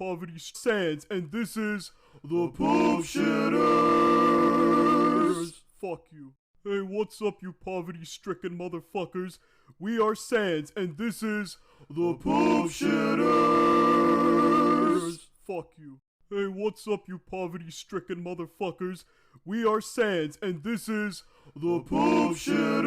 poverty sands, and this is the Poop Shitters. Fuck you. Hey, what's up, you poverty-stricken motherfuckers? We are Sans, and this is the Poop Shitters. Fuck you. Hey, what's up, you poverty-stricken motherfuckers? We are Sans, and this is the Poop Shitters.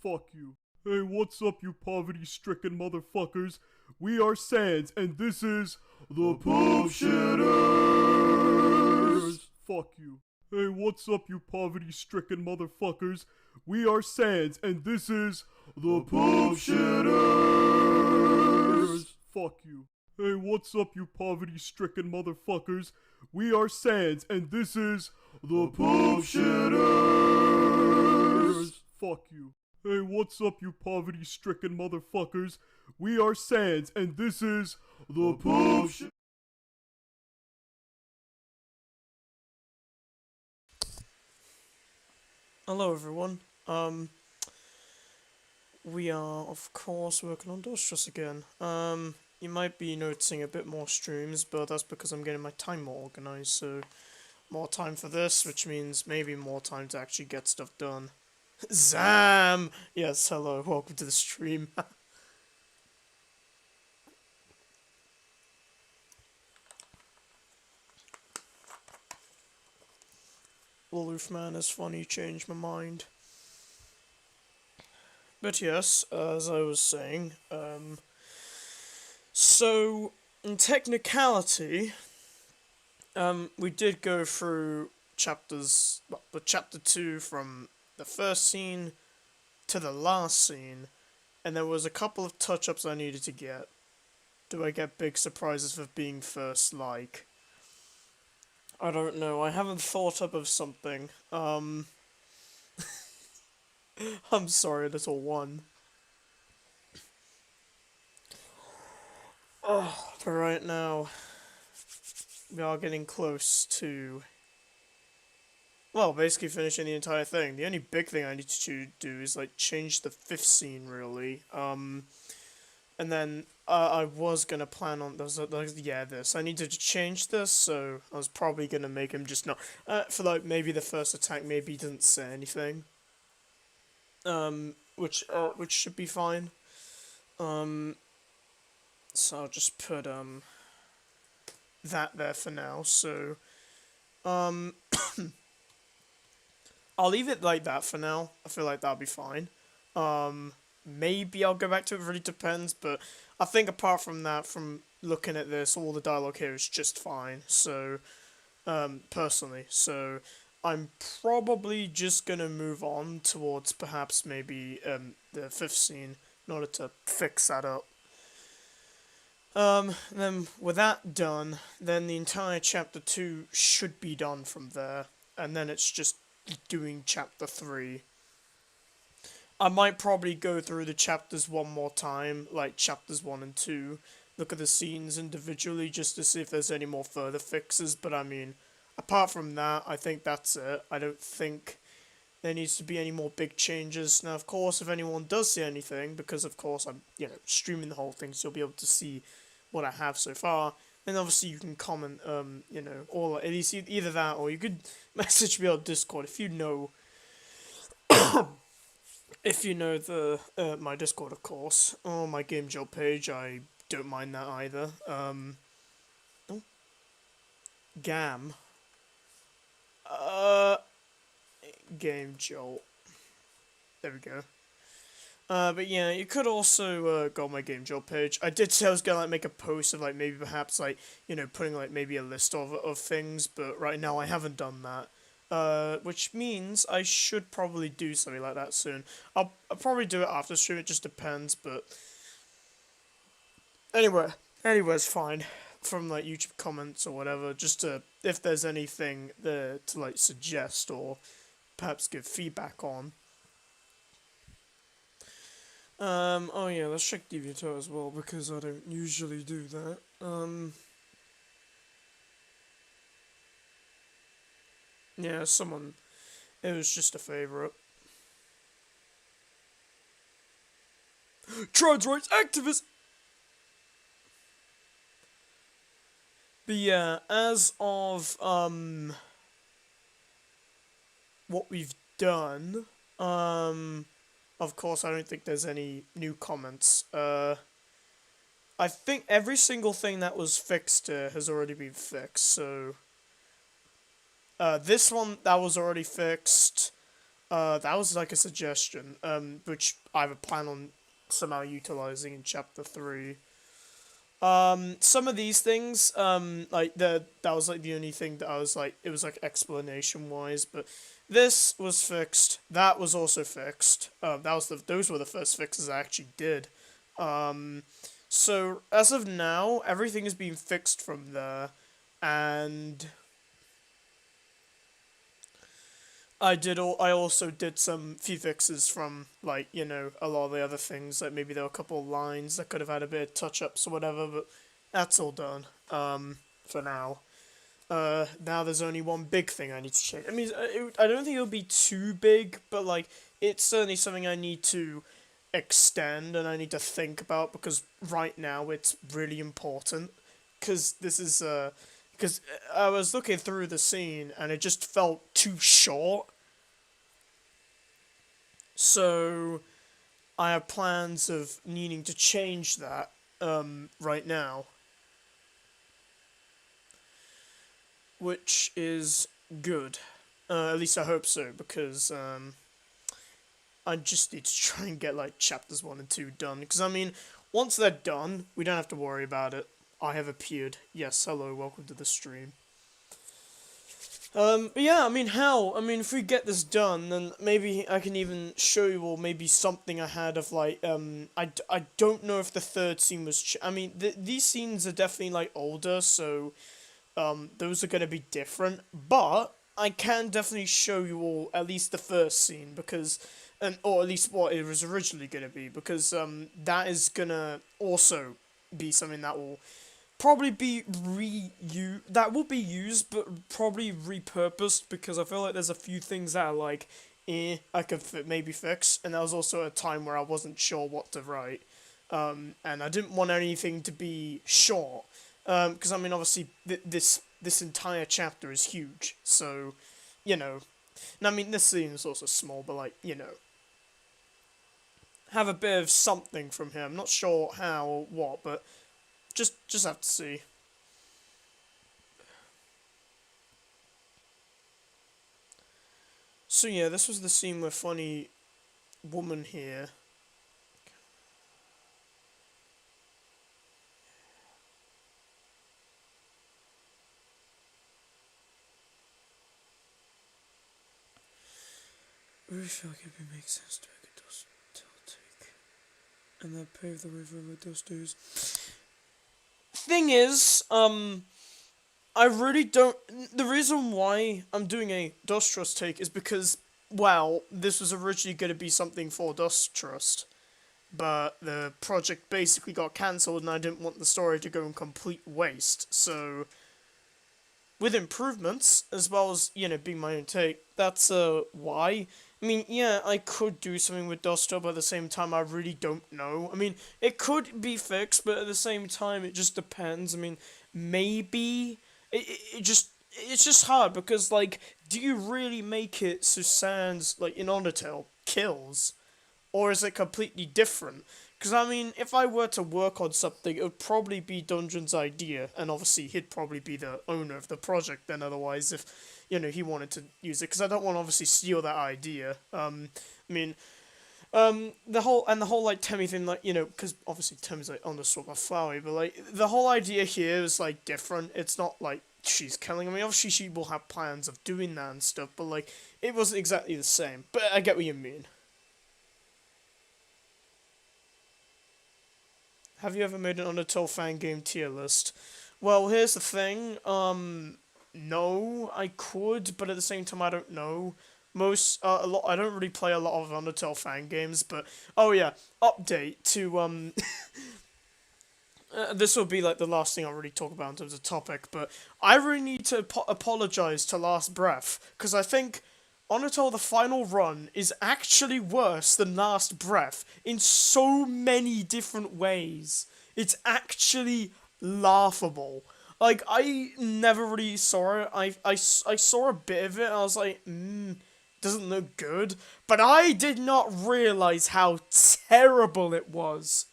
Fuck you. Hey, what's up, you poverty-stricken motherfuckers? We are Sans, and this is the Poop Shitters. Fuck you. Hey, what's up, you poverty-stricken motherfuckers? We are Sans, and this is the Poop Shitters. Fuck you. Hey, what's up, you poverty-stricken motherfuckers? We are Sans, and this is the Poop Shitters. Fuck you. Hey, what's up, you poverty-stricken motherfuckers? We are Sans, and this is the Poop Shitters. Hello everyone, we are of course working on dusttrust again. You might be noticing a bit more streams, but that's because I'm getting my time more organized, so more time for this, which means maybe more time to actually get stuff done. Zam! Yes, hello, welcome to the stream. Wolfman is funny, changed my mind. But yes, as I was saying, so in technicality, we did go through chapters, the chapter 2 from the first scene to the last scene, and there was a couple of touch-ups I needed to get. Do I get big surprises for being first, like? I don't know, I haven't thought up of something. I'm sorry, little one. Oh, but right now, we are getting close to, well, basically finishing the entire thing. The only big thing I need to do is, like, change the 5th scene, really. And then, I was gonna plan on, this. I needed to change this, so I was probably gonna make him just not, for, like, maybe the first attack, maybe he didn't say anything. Which should be fine. So I'll just put, that there for now, so, I'll leave it like that for now. I feel like that'll be fine. Maybe I'll go back to it, really depends, but I think apart from that, from looking at this, all the dialogue here is just fine, so, personally, so I'm probably just gonna move on towards perhaps maybe, the 5th scene in order to fix that up. Then with that done, then the entire chapter 2 should be done from there, and then it's just doing chapter 3. I might probably go through the chapters one more time, like chapters 1 and 2, look at the scenes individually just to see if there's any more further fixes, but I mean, apart from that, I think that's it. I don't think there needs to be any more big changes. Now, of course, if anyone does see anything, because of course I'm, streaming the whole thing, so you'll be able to see what I have so far, then obviously you can comment, or at least either that, or you could message me on Discord if you know, if you know the, my Discord, of course, or my Game Jolt page. I don't mind that either. Gam. Game Jolt. There we go. But yeah, you could also, go on my Game Jolt page. I did say I was gonna, like, make a post of, like, maybe perhaps, like, putting, like, maybe a list of things, but right now I haven't done that. Which means I should probably do something like that soon. I'll probably do it after stream, it just depends, but anyway, it's fine. From, like, YouTube comments or whatever, just to, if there's anything there to, like, suggest or perhaps give feedback on. Oh yeah, let's check DeviantArt as well, because I don't usually do that. Yeah, it was just a favourite. Trans rights activist! But yeah, as of what we've done, of course I don't think there's any new comments. I think every single thing that was fixed has already been fixed. So this one that was already fixed. That was like a suggestion, which I have a plan on somehow utilizing in chapter 3. Some of these things, like that was like the only thing that I was like, it was like explanation wise, but this was fixed. That was also fixed. Those were the first fixes I actually did. So as of now, everything has been fixed from there, and I also did some few fixes from, like, you know, a lot of the other things, like maybe there were a couple of lines that could have had a bit of touch-ups or whatever, but that's all done, for now. Now there's only one big thing I need to change. I mean, I don't think it'll be too big, but, like, it's certainly something I need to extend and I need to think about, because right now it's really important, because this is, because I was looking through the scene and it just felt too short. So I have plans of needing to change that right now, which is good. At least I hope so, because I just need to try and get like chapters 1 and 2 done. Because I mean, once they're done, we don't have to worry about it. I have appeared. Yes, hello, welcome to the stream. But yeah, I mean, if we get this done, then maybe I can even show you all maybe something I had of, like, I don't know if the third scene was, these scenes are definitely, like, older, so, those are gonna be different, but I can definitely show you all at least the first scene, because, or at least what it was originally gonna be, because, that is gonna also be something that will probably be used, but probably repurposed, because I feel like there's a few things that are like, I could maybe fix, and that was also a time where I wasn't sure what to write, and I didn't want anything to be short, because I mean, obviously, this entire chapter is huge, so, you know, and I mean, this scene is also small, but, like, you know, have a bit of something from here. I'm not sure how or what, but just have to see. So yeah, this was the scene with funny woman here. Really feel like it would make sense to make a dust take, and then pave the river with dusters. Thing is, I really don't. The reason why I'm doing a dusttrust take is because, well, this was originally going to be something for dusttrust, but the project basically got cancelled, and I didn't want the story to go in complete waste. So, with improvements, as well as, you know, being my own take, that's why. I mean, yeah, I could do something with Duster, but at the same time, I really don't know. I mean, it could be fixed, but at the same time, it just depends. I mean, maybe it's just hard, because, like, do you really make it so Sans, like, in Undertale, kills? Or is it completely different? Because, I mean, if I were to work on something, it would probably be Dungeon's idea, and obviously he'd probably be the owner of the project then, otherwise, if, you know, he wanted to use it, because I don't want to obviously steal that idea. The whole, like, Temmie thing, like, you know, because obviously Temmie's, like, on the sort of flowery, but, like, the whole idea here is, like, different. It's not, like, she's killing. I mean, obviously she will have plans of doing that and stuff, but, like, it wasn't exactly the same. But I get what you mean. Have you ever made an Undertale fan game tier list? Well, here's the thing. No, I could, but at the same time, I don't know. I don't really play a lot of Undertale fan games, but, oh yeah, update to, this will be, like, the last thing I'll really talk about in terms of topic, but I really need to apologize to Last Breath, because I think Undertale the final run is actually worse than Last Breath in so many different ways. It's actually laughable. Like, I never really saw it. I saw a bit of it, and I was like, doesn't look good. But I did not realize how terrible it was.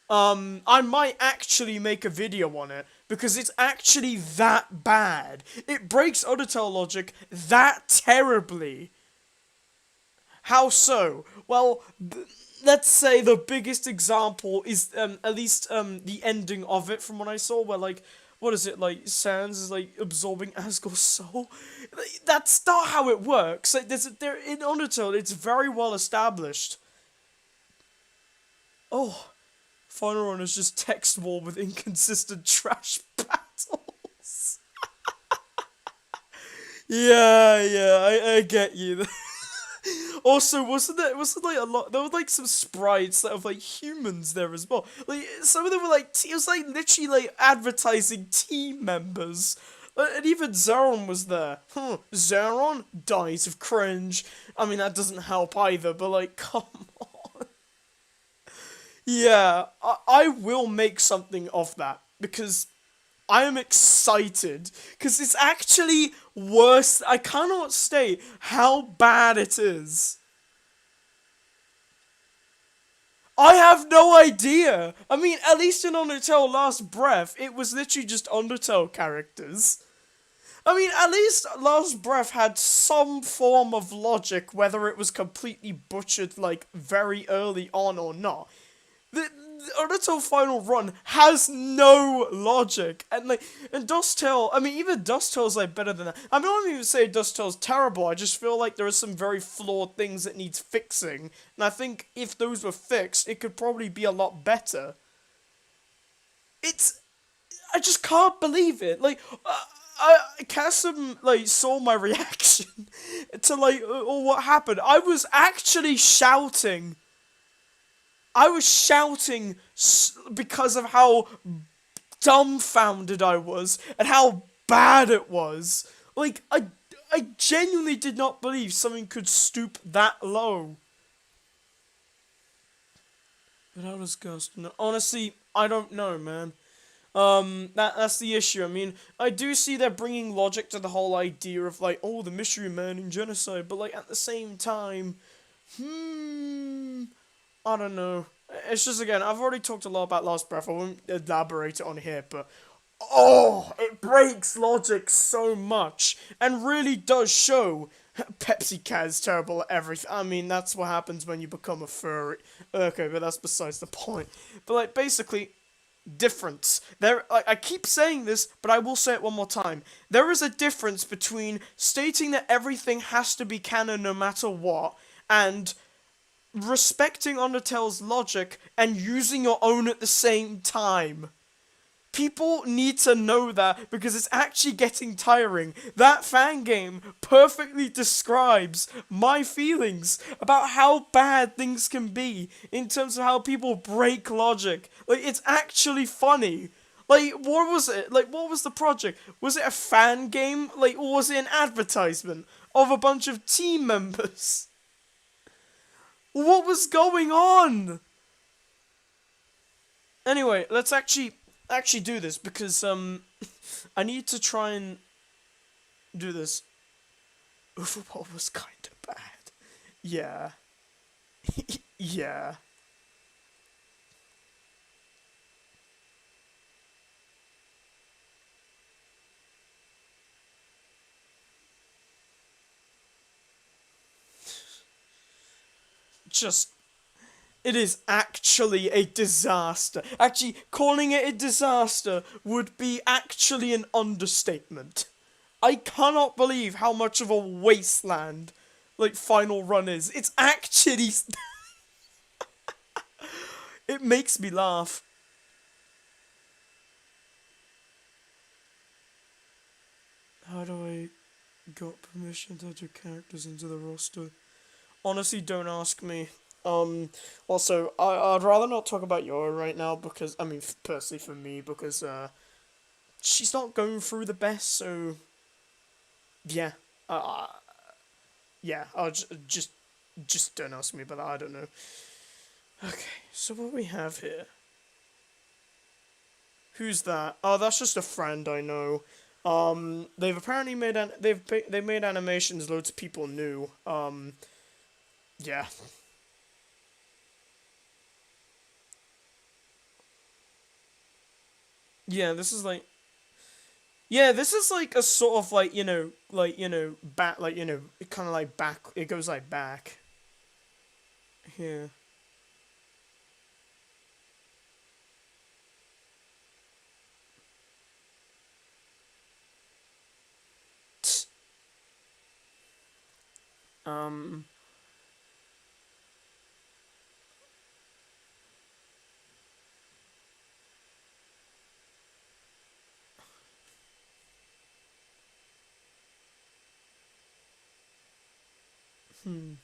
I might actually make a video on it, because it's actually that bad. It breaks Undertale logic that terribly. How so? Well, let's say the biggest example is, at least, the ending of it from what I saw, where, like, what is it, like, Sans is, like, absorbing Asgore's soul? That's not how it works. Like, there, in Undertale, it's very well established. Oh, Final Run is just text wall with inconsistent trash battles. Yeah, I get you. Also, wasn't like a lot? There were like some sprites that have like humans there as well. Like some of them were like it was like literally like advertising team members. And even Zeron was there. Zeron dies of cringe. I mean that doesn't help either. But like, come on. Yeah, I will make something of that because I am excited because it's actually worse. I cannot state how bad it is. I have no idea. I mean, at least in Undertale Last Breath, it was literally just Undertale characters. I mean, at least Last Breath had some form of logic, whether it was completely butchered, like, very early on or not. The Undertale Final Run has no logic, and Dusttale, I mean, even Dusttale's like better than that. I don't even say Dusttale's terrible, I just feel like there are some very flawed things that needs fixing, and I think if those were fixed, it could probably be a lot better. I just can't believe it, like, Kasim, like, saw my reaction to, like, what happened. I was actually shouting. I was shouting because of how dumbfounded I was and how bad it was. Like, I genuinely did not believe something could stoop that low. But how does Ghost know? Honestly, I don't know, man. That's the issue. I mean, I do see they're bringing logic to the whole idea of, like, oh, the Mystery Man in Genocide, but, like, at the same time, I don't know. It's just, again, I've already talked a lot about Last Breath. I won't elaborate it on here, but oh, it breaks logic so much and really does show Pepsi Cat's terrible at everything. I mean, that's what happens when you become a furry. Okay, but that's besides the point. But, like, basically, difference. I keep saying this, but I will say it one more time. There is a difference between stating that everything has to be canon no matter what, and respecting Undertale's logic and using your own at the same time. People need to know that because it's actually getting tiring. That fan game perfectly describes my feelings about how bad things can be in terms of how people break logic. Like, it's actually funny. Like, what was it? Like, what was the project? Was it a fan game? Like, or was it an advertisement of a bunch of team members? What was going on? Anyway, let's actually do this because I need to try and do this. Overwhelm was kind of bad. Yeah. Yeah. Just, it is actually a disaster. Actually, calling it a disaster would be actually an understatement. I cannot believe how much of a wasteland, like, Final Run is. It's actually... It makes me laugh. How do I got permission to add your characters into the roster? Honestly, don't ask me. Also, I'd rather not talk about Yora right now because, I mean, personally for me, because, she's not going through the best, so, yeah. Yeah, I'll just don't ask me about that, I don't know. Okay, so what we have here. Who's that? Oh, that's just a friend I know. They've apparently made they've made animations loads of people knew. Yeah. Yeah, this is like yeah, this is like a sort of like, back like, it kind of like back it goes like back. Yeah. Um hmm.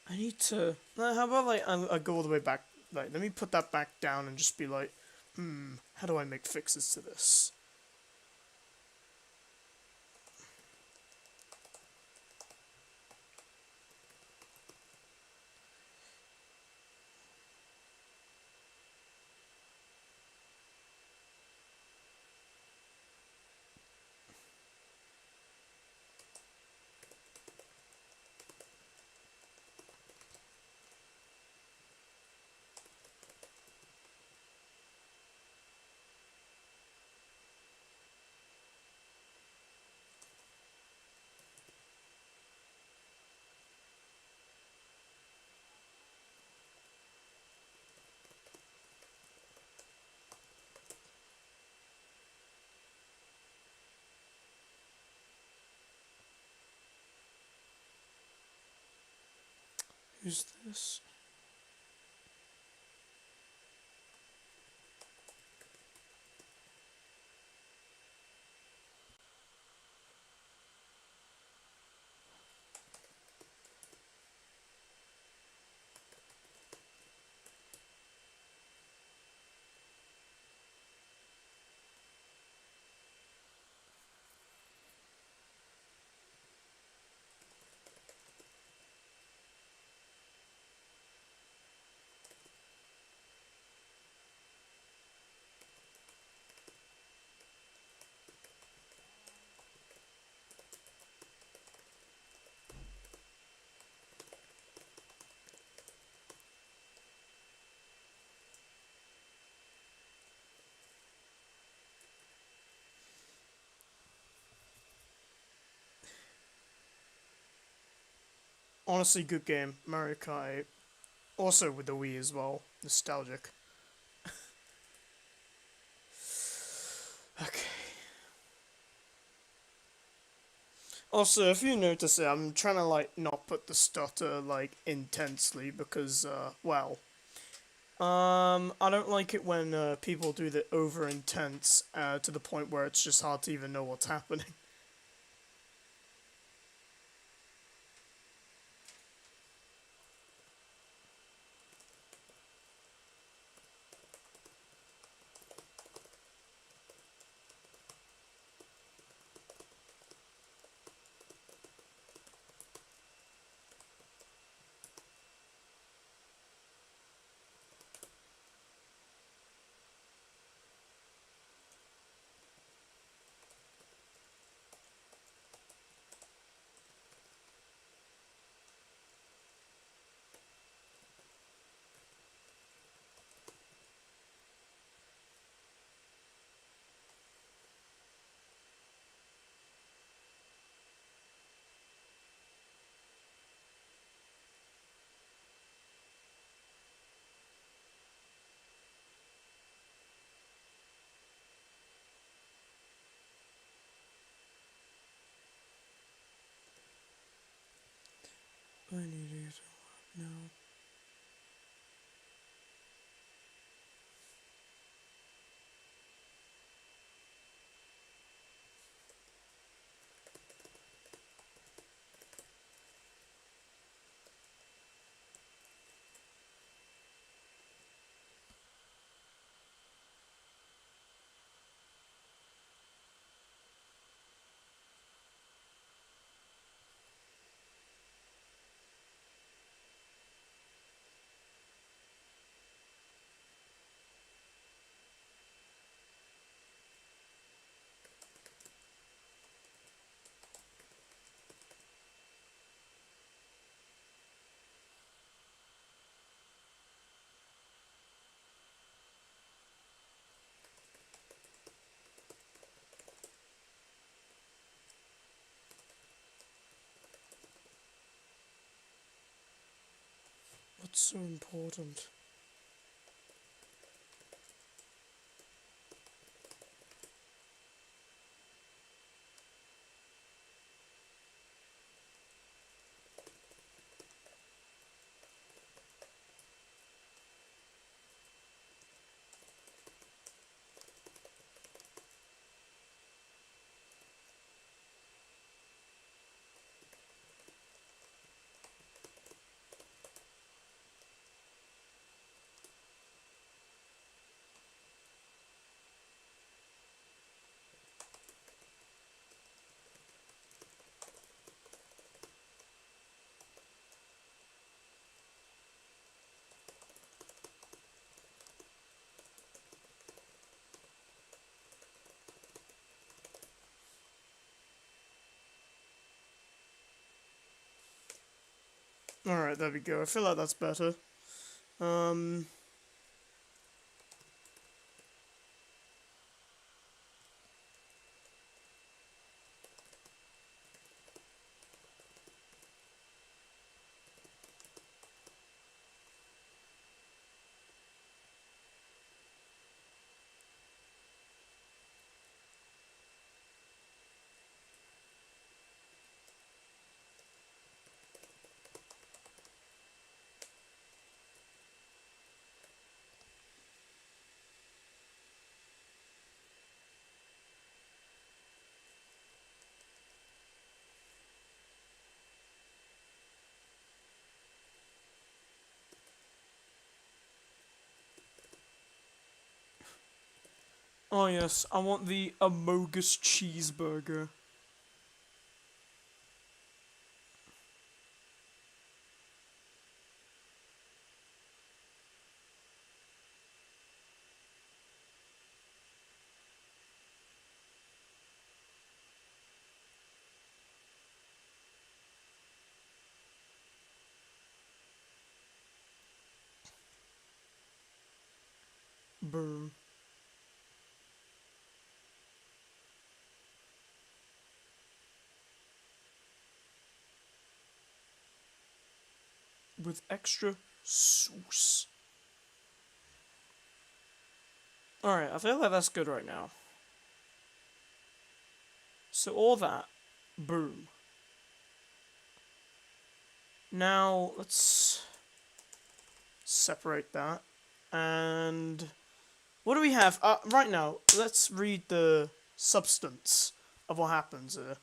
I need to how about like I go all the way back, like let me put that back down and just be like, how do I make fixes to this? Who's this? Honestly, good game. Mario Kart 8. Also with the Wii as well. Nostalgic. Okay. Also, if you notice it, I'm trying to like not put the stutter like intensely because I don't like it when people do the over intense to the point where it's just hard to even know what's happening. I need it now. What's so important? Alright, there we go. I feel like that's better. Oh yes, I want the Amogus cheeseburger. Boom. With extra sauce. Alright, I feel like that's good right now. So all that. Boom. Now, let's separate that. And what do we have? Right now, let's read the substance of what happens here.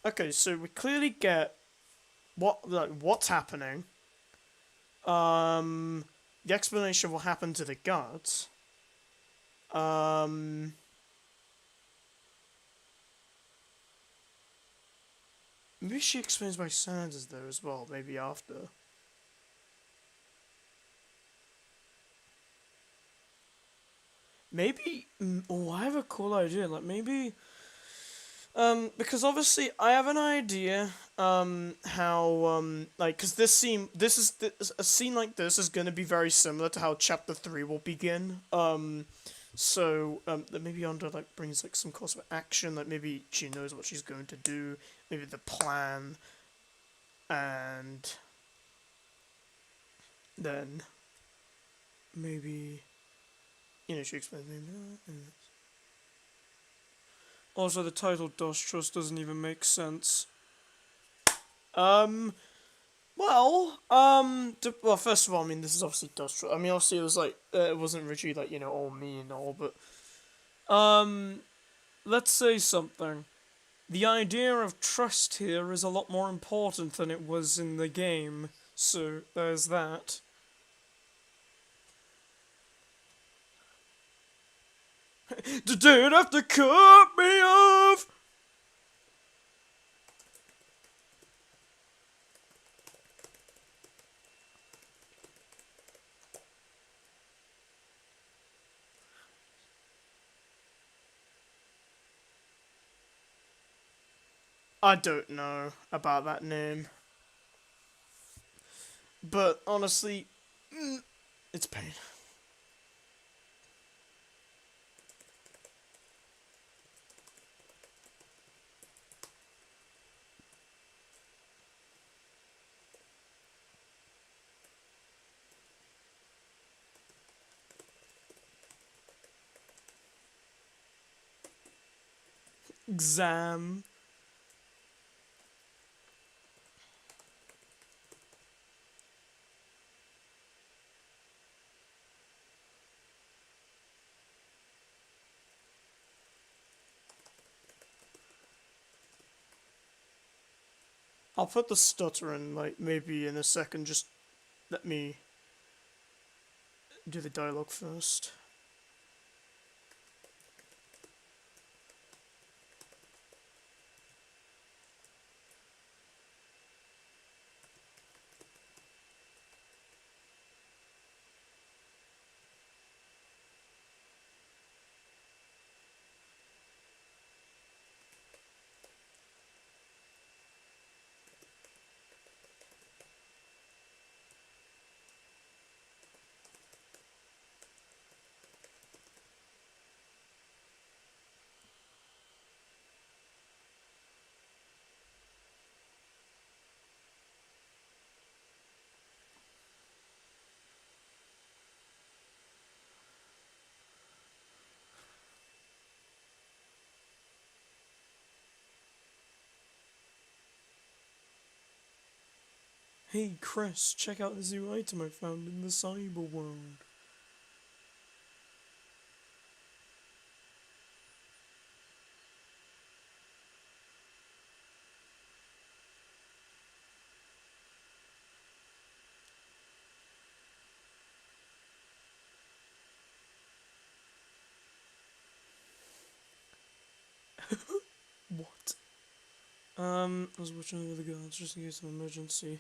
Okay, so we clearly get what's happening. The explanation of what happened to the guards. Maybe she explains why Sanders there as well. Maybe after. Maybe. Oh, I have a cool idea. Like maybe. Because obviously I have an idea, how, like, because a scene like this is gonna be very similar to how Chapter 3 will begin, so, that maybe Yonda, like, brings, like, some course of action, like, maybe she knows what she's going to do, maybe the plan, and then, maybe, she explains maybe, also, the title Dusttrust doesn't even make sense. Well, first of all, I mean, this is obviously Dusttrust. I mean, obviously, it was like, it wasn't originally, like, all me and all, but, let's say something. The idea of trust here is a lot more important than it was in the game, so there's that. Did have to cut me off? I don't know about that name. But honestly, it's pain. Exam. I'll put the stutter in, like, maybe in a second. Just let me do the dialogue first. Hey Chris, check out this new item I found in the cyber world. What? I was watching over the guards just in case of emergency.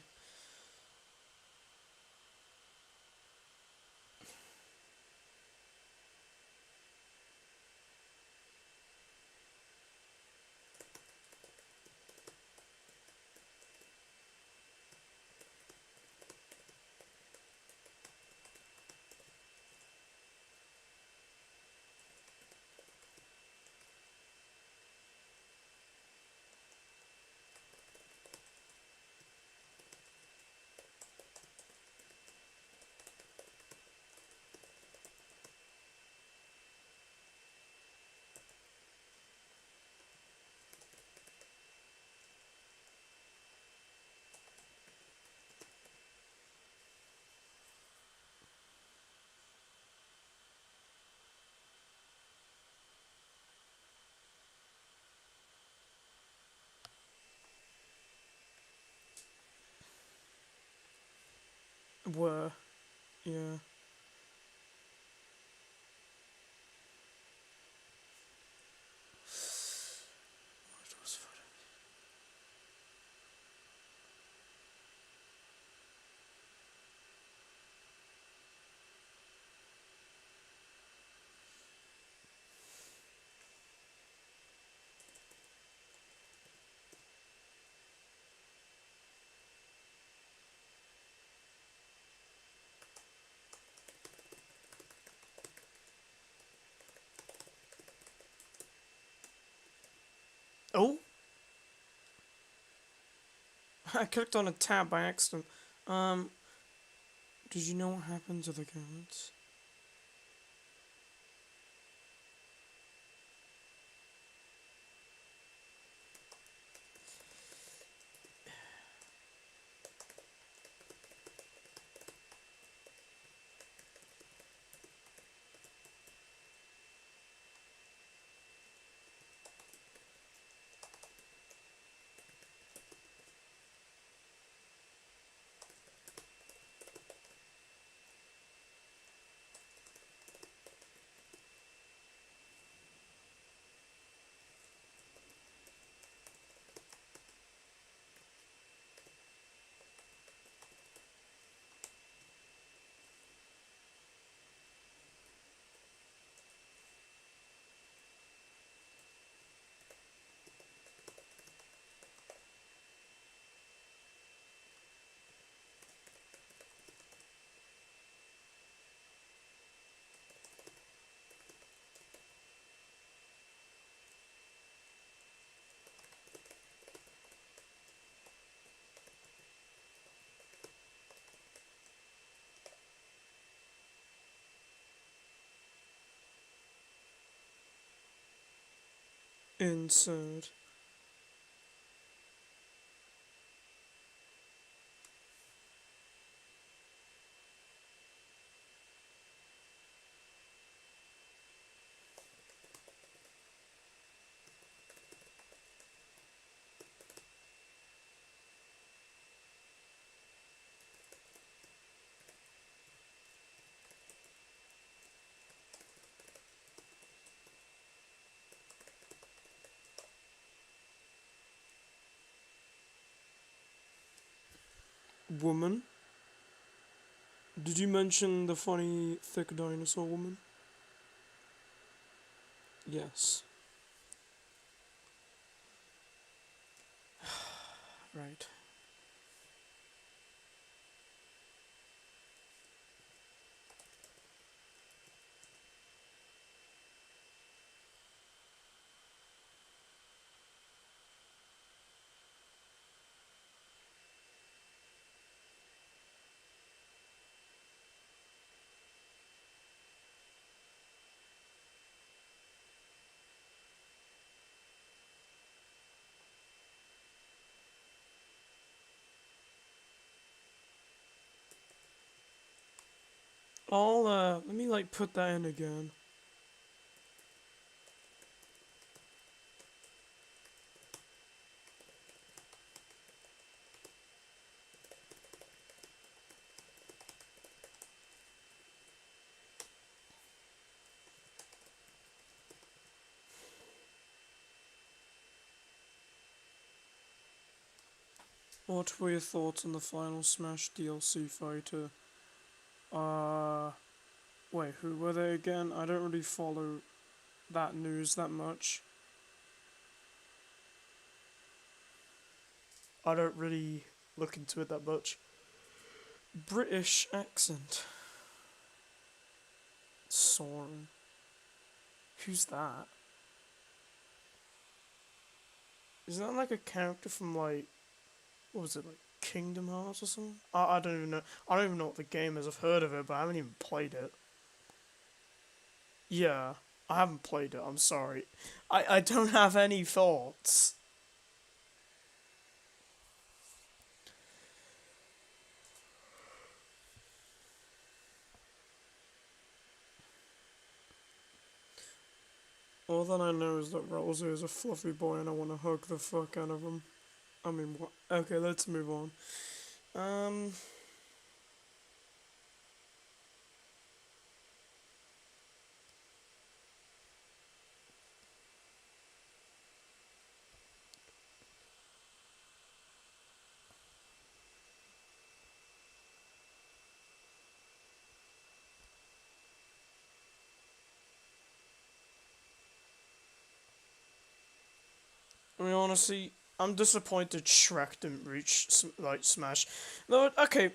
Were, yeah. Oh! I clicked on a tab by accident. Did you know what happened to the guards? Insert. Woman? Did you mention the funny, thick dinosaur woman? Yes. Right. Let me, like, put that in again. What were your thoughts on the final Smash DLC fighter? Wait, who were they again? I don't really follow that news that much. I don't really look into it that much. British accent. Soren. Who's that? Is that like a character from, like, what was it, like Kingdom Hearts or something? I don't even know. I don't even know what the game is. I've heard of it, but I haven't even played it. Yeah, I haven't played it. I'm sorry. I don't have any thoughts. All that I know is that Rosa is a fluffy boy and I want to hug the fuck out of him. I mean, what? Okay, let's move on. I mean, honestly, I'm disappointed Shrek didn't reach, like, Smash. No, okay,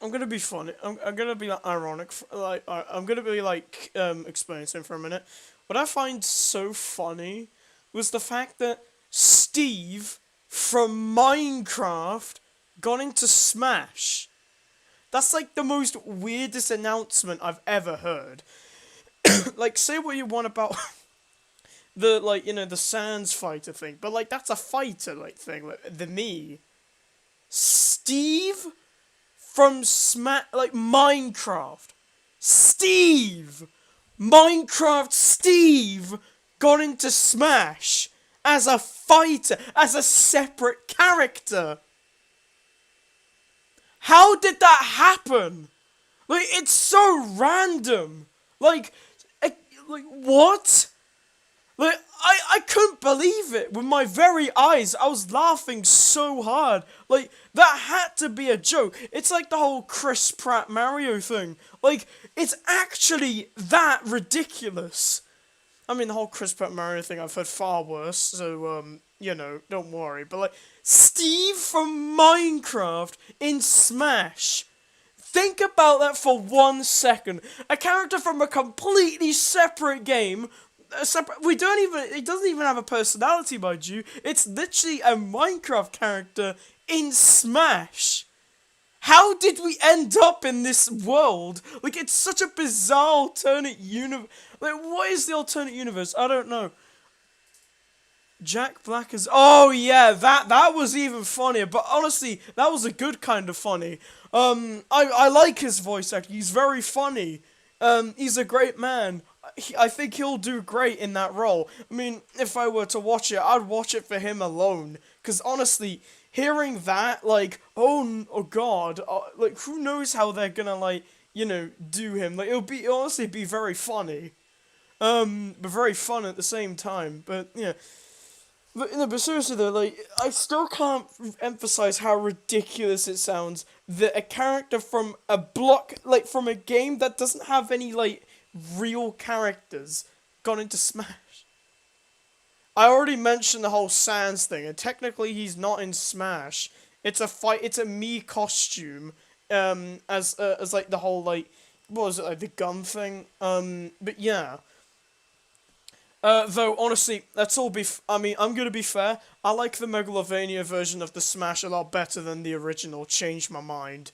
I'm gonna be funny. I'm gonna be, like, ironic. I'm gonna be, like, explaining something for a minute. What I find so funny was the fact that Steve from Minecraft got into Smash. That's, like, the most weirdest announcement I've ever heard. Like, say what you want about the, like, the Sans fighter thing, but, like, that's a fighter, like, thing, like, the me. Steve from Minecraft. Steve! Minecraft Steve got into Smash as a fighter, as a separate character. How did that happen? Like, it's so random. Like, what? Like, I couldn't believe it with my very eyes. I was laughing so hard. Like, that had to be a joke. It's like the whole Chris Pratt Mario thing. Like, it's actually that ridiculous. I mean, the whole Chris Pratt Mario thing, I've heard far worse, so, don't worry. But, like, Steve from Minecraft in Smash. Think about that for 1 second. A character from a completely separate game. It doesn't even have a personality, mind you. It's literally a Minecraft character in Smash. How did we end up in this world? Like, it's such a bizarre alternate universe. Like, what is the alternate universe? I don't know. Jack Black is. Oh yeah, that was even funnier. But honestly, that was a good kind of funny. I like his voice acting. He's very funny. He's a great man. I think he'll do great in that role. I mean, if I were to watch it, I'd watch it for him alone. Cause honestly, hearing that, like, oh god, like, who knows how they're gonna like, do him? Like, it'll honestly be very funny. But very fun at the same time. But yeah. But, but seriously though, like, I still can't emphasize how ridiculous it sounds that a character from a from a game that doesn't have any, like, real characters got into Smash. I already mentioned the whole Sans thing, and technically he's not in Smash. It's a me costume, as like, the whole, like, what was it, like, the gun thing? But yeah. Though, honestly, I mean, I'm gonna be fair, I like the Megalovania version of the Smash a lot better than the original, Change My Mind.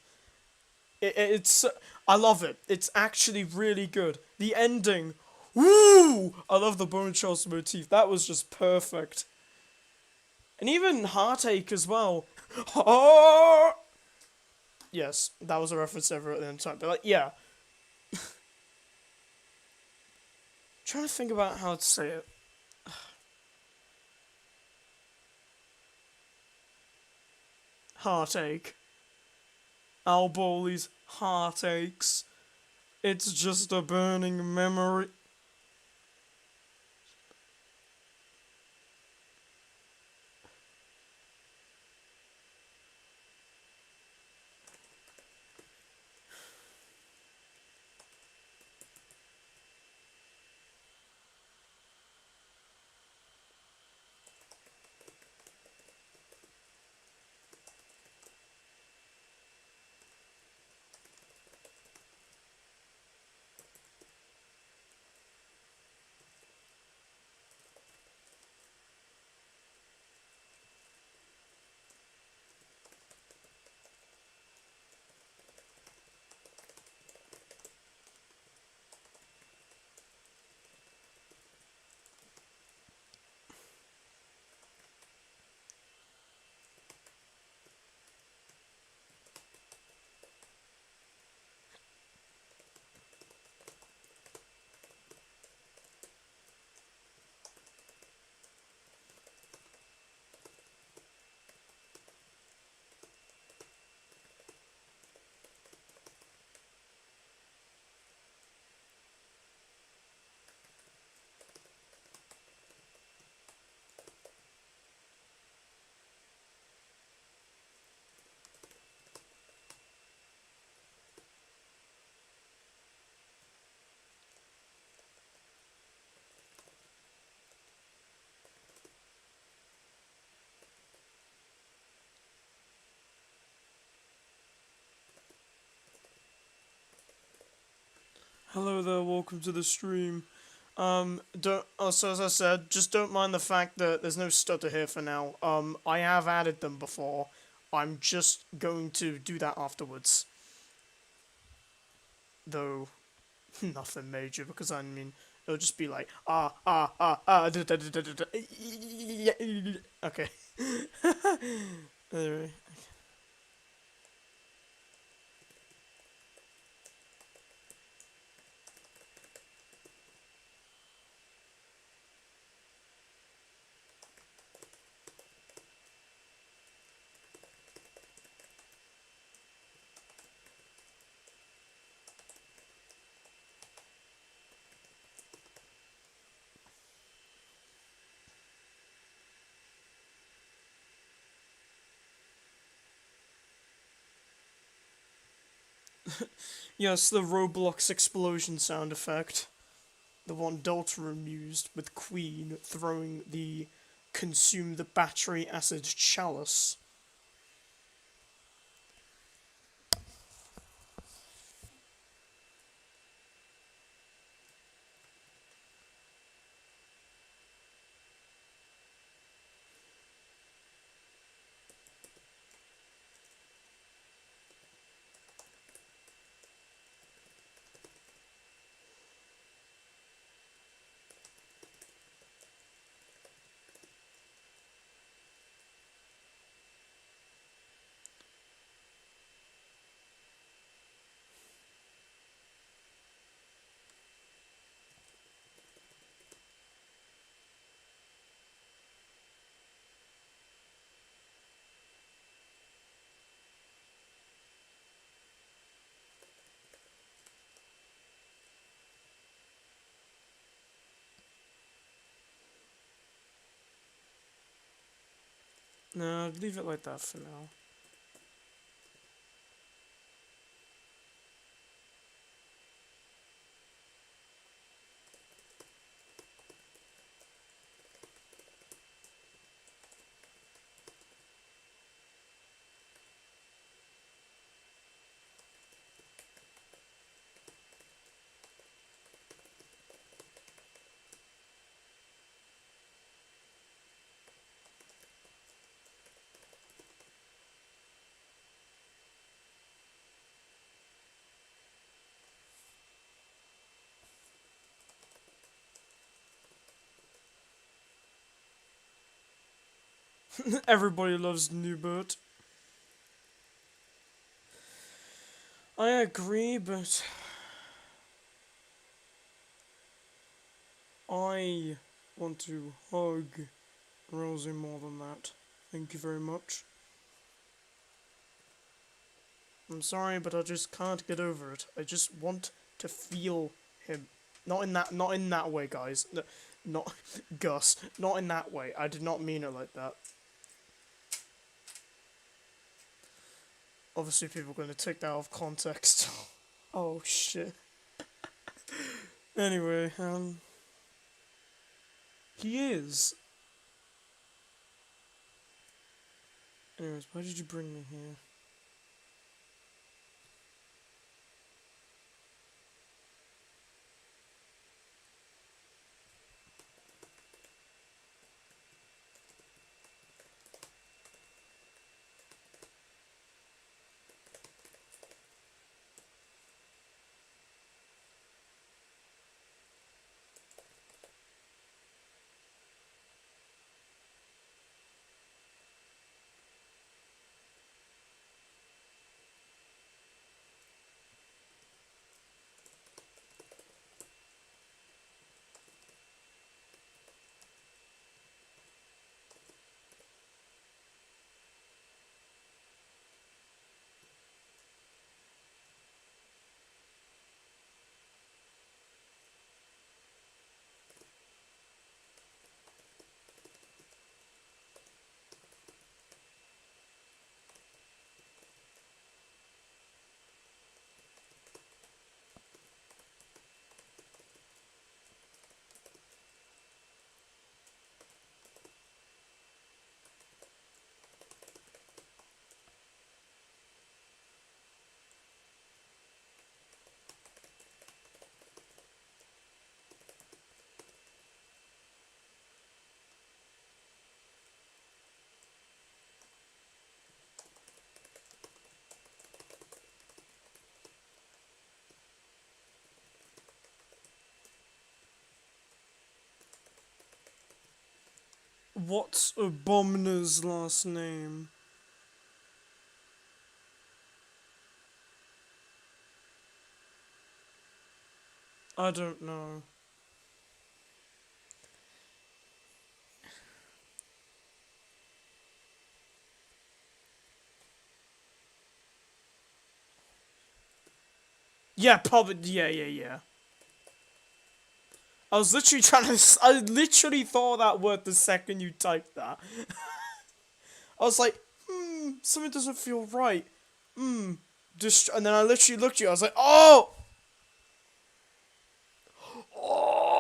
It's... I love it. It's actually really good. The ending... Woo! I love the Bone Charles motif. That was just perfect. And even Heartache as well. Yes, that was a reference ever at the time. But, like, yeah. Trying to think about how to say it. Heartache. Al Bowley's Heartaches. It's just a burning memory. Hello there, welcome to the stream. Don't, also, as I said, just don't mind the fact that there's no stutter here for now. I have added them before. I'm just going to do that afterwards. Though, nothing major, because I mean, it'll just be like, okay. Anyway. Yes, the Roblox explosion sound effect. The one Dalterum used with Queen throwing the consume the battery acid chalice. No, I'd leave it like that for now. Everybody loves Newbert. I agree, but I want to hug Rosie more than that. Thank you very much. I'm sorry, but I just can't get over it. I just want to feel him. Not in that way, guys. No, not Gus. Not in that way. I did not mean it like that. Obviously, people are going to take that out of context. Oh shit. Anyway, he is. Anyways, why did you bring me here? What's Abomina's last name? I don't know. Yeah, probably. Yeah. I was literally trying to. I literally thought that word the second you typed that. I was like, something doesn't feel right. And then I literally looked at you. I was like, oh! Oh!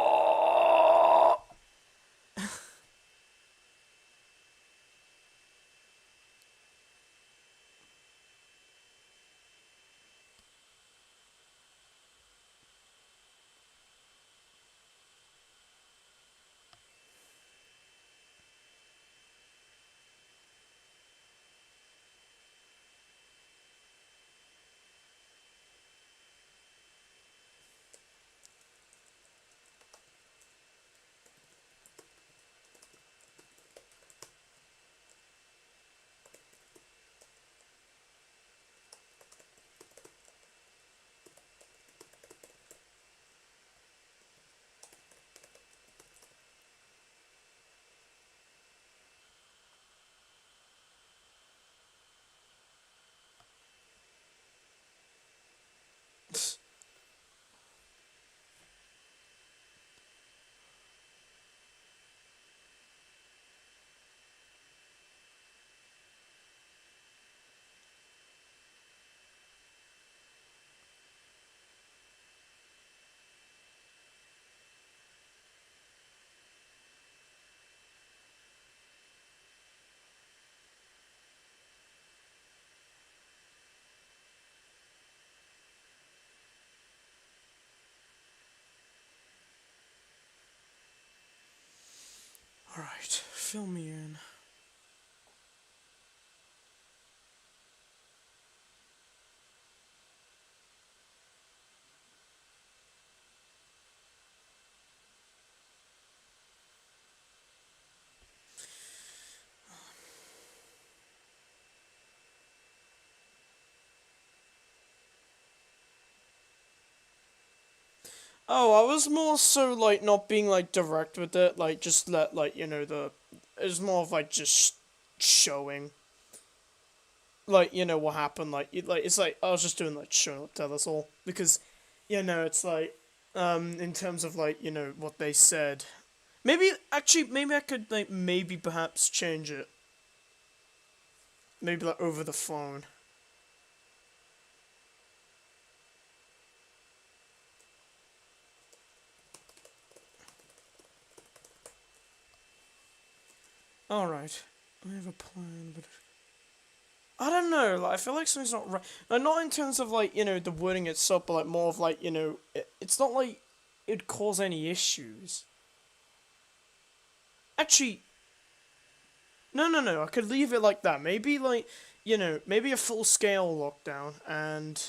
Alright, fill me in. Oh, I was more so like not being like direct with it, like just let like it's more of like just showing, like what happened, like it's like I was just doing like show not tell, that's all, because it's like in terms of like what they said, maybe I could like maybe perhaps change it, maybe like over the phone. All right, I have a plan, but I don't know. Like, I feel like something's not right. Like, not in terms of like the wording itself, but like more of like it's not like it'd cause any issues. Actually, no, no, no. I could leave it like that. Maybe like maybe a full scale lockdown and.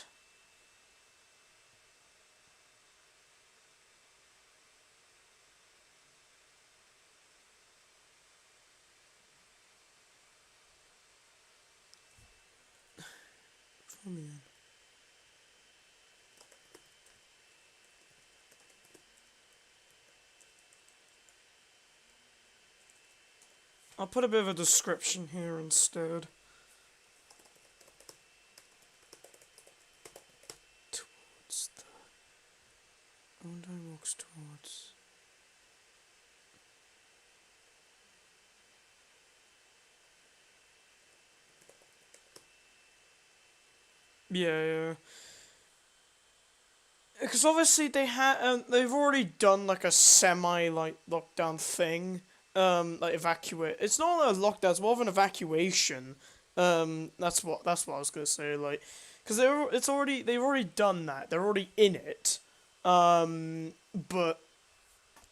Oh, man. I'll put a bit of a description here instead. Towards the. And I walks towards. Yeah, yeah. Because obviously they've already done like a semi like lockdown thing, like evacuate. It's not a lockdown; it's more of an evacuation. That's what I was gonna say. Like, because they've already done that. They're already in it. But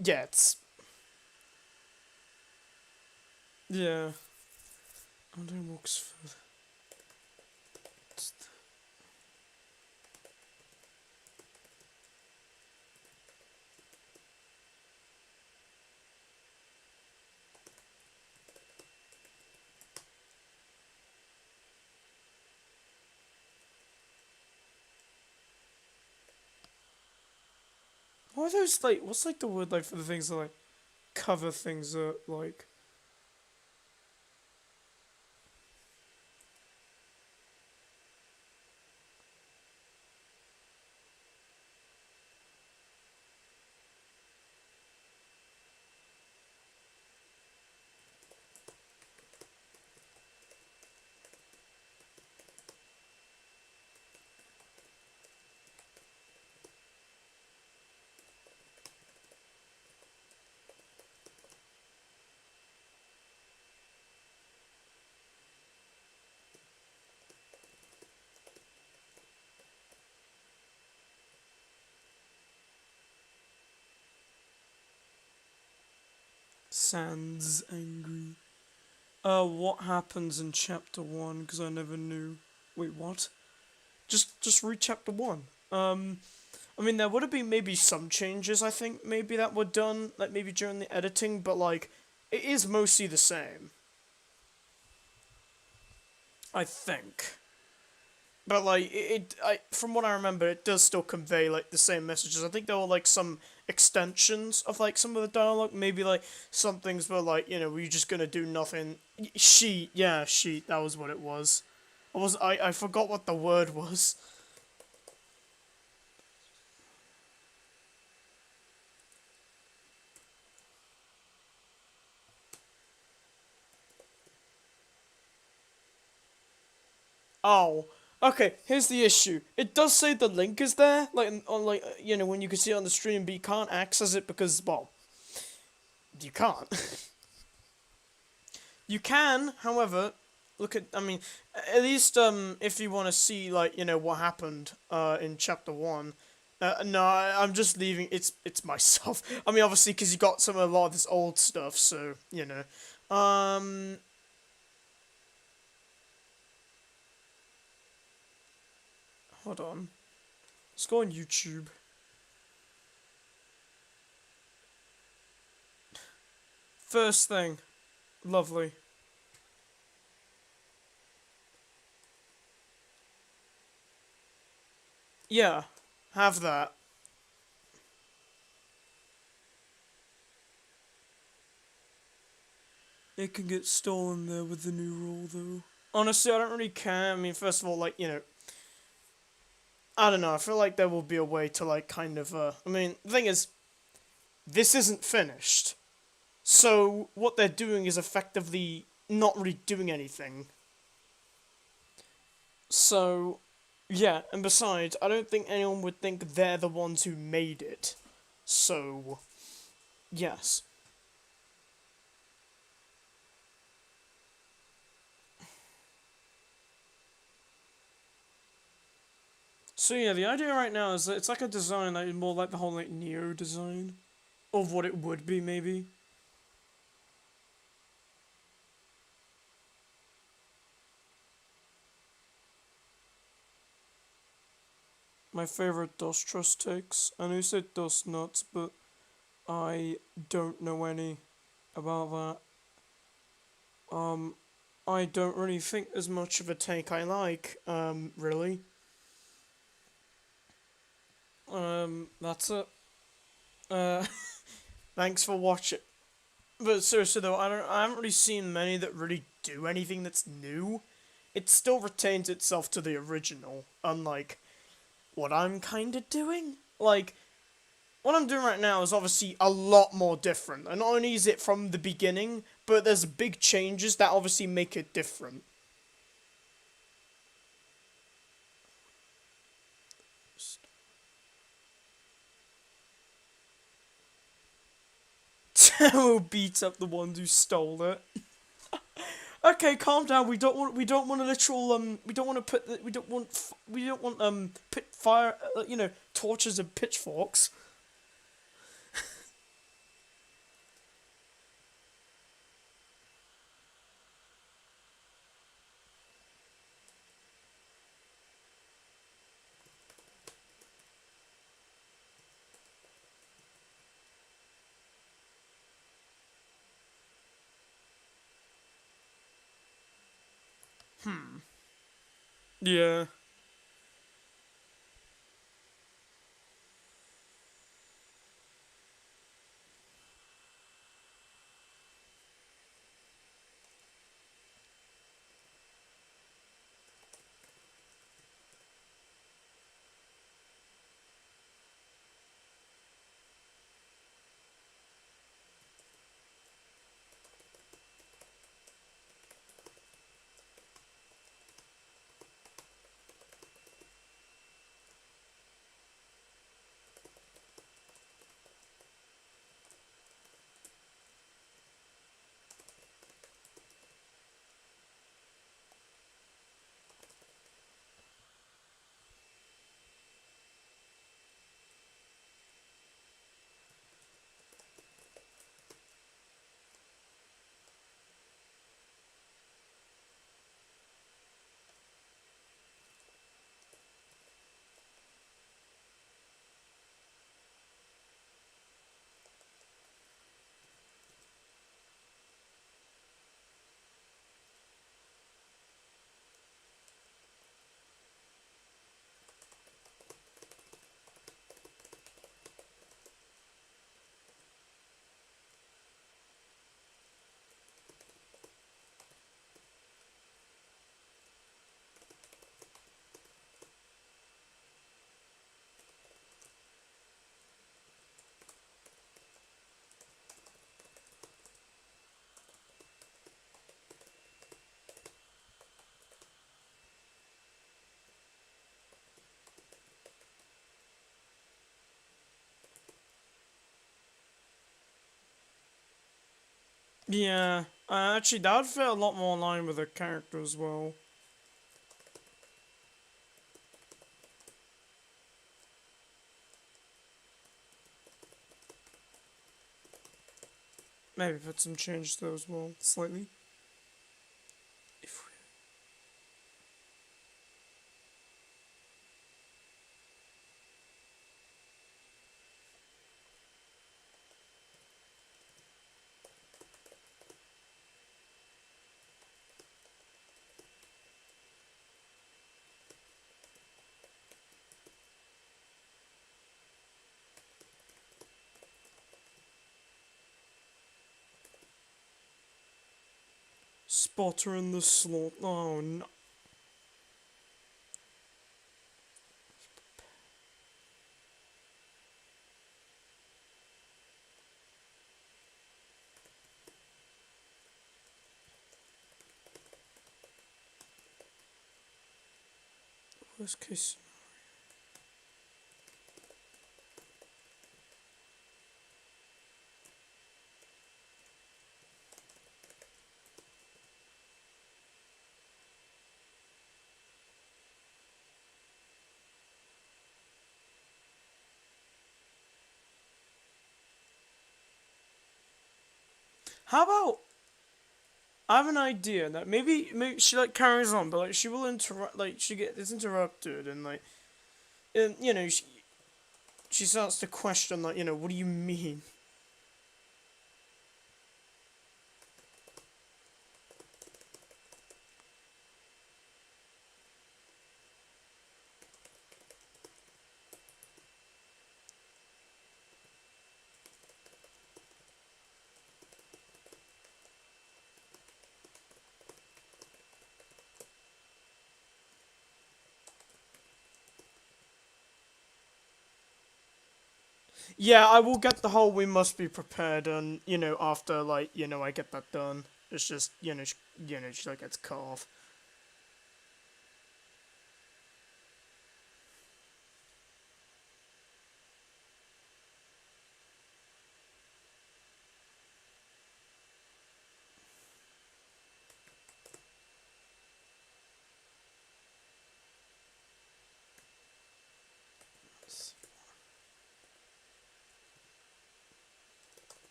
yeah, it's yeah. And then walks further. What are those like? What's like the word like for the things that like cover things up like? Sans angry. What happens in chapter 1? Because I never knew. Wait, what? Just read chapter 1. I mean, there would have been maybe some changes, I think, maybe that were done, like, maybe during the editing, but, like, it is mostly the same. I think. But, like, from what I remember, it does still convey, like, the same messages. I think there were, like, some extensions of, like, some of the dialogue. Maybe, like, some things were, like, we're just gonna do nothing. Sheet, yeah, sheet, that was what it was. I forgot what the word was. Oh, okay. Here's the issue. It does say the link is there, like on like when you can see it on the stream, but you can't access it because well, you can't. You can, however, look at. I mean, at least if you want to see like what happened in chapter 1, No, I'm just leaving. It's myself. I mean, obviously, because you got a lot of this old stuff, so you know. Hold on. Let's go on YouTube. First thing, lovely. Yeah, have that. It can get stolen there with the new rule, though. Honestly, I don't really care. I mean, first of all, like, you know, I don't know. I feel like there will be a way to, like, kind of, I mean, the thing is, this isn't finished. So, what they're doing is effectively not really doing anything. So, yeah, and besides, I don't think anyone would think they're the ones who made it. So, yes. So yeah, the idea right now is that it's like a design that is more like the whole like Neo design of what it would be maybe. My favorite dusttrust takes. I know you said dust nuts, but I don't know any about that. I don't really think there's much of a take I like. Really. That's it. Uh, thanks for watching. But seriously though, I haven't really seen many that really do anything that's new. It still retains itself to the original, unlike what I'm kind of doing. Like, what I'm doing right now is obviously a lot more different. And not only is it from the beginning, but there's big changes that obviously make it different. Who beats up the one who stole it? Okay, calm down. We don't want a literal we don't want to put we don't want pit fire you know, torches and pitchforks. Yeah. Yeah. Actually, that would fit a lot more in line with the character as well. Maybe put some change to those well, slightly. If Spotter in the slot. Oh no. Worst case. How about I have an idea that maybe she like carries on, but like she will interrupt, like she gets interrupted, and like, you know, she starts to question like, you know, what do you mean? Yeah, I will get the whole we must be prepared, and you know, after like, you know, I get that done. It's just, you know, she like gets cut off.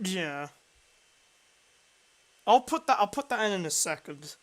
Yeah, I'll put that in a second.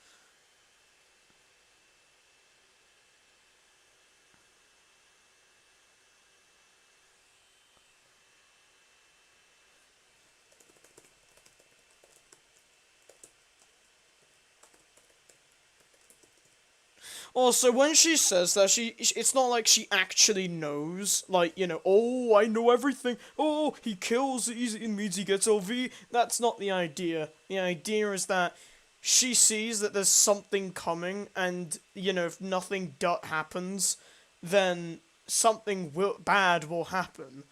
Also, when she says that, it's not like she actually knows, like, you know, oh, I know everything, oh, he kills, it means he gets OV. That's not the idea. The idea is that she sees that there's something coming, and, you know, if nothing happens, then something bad will happen.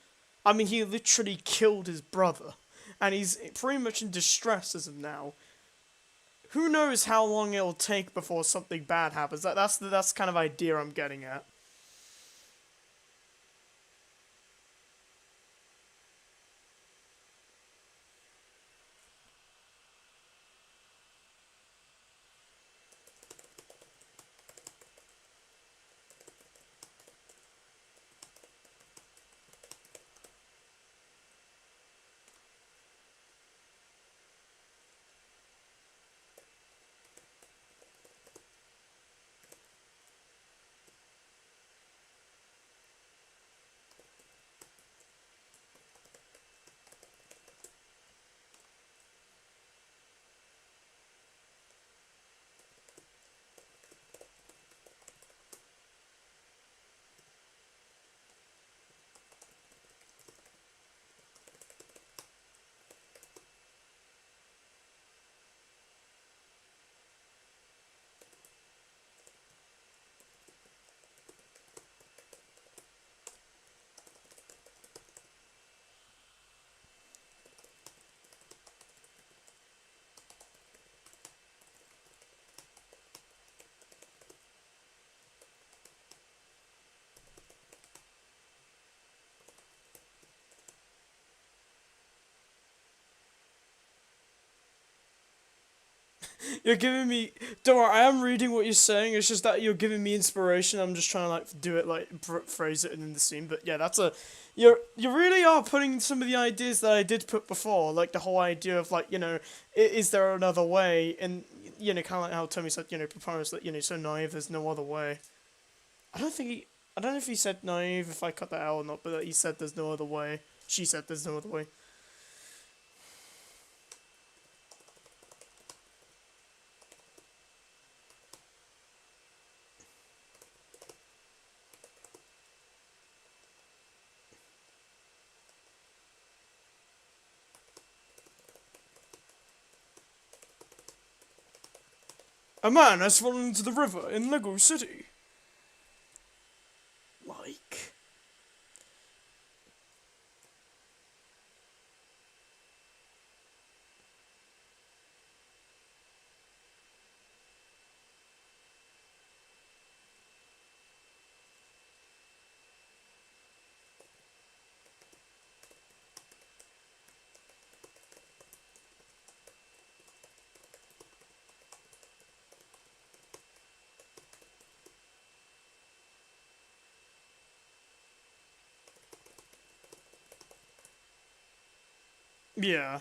I mean, he literally killed his brother, and he's pretty much in distress as of now. Who knows how long it'll take before something bad happens? That's the kind of idea I'm getting at. You're giving me. Don't worry, I am reading what you're saying. It's just that you're giving me inspiration. I'm just trying to like do it, like phrase it in the scene. But yeah, that's a. You really are putting some of the ideas that I did put before, like the whole idea of like is there another way? And kind of like how Tommy said, proposed that so naive. There's no other way. I don't think he. I don't know if he said naive if I cut that out or not, but he said there's no other way. She said there's no other way. A man has fallen into the river in Lego City. Like. Yeah.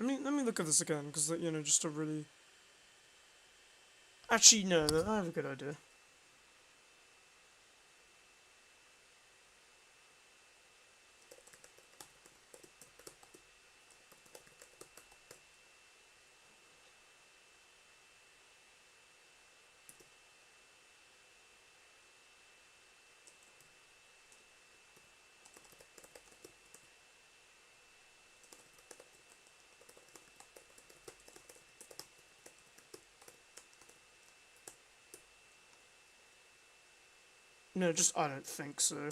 Let me look at this again, because just to really. Actually, no, I have a good idea. No, just I don't think so.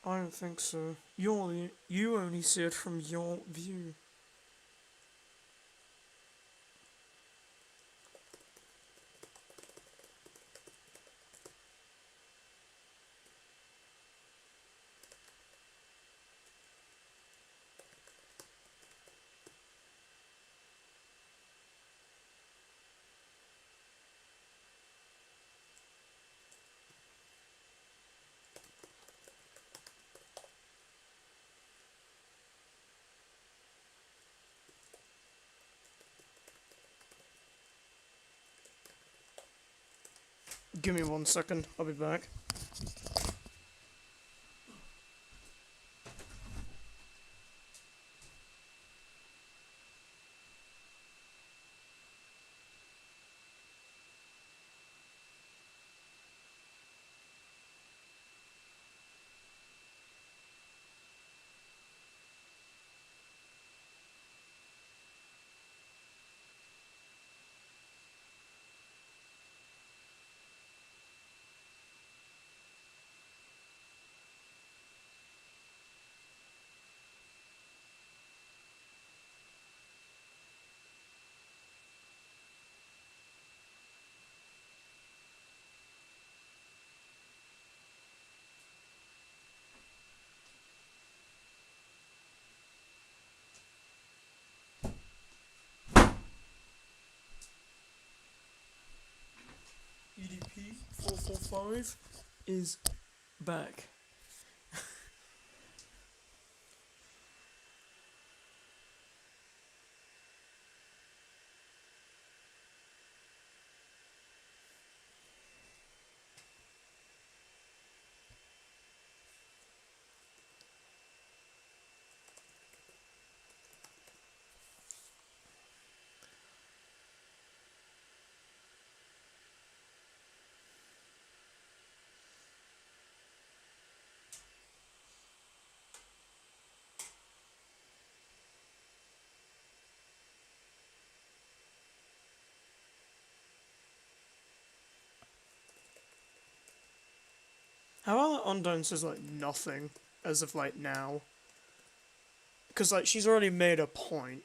I don't think so. You only see it from your view. Give me 1 second, I'll be back. EDP 445 is back. How about that Undone says like nothing as of like now? Because like she's already made a point.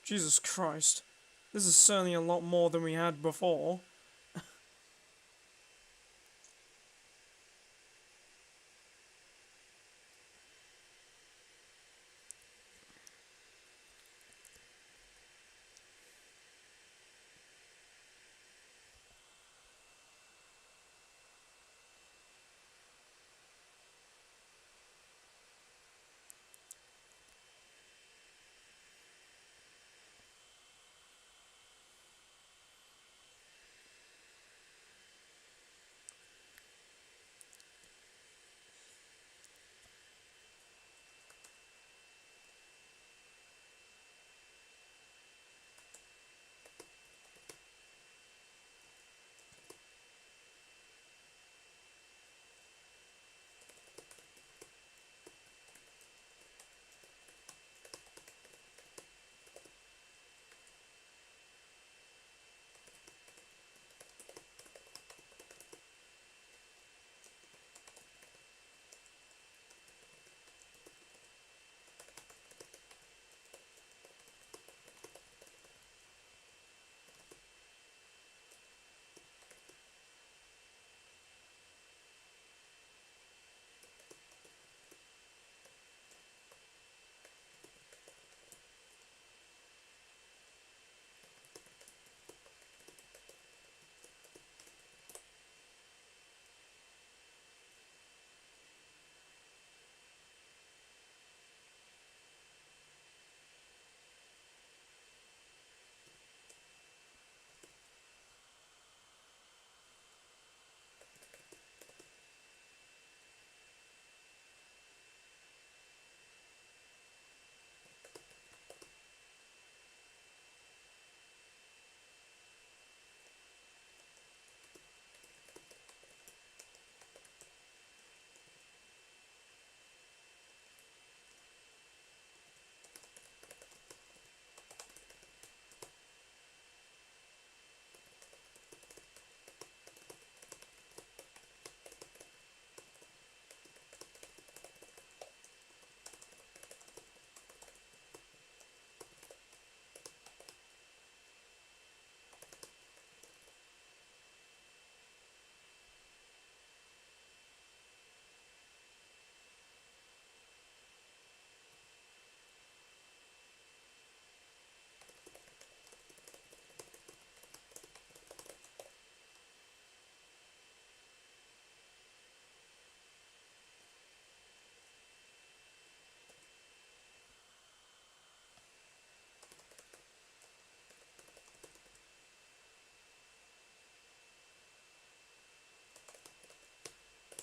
Jesus Christ. This is certainly a lot more than we had before.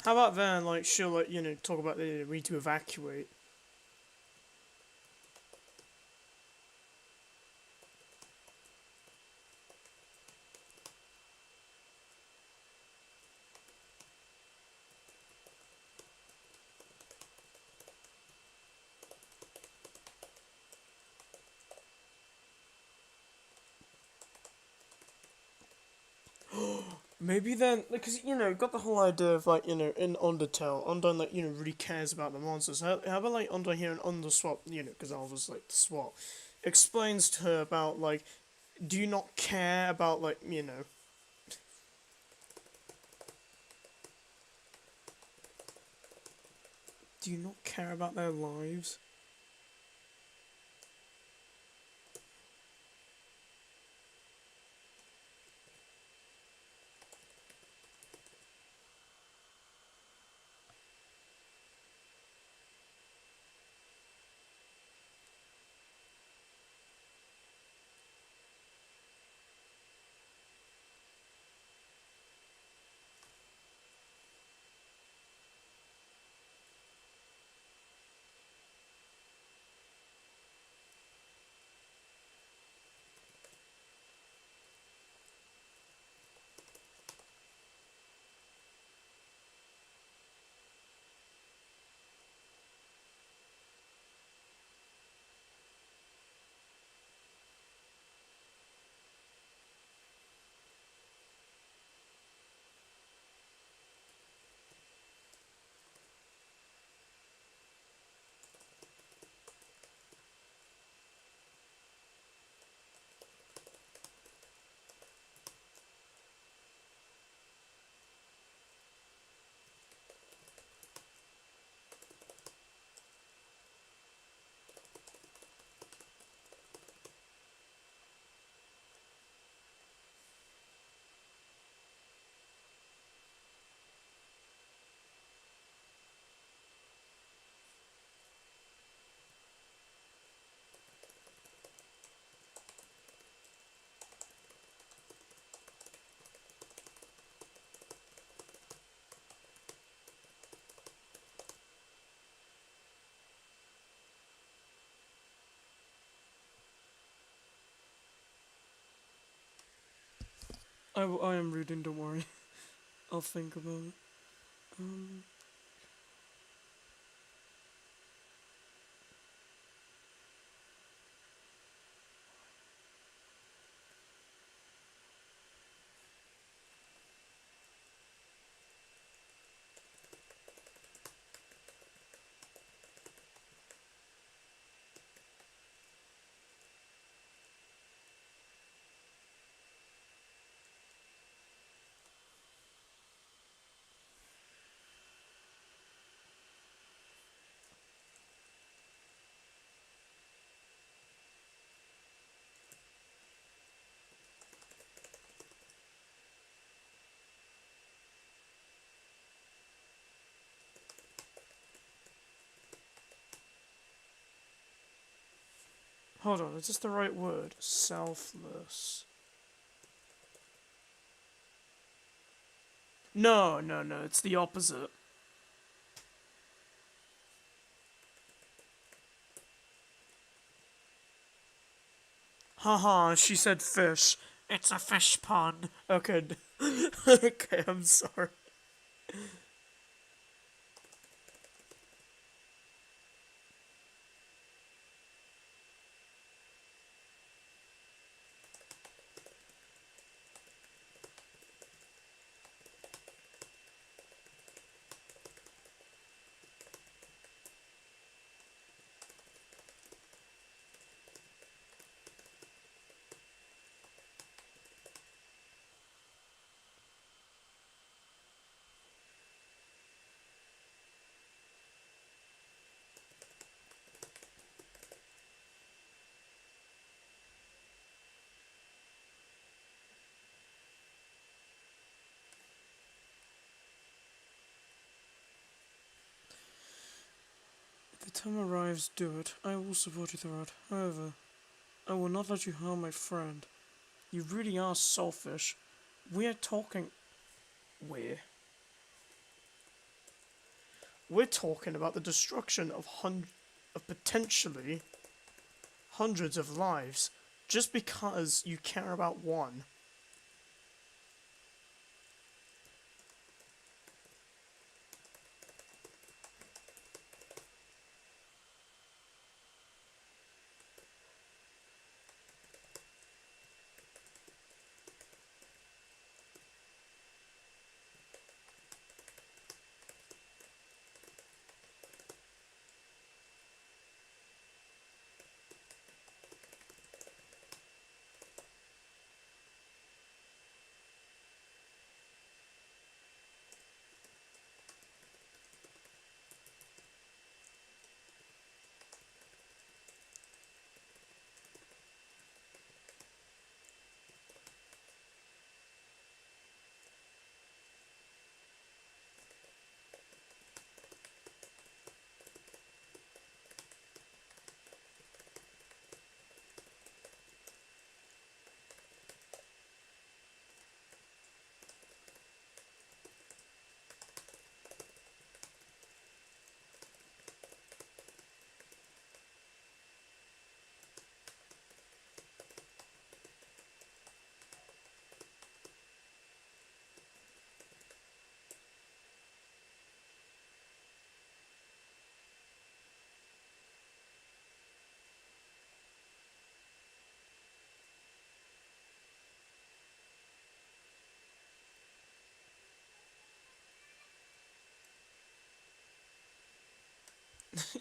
How about then, like, she'll, like, talk about the we need to evacuate. Maybe then, because, got the whole idea of, like, in Undertale, Undyne, like, really cares about the monsters. How about, like, Undyne here in Underswap, because I was, like, the swap, explains to her about, like, do you not care about, like, do you not care about their lives? I am reading, don't worry. I'll think about it. Hold on, is this the right word? Selfless. No, it's the opposite. Haha, she said fish. It's a fish pun. Okay. Okay, I'm sorry. If the time arrives, do it. I will support you throughout. However, I will not let you harm my friend. You really are selfish. We're talking... We're... We're talking about the destruction of potentially hundreds of lives just because you care about one.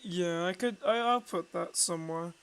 Yeah, I'll put that somewhere.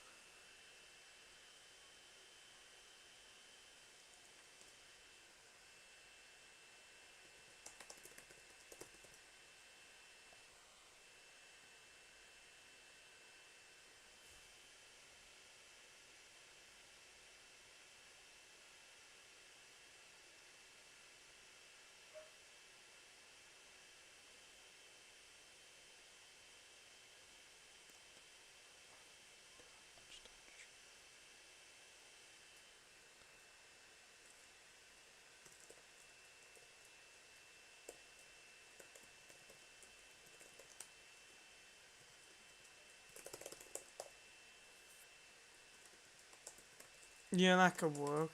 Yeah, that could work.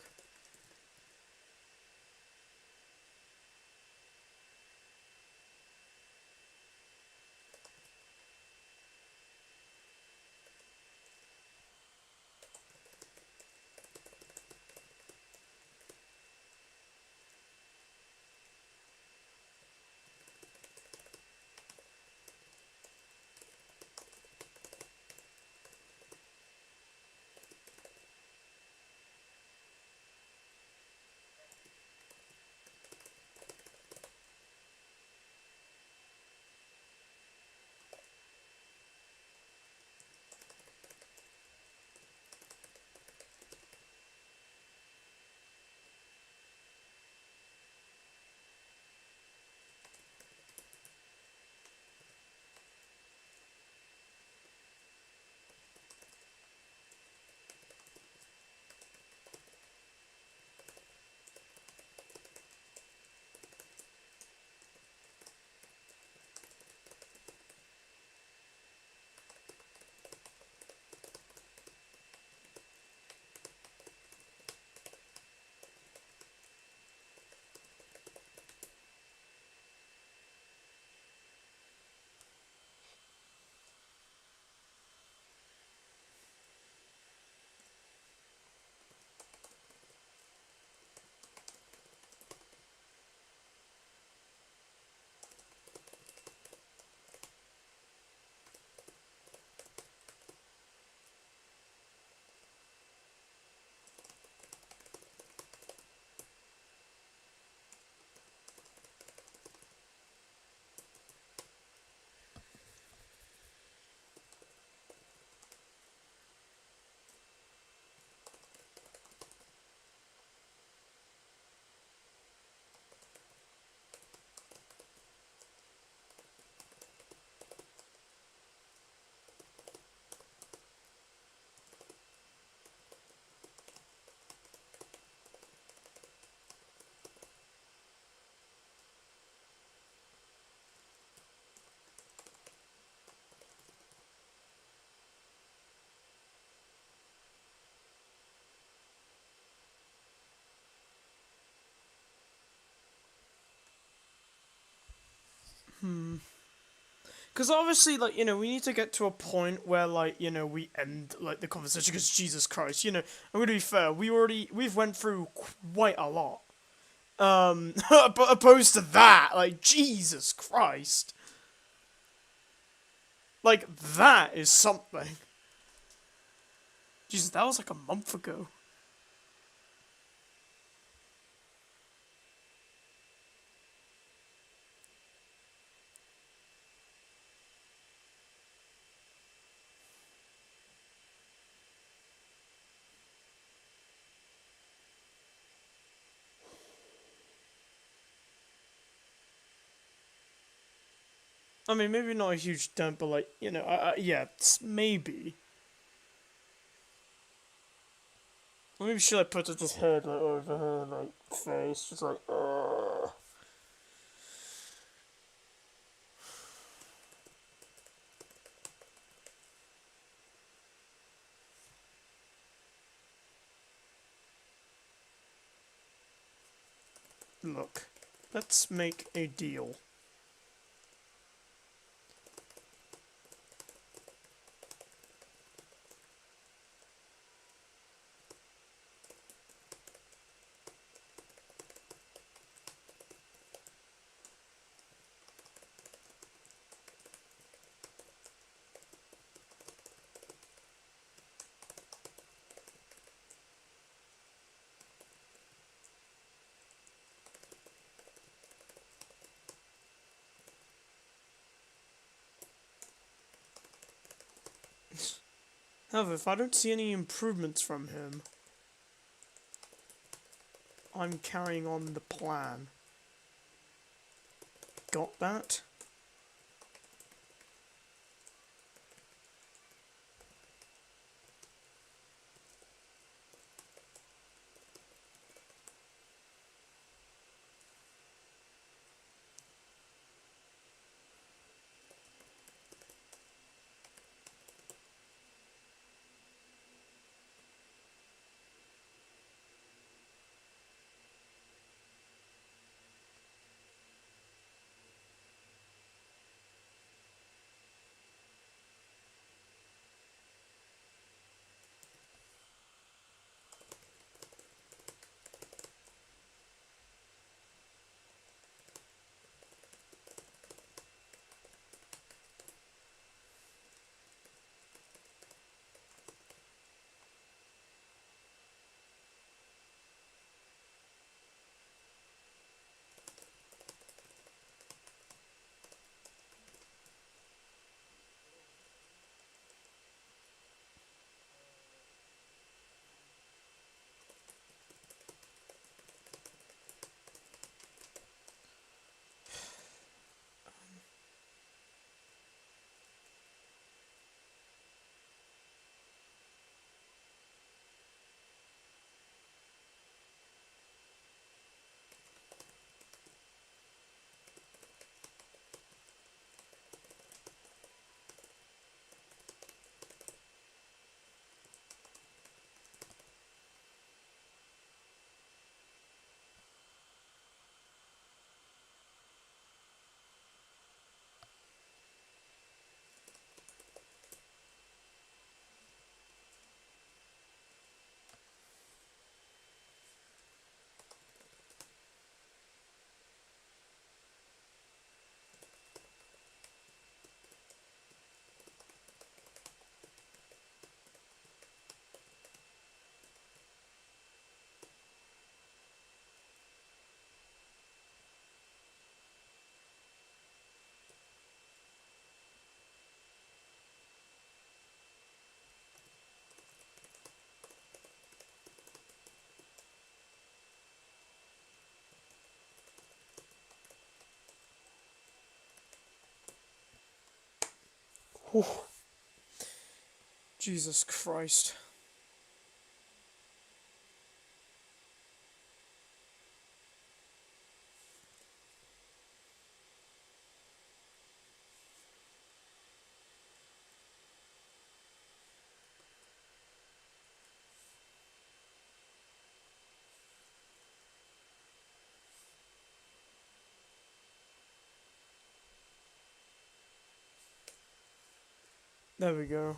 Because obviously, like, we need to get to a point where, like, we end, like, the conversation, because Jesus Christ, I'm gonna be fair, we've went through quite a lot. But opposed to that, like, Jesus Christ. Like, that is something. Jesus, that was like a month ago. I mean, maybe not a huge dent, but, like, yeah, maybe. Or maybe she, like, puts his head, like, over her, like, face, just like, Look, let's make a deal. However, if I don't see any improvements from him, I'm carrying on the plan. Got that? Whew. Jesus Christ. There we go.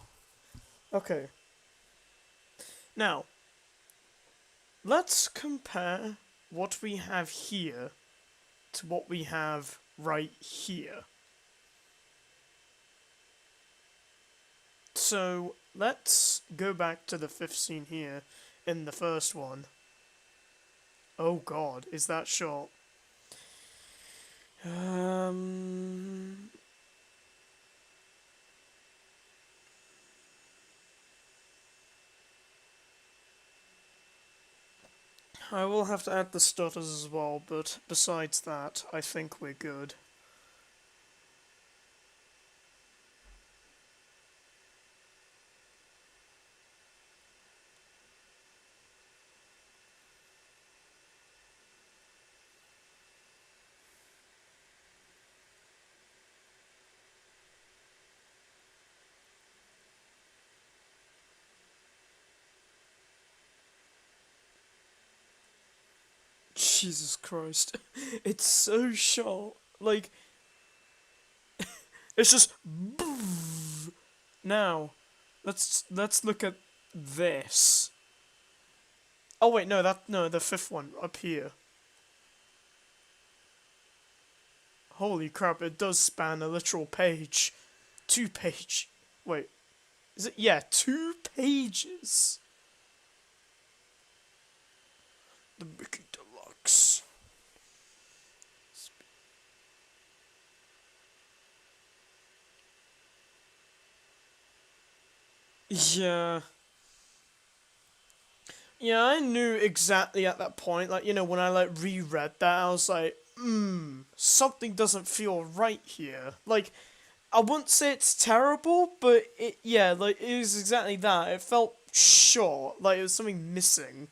Okay. Now, let's compare what we have here to what we have right here. So, let's go back to the 5th scene here in the first one. Oh god, is that short? I will have to add the stutters as well, but besides that, I think we're good. Jesus Christ. It's so short. Like, it's just... Now, let's look at this. Oh wait, no, the 5th one, up here. Holy crap, it does span a literal page. 2 page. Wait. Is it? Yeah, 2 pages. The Mickey Deluxe. Yeah. Yeah, I knew exactly at that point, like, you know, when I, like, reread that, I was like, something doesn't feel right here. Like, I wouldn't say it's terrible, but yeah, like, it was exactly that. It felt short, like, it was something missing.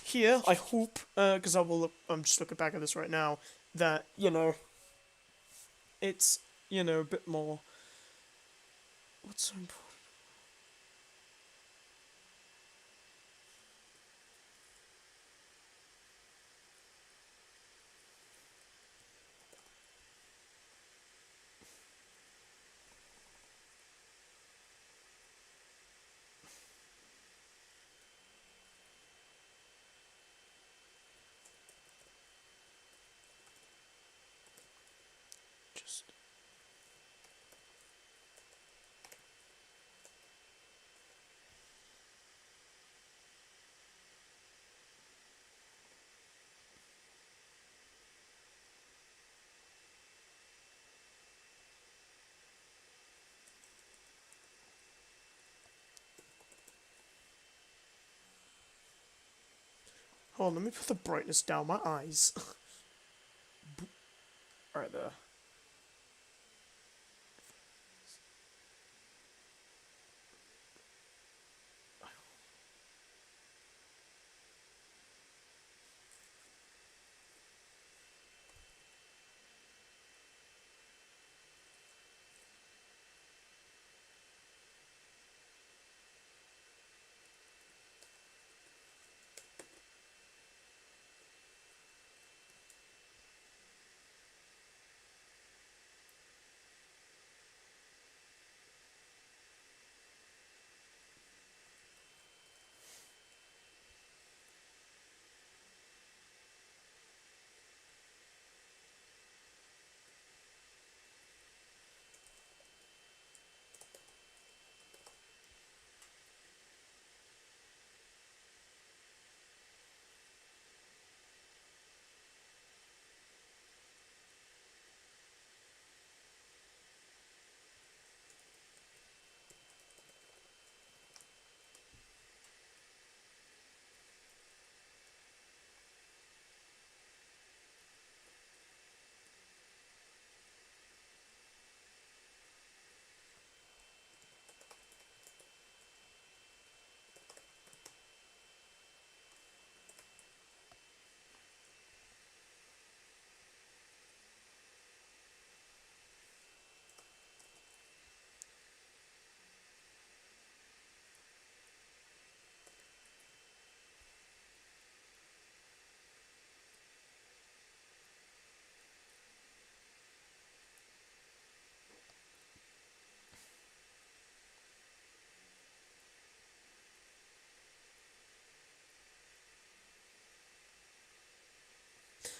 Here, I hope, because I'm just looking back at this right now, that, you know, it's, you know, a bit more, what's so important? Just... Hold on, let me put the brightness down my eyes. Right there.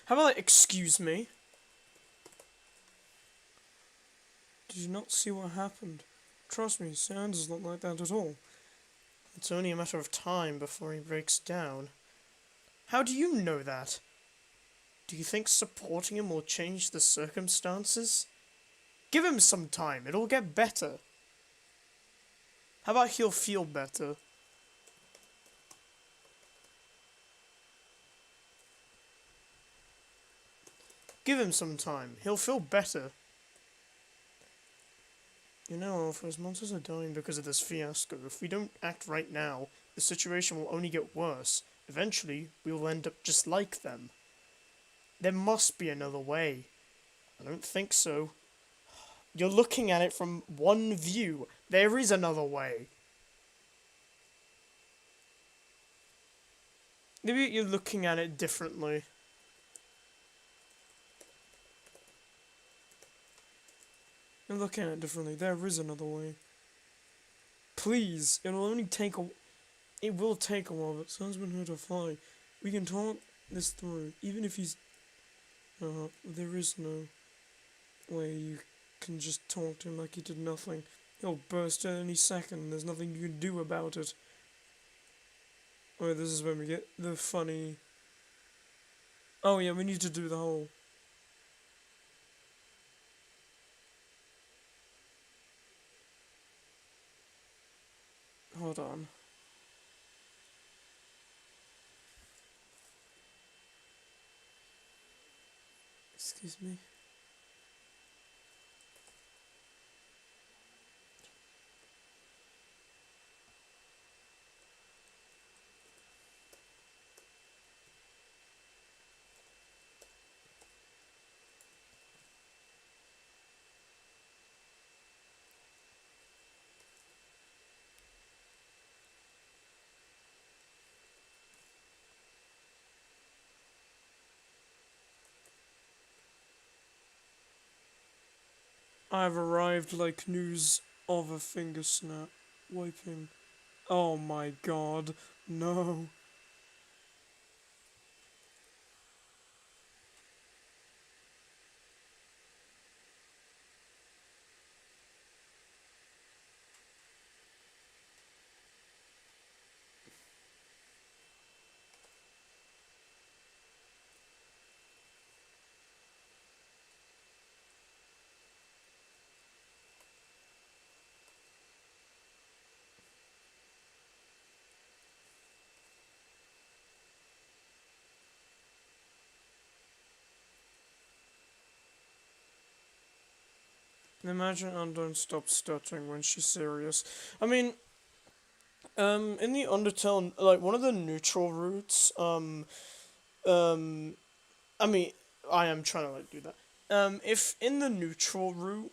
How about like, excuse me? Did you not see what happened? Trust me, Sans is not like that at all. It's only a matter of time before he breaks down. How do you know that? Do you think supporting him will change the circumstances? Give him some time, it'll get better. How about he'll feel better? Give him some time, he'll feel better. You know, if his monsters are dying because of this fiasco, if we don't act right now, the situation will only get worse. Eventually, we will end up just like them. There must be another way. I don't think so. You're looking at it from one view. There is another way. Maybe you're looking at it differently. You're looking at it differently. There is another way. Please, it'll only take a... It will take a while, but Sun's been here to fly. We can talk this through, even if he's... there is no way you can just talk to him like he did nothing. He'll burst at any second, there's nothing you can do about it. Oh, this is when we get the funny... Oh yeah, we need to do the whole... Hold on. Excuse me. I've arrived like news of a finger snap. Wiping. Oh my god. No. Imagine Anne don't stop stuttering when she's serious. I mean, in the Undertale, like, one of the neutral routes, I mean, I am trying to, like, do that. If in the neutral route,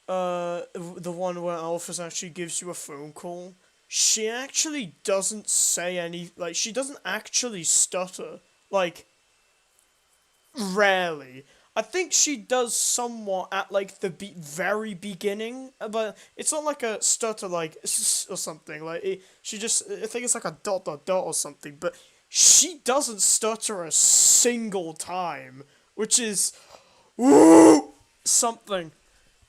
the one where Alphys actually gives you a phone call, she actually doesn't say any, like, she doesn't actually stutter. Like, rarely. I think she does somewhat at like the very beginning, but it's not like a stutter like or something. Like she just, I think it's like a dot dot dot or something. But she doesn't stutter a single time, which is woo something.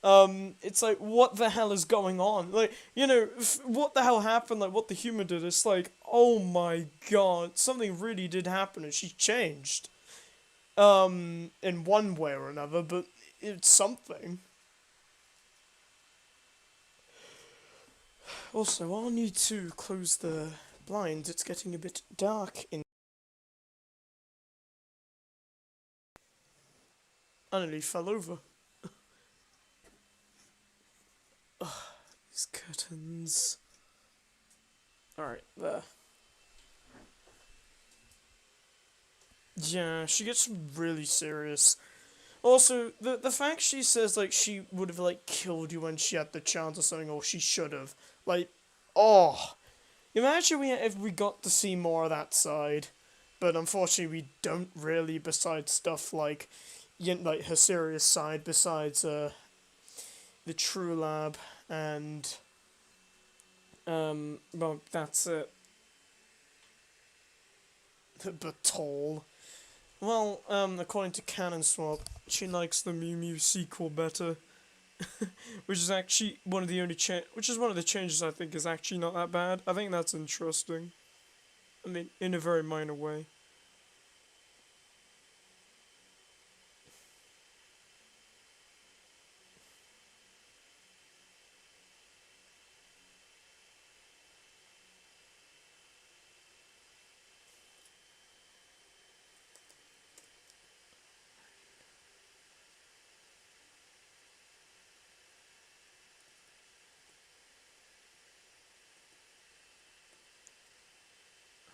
It's like, what the hell is going on? Like, you know, what the hell happened? Like, what the human did? It's like, oh my god, something really did happen, and she changed. In one way or another, but it's something. Also, I'll need to close the blinds. It's getting a bit dark in... I nearly fell over. Ugh, these curtains. Alright, there. Yeah, she gets really serious. Also, the fact she says, like, she would have, like, killed you when she had the chance or something, or she should have. Like, oh. Imagine if we got to see more of that side. But unfortunately, we don't really, besides stuff like, like, her serious side, besides, the True Lab, and, well, that's it. but tall. Well, according to Canon Swap, she likes the Mew Mew sequel better, which is actually one of the only which is one of the changes I think is actually not that bad. I think that's interesting. I mean, in a very minor way.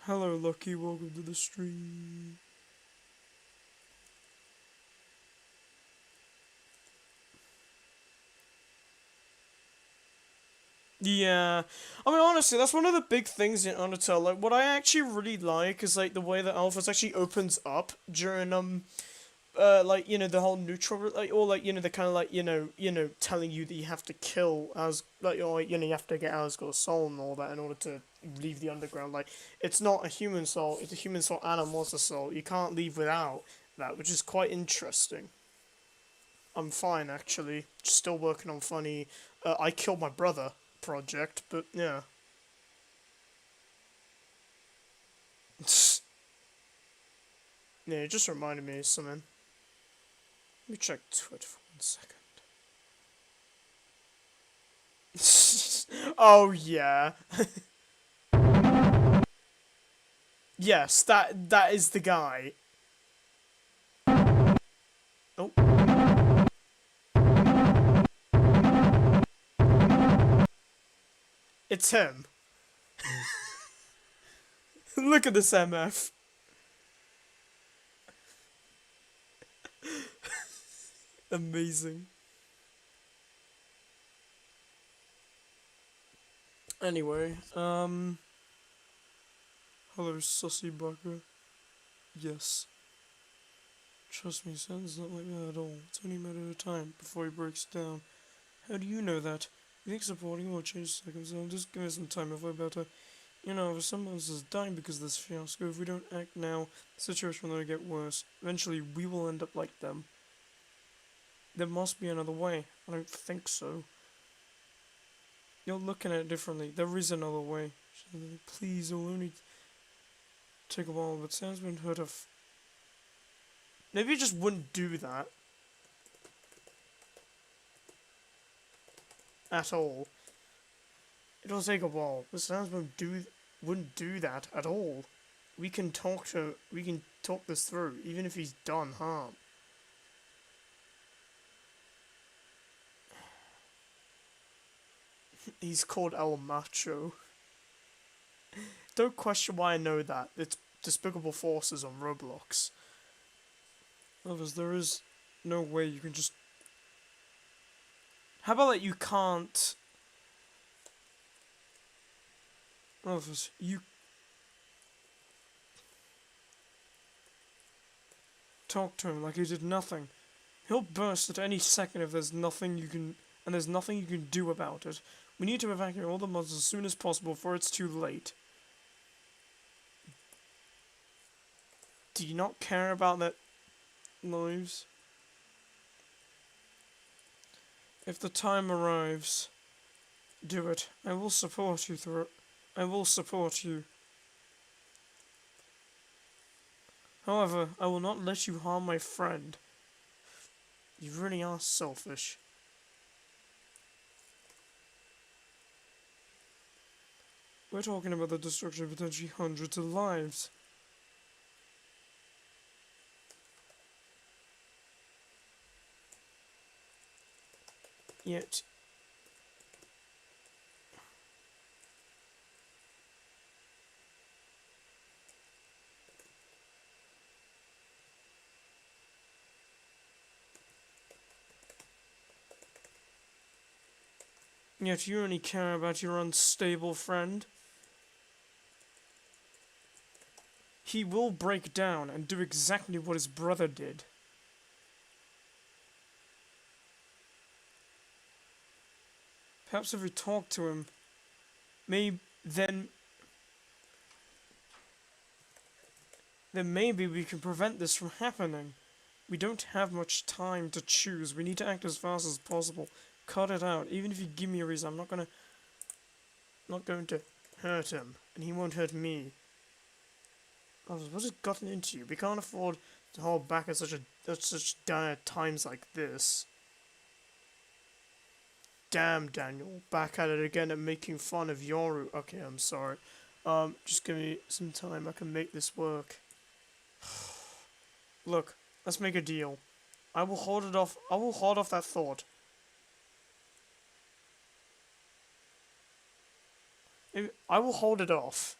Hello, Lucky. Welcome to the stream. Yeah, I mean honestly, that's one of the big things in Undertale. Like, what I actually really like is like the way that Alphas actually opens up during like the whole neutral like or like the kind of like telling you that you have to kill as like or you have to get Asgore's soul and all that in order to leave the underground. Like, it's not a human soul; it's a human soul and a monster soul. You can't leave without that, which is quite interesting. I'm fine actually. Still working on funny. I killed my brother project, but yeah. Yeah, it just reminded me of something. Let me check Twitter for 1 second. Oh yeah. Yes, that is the guy. Oh. It's him. Look at this MF. Amazing. Anyway, hello, sussy bucker. Yes. Trust me, son's not like that at all. It's only a matter of time before he breaks down. How do you know that? You think supporting will change circumstances? Just give us some time if we're better. If someone else is dying because of this fiasco, if we don't act now, the situation will only get worse. Eventually, we will end up like them. There must be another way. I don't think so. You're looking at it differently. There is another way. Please, it'll only take a while, but Sam's been hurt of. Maybe you just wouldn't do that. At all. It'll take a while, but Sam's wouldn't do that at all. We can talk this through, even if he's done harm. He's called El Macho. Don't question why I know that. It's Despicable Forces on Roblox. Others, there is no way you can just. How about that you can't. Others, you. Talk to him like he did nothing. He'll burst at any second if there's nothing you can. And there's nothing you can do about it. We need to evacuate all the monsters as soon as possible before it's too late. Do you not care about their lives? If the time arrives, do it. I will support you through it. I will support you. However, I will not let you harm my friend. You really are selfish. We're talking about the destruction of potentially hundreds of lives. Yet you only care about your unstable friend. He will break down and do exactly what his brother did. Perhaps if we talk to him, maybe then. then maybe we can prevent this from happening. We don't have much time to choose. We need to act as fast as possible. Cut it out. Even if you give me a reason, I'm not going to hurt him, and he won't hurt me. What has gotten into you? We can't afford to hold back at such dire times like this. Damn, Daniel, back at it again and making fun of Yoru. Okay, I'm sorry. Just give me some time. I can make this work. Look, let's make a deal. I will hold it off. I will hold off that thought. I will hold it off.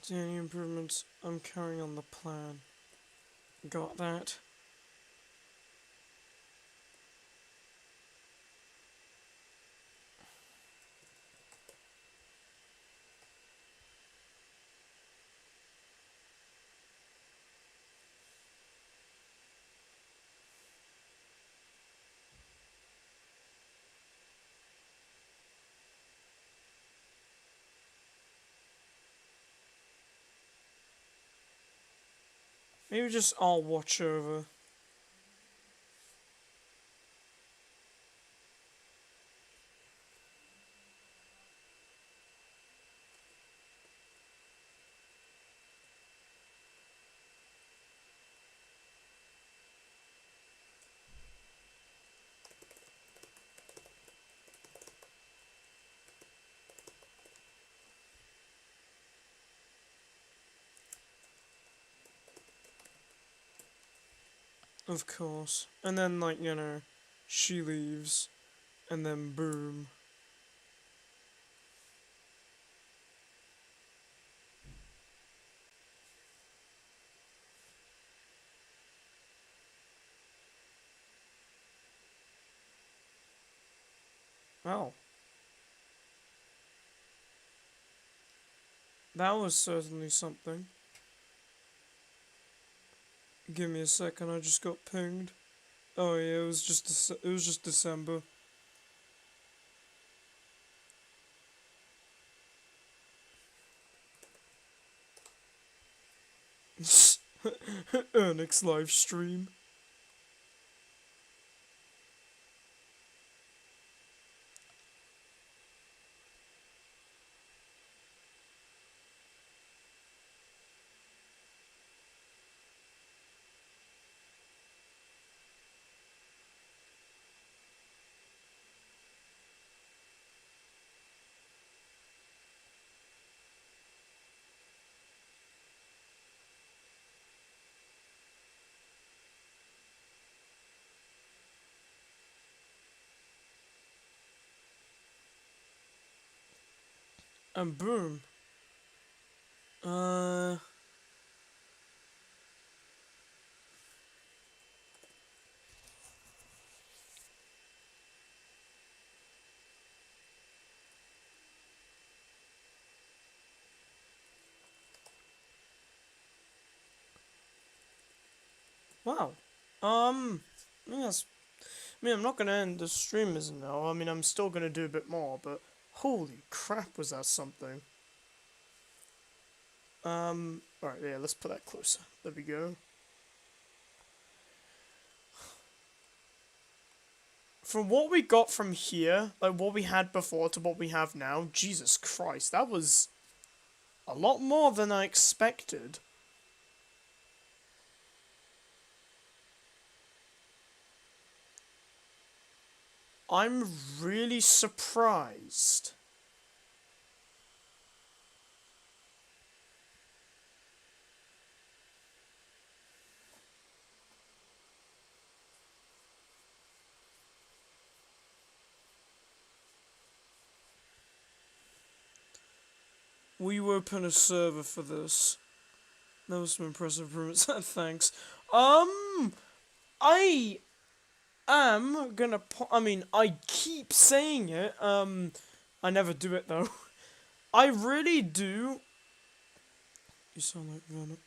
Any improvements? I'm carrying on the plan. Got that? Maybe just I'll watch over. Of course. And then, like, you know, she leaves. And then boom. Oh. That was certainly something. Give me a second, I just got pinged. Oh yeah, it was just December. Ernix live stream. And boom. Wow. Yes. I mean, I'm not gonna end the stream as now. I mean, I'm still gonna do a bit more, but holy crap, was that something? Alright, yeah, let's put that closer. There we go. From what we got from here, like what we had before to what we have now, Jesus Christ, that was a lot more than I expected. I'm really surprised. will you open a server for this? That was some impressive improvements. Thanks. I am gonna. I mean, I keep saying it. I never do it though. I really do. You sound like Venom.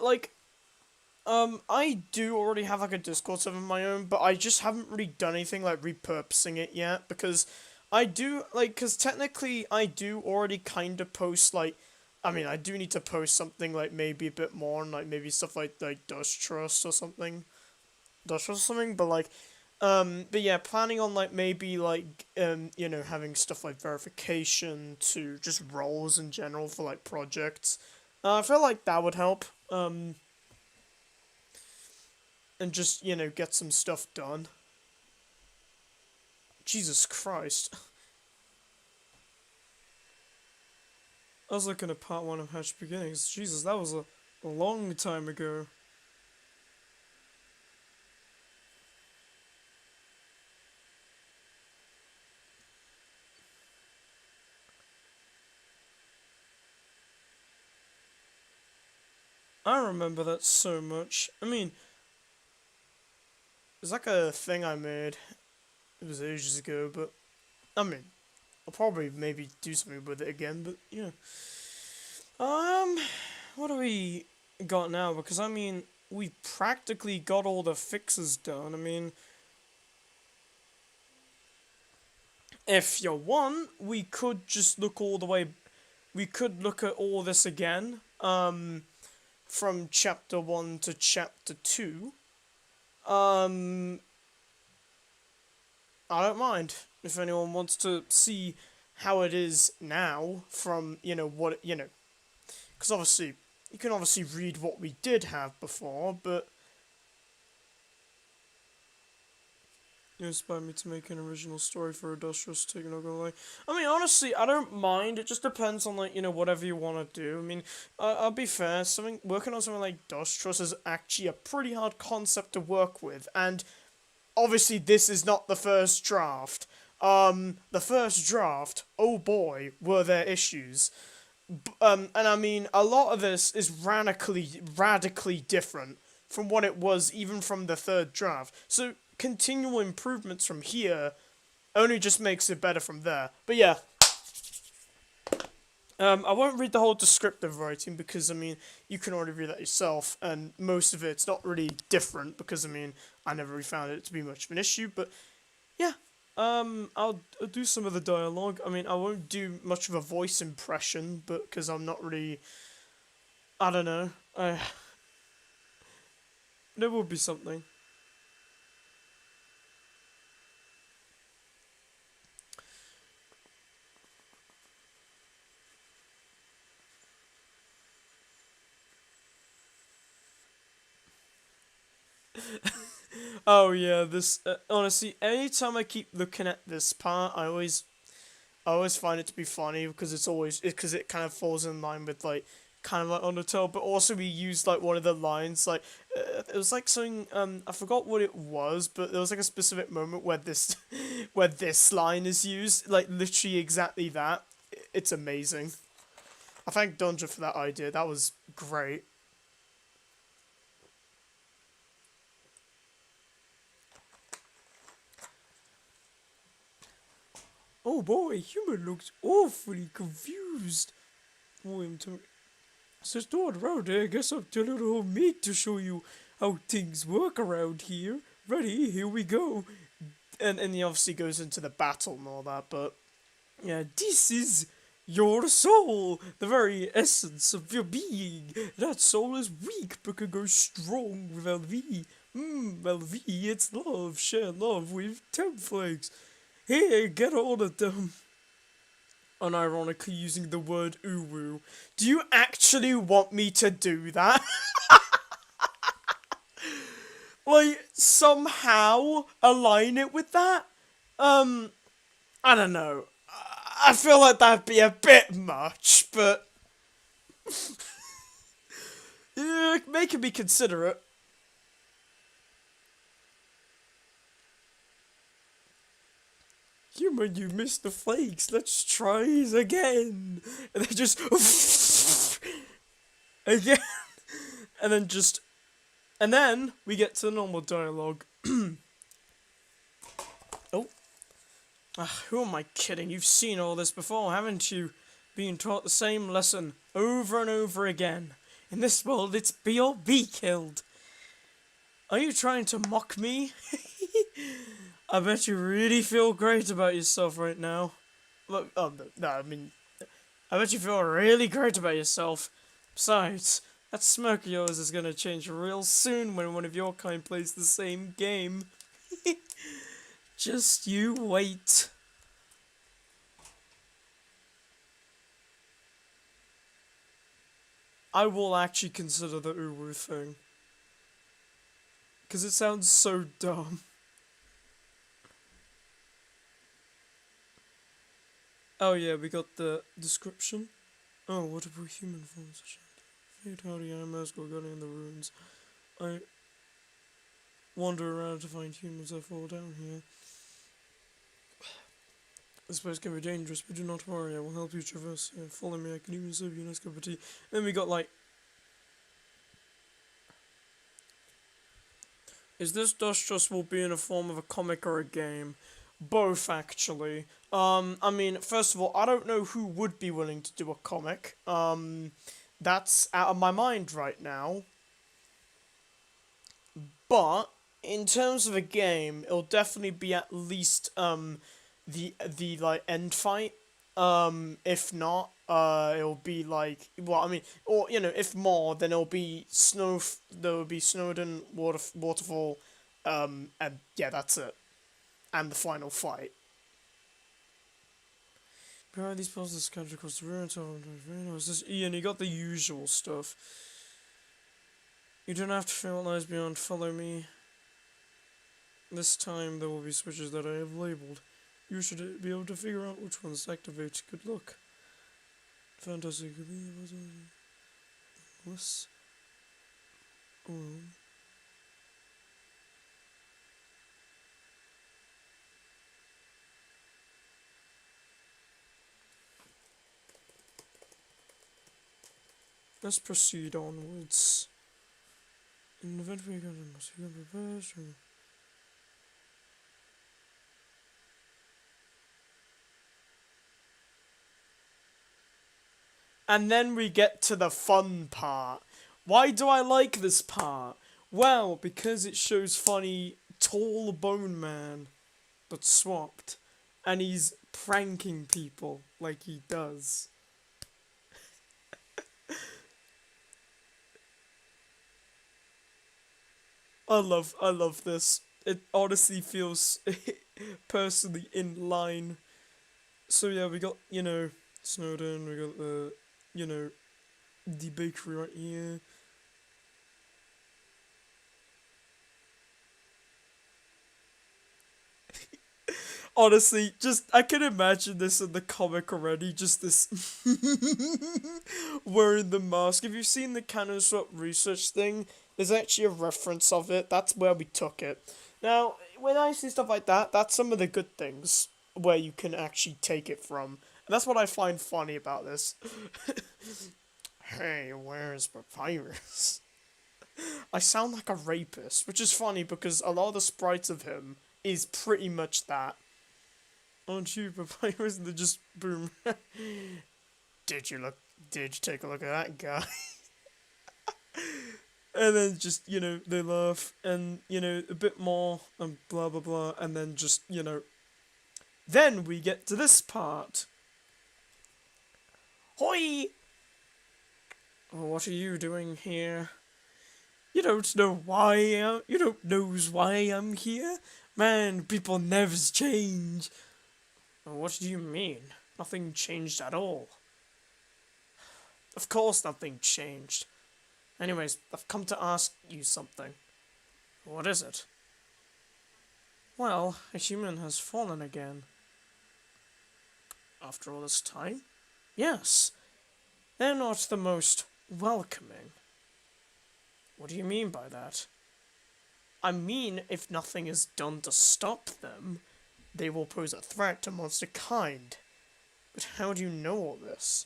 Like, I do already have like a Discord server of my own, but I just haven't really done anything like repurposing it yet because I do like, cause technically I do already kind of post like. I mean, I do need to post something like maybe a bit more and like maybe stuff like dusttrust or something. Dutch or something, but like, but yeah, planning on like maybe like you know, having stuff like verification to just roles in general for like projects. I feel like that would help. And just, you know, get some stuff done. Jesus Christ. I was looking at part 1 of Hatch Beginnings. Jesus, that was a long time ago. I remember that so much. I mean, it's like a thing I made. It was ages ago, but I mean, I'll probably maybe do something with it again, but yeah. What do we got now? Because I mean, we practically got all the fixes done. I mean, if you want, we could just look all the way. We could look at all this again. From chapter 1 to chapter 2. I don't mind if anyone wants to see how it is now from, you know, what, you know, because obviously, you can obviously read what we did have before, but you inspired me to make an original story for a dusttrust take, not gonna lie. I mean, honestly, I don't mind. It just depends on, like, you know, whatever you want to do. I mean, I'll be fair, working on something like dusttrust is actually a pretty hard concept to work with, and obviously this is not the first draft. The first draft, oh boy, were there issues. And I mean, a lot of this is radically different from what it was even from the third draft. So continual improvements from here only just makes it better from there. But yeah, I won't read the whole descriptive writing because I mean you can already read that yourself, and most of it's not really different because I mean I never really found it to be much of an issue. But yeah, I'll do some of the dialogue. I mean I won't do much of a voice impression, but because I'm not really, I don't know. There will be something. Oh yeah, this honestly, anytime I keep looking at this part, I always find it to be funny because it kind of falls in line with like kind of like Undertale, but also we used like one of the lines like it was like something I forgot what it was, but there was like a specific moment where this where this line is used, like literally exactly that. It's amazing. I thank Dungeon for that idea. That was great. Oh boy, human looks awfully confused. William says, "Don't around here. I guess I'm telling old mate to show you how things work around here. Ready? Here we go." And he obviously goes into the battle and all that, but yeah, this is your soul, the very essence of your being. That soul is weak but can grow strong with LV. LV, it's love. Share love with 10 flakes. Here, get all of them. Unironically using the word uwu. Do you actually want me to do that? Like, somehow align it with that? I don't know. I feel like that'd be a bit much, but yeah, making me consider it. Human, you missed the flakes. Let's try it again. And then just again, and then just, and then we get to the normal dialogue. Oh, who am I kidding? You've seen all this before, haven't you? Being taught the same lesson over and over again. In this world, it's be or be killed. Are you trying to mock me? I bet you really feel great about yourself right now. Look, no, I mean, I bet you feel really great about yourself. Besides, that smirk of yours is gonna change real soon when one of your kind plays the same game. Just you wait. I will actually consider the Uwu thing. Because it sounds so dumb. Oh yeah, we got the description. Oh, what about human forms? Fate howdy, I'm Asgore going in the ruins. I wander around to find humans that fall down here. This place can be dangerous, but do not worry, I will help you traverse here. Follow me, I can even serve you a nice cup of tea. Then we got like... Is this dusttrust will be in a form of a comic or a game? Both, actually. I mean, first of all, I don't know who would be willing to do a comic. That's out of my mind right now. But, in terms of a game, it'll definitely be at least, the like, end fight. If not, it'll be like, well, I mean, or, you know, if more, then it'll be there will be Snowden, Waterfall, and yeah, that's it. And the final fight. Behind these puzzles scattered across the ruins, Ian, you got the usual stuff. You don't have to fear what lies beyond, follow me. This time there will be switches that I have labelled. You should be able to figure out which ones activate. Good luck. Fantastic. This. Let's proceed onwards. In the event we can prepare. And then we get to the fun part. Why do I like this part? Well, because it shows funny tall bone man, but swapped, and he's pranking people like he does. I love this. It honestly feels personally in line. So yeah, we got, you know, Snowden, we got the, you know, the bakery right here. Honestly, just, I can imagine this in the comic already, just this wearing the mask. If you've seen the Canon Swap research thing, there's actually a reference of it. That's where we took it. Now, when I see stuff like that, that's some of the good things where you can actually take it from. And that's what I find funny about this. Hey, where's Papyrus? I sound like a rapist, which is funny because a lot of the sprites of him is pretty much that. Aren't you Papyrus? And they just boom. Did you take a look at that guy? And then just, you know, they laugh and, you know, a bit more and blah blah blah, and then just, you know, then we get to this part. Hoi! Oh, what are you doing here? You don't know why you don't knows why I'm here? Man, people never change. Well, what do you mean? Nothing changed at all. Of course nothing changed. Anyways, I've come to ask you something. What is it? Well, a human has fallen again. After all this time? Yes. They're not the most welcoming. What do you mean by that? I mean, if nothing is done to stop them, they will pose a threat to monster kind. But how do you know all this?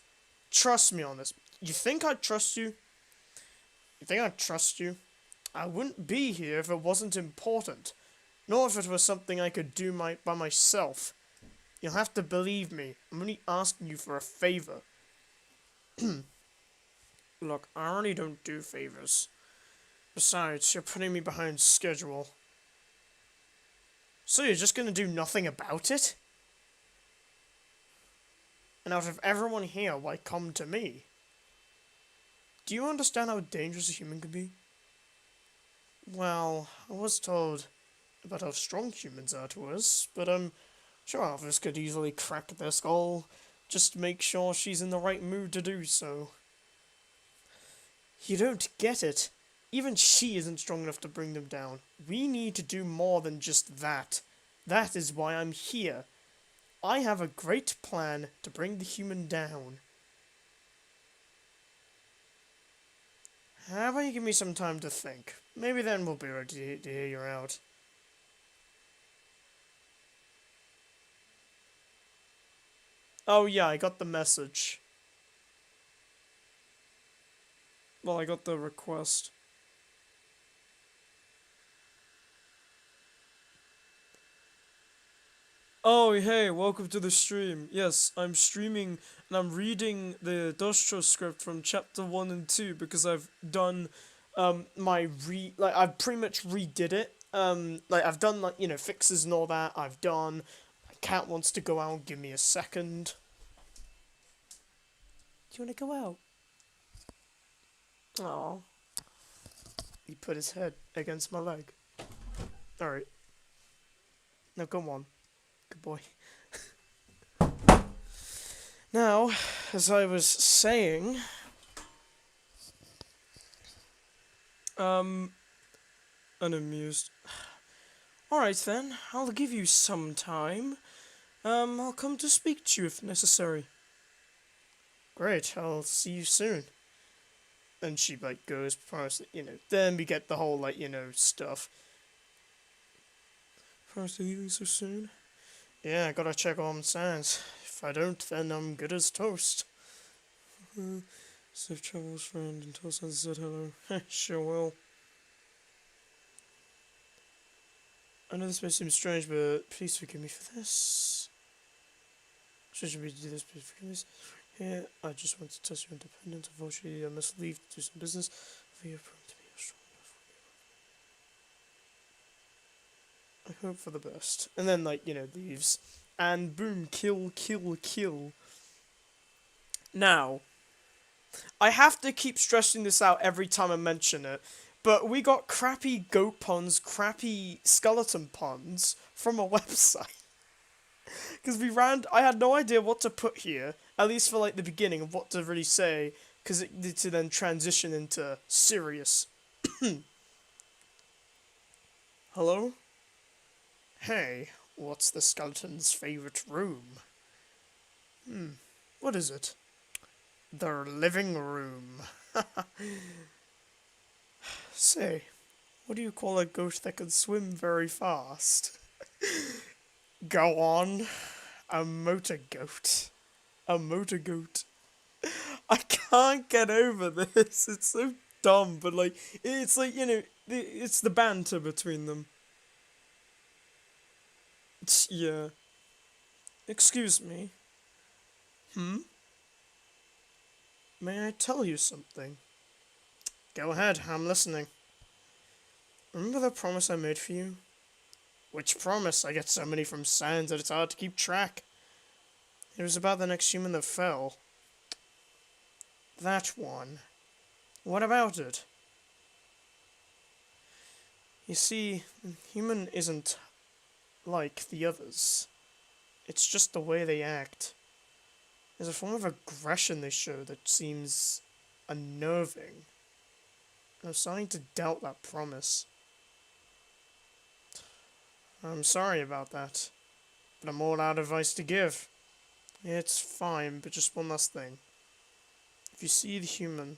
Trust me on this. You think I'd trust you? You think I'd trust you? I wouldn't be here if it wasn't important, nor if it was something I could do by myself. You'll have to believe me. I'm only asking you for a favor. Look, I already don't do favors. Besides, you're putting me behind schedule. So you're just gonna do nothing about it? And out of everyone here, why come to me? Do you understand how dangerous a human can be? Well, I was told about how strong humans are to us, but I'm sure others could easily crack their skull just to make sure she's in the right mood to do so. You don't get it. Even she isn't strong enough to bring them down. We need to do more than just that. That is why I'm here. I have a great plan to bring the human down. How about you give me some time to think? Maybe then we'll be ready to hear you out. Oh yeah, I got the message. Well, I got the request. Oh, hey, welcome to the stream. Yes, I'm streaming and I'm reading the dusttrust script from chapter 1 and 2 because I've done I've pretty much redid it. I've done fixes and all that. I've done. My cat wants to go out. Give me a second. Do you want to go out? Oh. He put his head against my leg. Alright. Now come on. Good boy. Now, as I was saying, unamused. Alright then, I'll give you some time. I'll come to speak to you if necessary. Great, I'll see you soon. And she, goes, then we get the whole, stuff. Promise leaving so soon? Yeah, I gotta check on Sans. If I don't, then I'm good as toast. Safe travels, friend, and tell Sans I said hello. Sure will. I know this may seem strange, but please forgive me for this. Should we do this, please forgive me. Here, I just want to test your independence. Unfortunately, I must leave to do some business. For you prove to be strong enough. I hope for the best. And then, leaves. And boom, kill, kill, kill. Now, I have to keep stressing this out every time I mention it, but we got crappy goat puns, crappy skeleton puns from a website. Because I had no idea what to put here, at least for the beginning of what to really say, because it needed to then transition into serious. Hello? Hey, what's the skeleton's favorite room? What is it? Their living room. Say, what do you call a goat that can swim very fast? Go on. A motor goat. A motor goat. I can't get over this. It's so dumb, but it's it's the banter between them. Yeah. Excuse me. May I tell you something? Go ahead, I'm listening. Remember the promise I made for you? Which promise? I get so many from Sans that it's hard to keep track. It was about the next human that fell. That one. What about it? You see, human isn't like the others. It's just the way they act. There's a form of aggression they show that seems unnerving. I'm starting to doubt that promise. I'm sorry about that, but I'm all out of advice to give. It's fine, but just one last thing. If you see the human,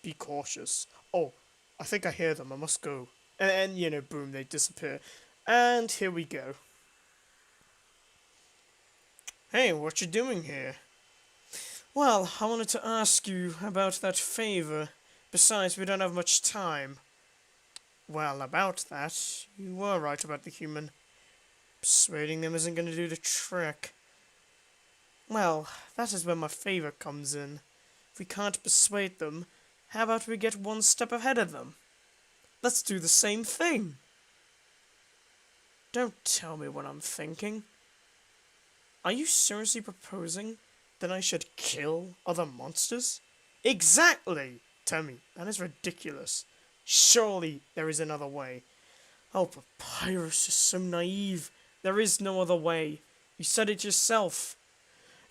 be cautious. Oh, I think I hear them. I must go. And boom, they disappear. And here we go. Hey, what you doing here? Well, I wanted to ask you about that favor. Besides, we don't have much time. Well, about that, you were right about the human. Persuading them isn't going to do the trick. Well, that is where my favor comes in. If we can't persuade them, how about we get one step ahead of them? Let's do the same thing. Don't tell me what I'm thinking. Are you seriously proposing that I should kill other monsters? Exactly! Tell me, that is ridiculous. Surely there is another way. Oh, Papyrus is so naive. There is no other way. You said it yourself.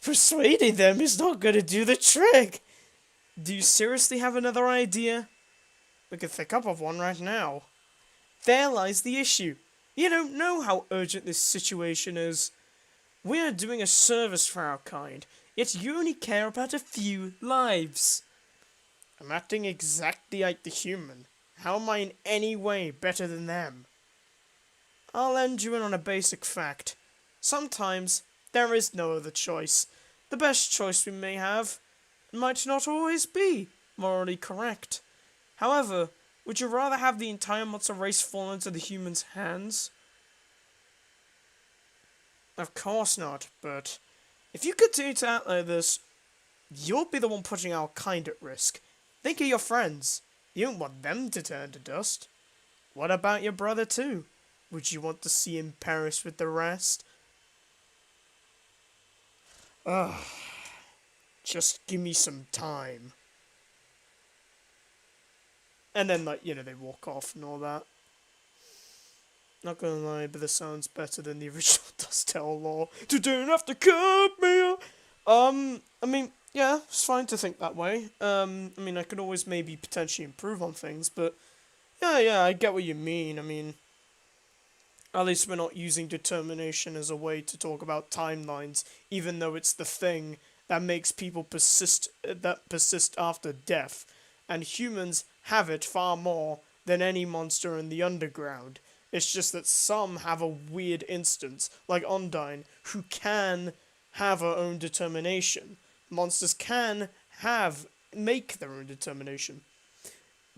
Persuading them is not going to do the trick. Do you seriously have another idea? We could think up of one right now. There lies the issue. You don't know how urgent this situation is. We are doing a service for our kind, yet you only care about a few lives. I'm acting exactly like the human. How am I in any way better than them? I'll end you in on a basic fact. Sometimes there is no other choice. The best choice we may have might not always be morally correct. However, would you rather have the entire monster race fall into the humans' hands? Of course not, but if you continue to act like this, you'll be the one putting our kind at risk. Think of your friends. You don't want them to turn to dust. What about your brother too? Would you want to see him perish with the rest? Ugh. Just give me some time. And then, like, they walk off and all that. Not gonna lie, but this sounds better than the original Dust Tell law. You don't have to cut me. I mean, yeah, it's fine to think that way. I mean, I could always maybe potentially improve on things, but yeah, I get what you mean. I mean, at least we're not using determination as a way to talk about timelines, even though it's the thing that makes people persist after death, and humans have it far more than any monster in the underground. It's just that some have a weird instance, like Ondine, who can have her own determination. Monsters can make their own determination.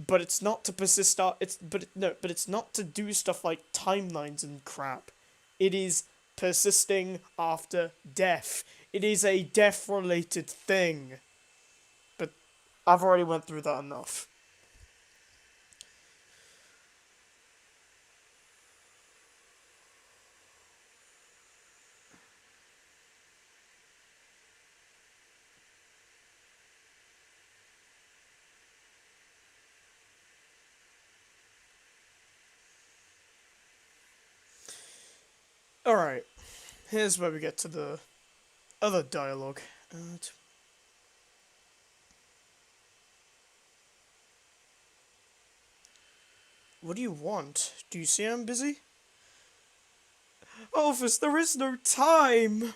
But it's not to persist but it's not to do stuff like timelines and crap. It is persisting after death. It is a death-related thing. But I've already went through that enough. Alright, here's where we get to the other dialogue. What do you want? Do you see I'm busy? Elvis, there is no time!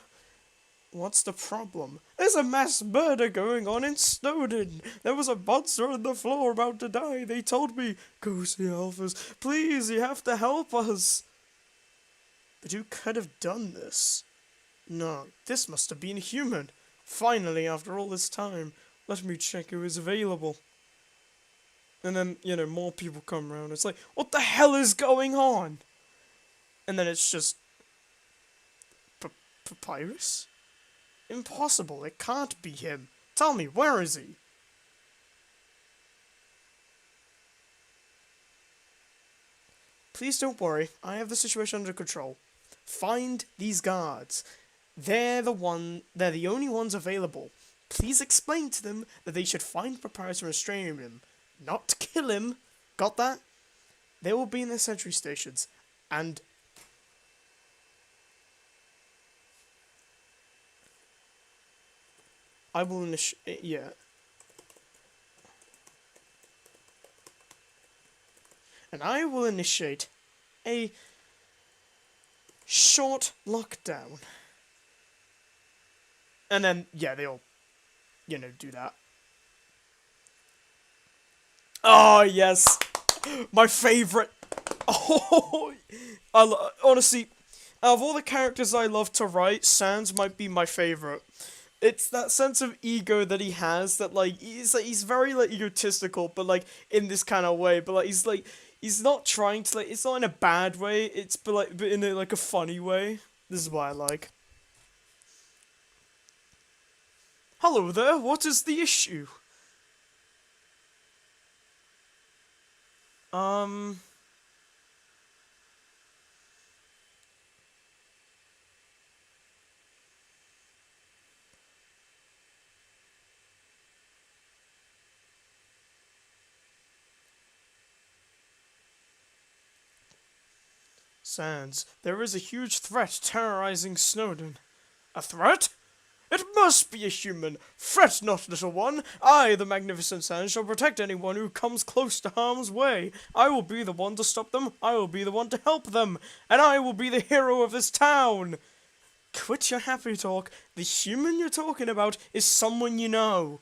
What's the problem? There's a mass murder going on in Snowden. There was a monster on the floor about to die. They told me, go see Elvis. Please, you have to help us. But who could have done this? No, this must have been human. Finally, after all this time, let me check who is available. And then, more people come around. It's like, what the hell is going on? And then it's just... Papyrus? Impossible, it can't be him. Tell me, where is he? Please don't worry, I have the situation under control. Find these guards. They're the only ones available. Please explain to them that they should find Papyrus and restrain him. Not kill him. Got that? They will be in their sentry stations. And... I will initiate... Yeah. And I will initiate a short lockdown. And then, yeah, they'll, do that. Oh, yes! My favourite! Oh! Honestly, Out of all the characters I love to write, Sans might be my favorite. It's that sense of ego that he has that like he's very like egotistical, but like in this kind of way. But like he's not trying to like it's not in a bad way. It's but in a, like a funny way. This is what I like. Hello there. What is the issue? Sans, there is a huge threat terrorizing Snowdon. A threat? It must be a human! Fret not, little one! I, the magnificent Sans, shall protect anyone who comes close to harm's way. I will be the one to stop them, I will be the one to help them, and I will be the hero of this town! Quit your happy talk. The human you're talking about is someone you know.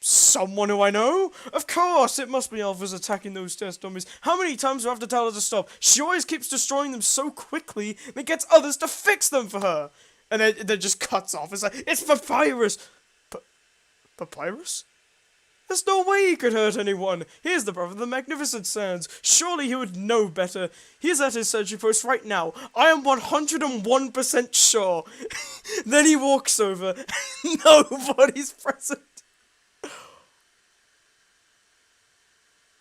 Someone who I know? Of course, it must be Alpha's attacking those test dummies. How many times do I have to tell her to stop? She always keeps destroying them so quickly that gets others to fix them for her. And then just cuts off. It's like, it's Papyrus! Papyrus? There's no way he could hurt anyone. Here's the brother of the magnificent Sans. Surely he would know better. He's at his sentry post right now. I am 101% sure. Then he walks over. Nobody's present.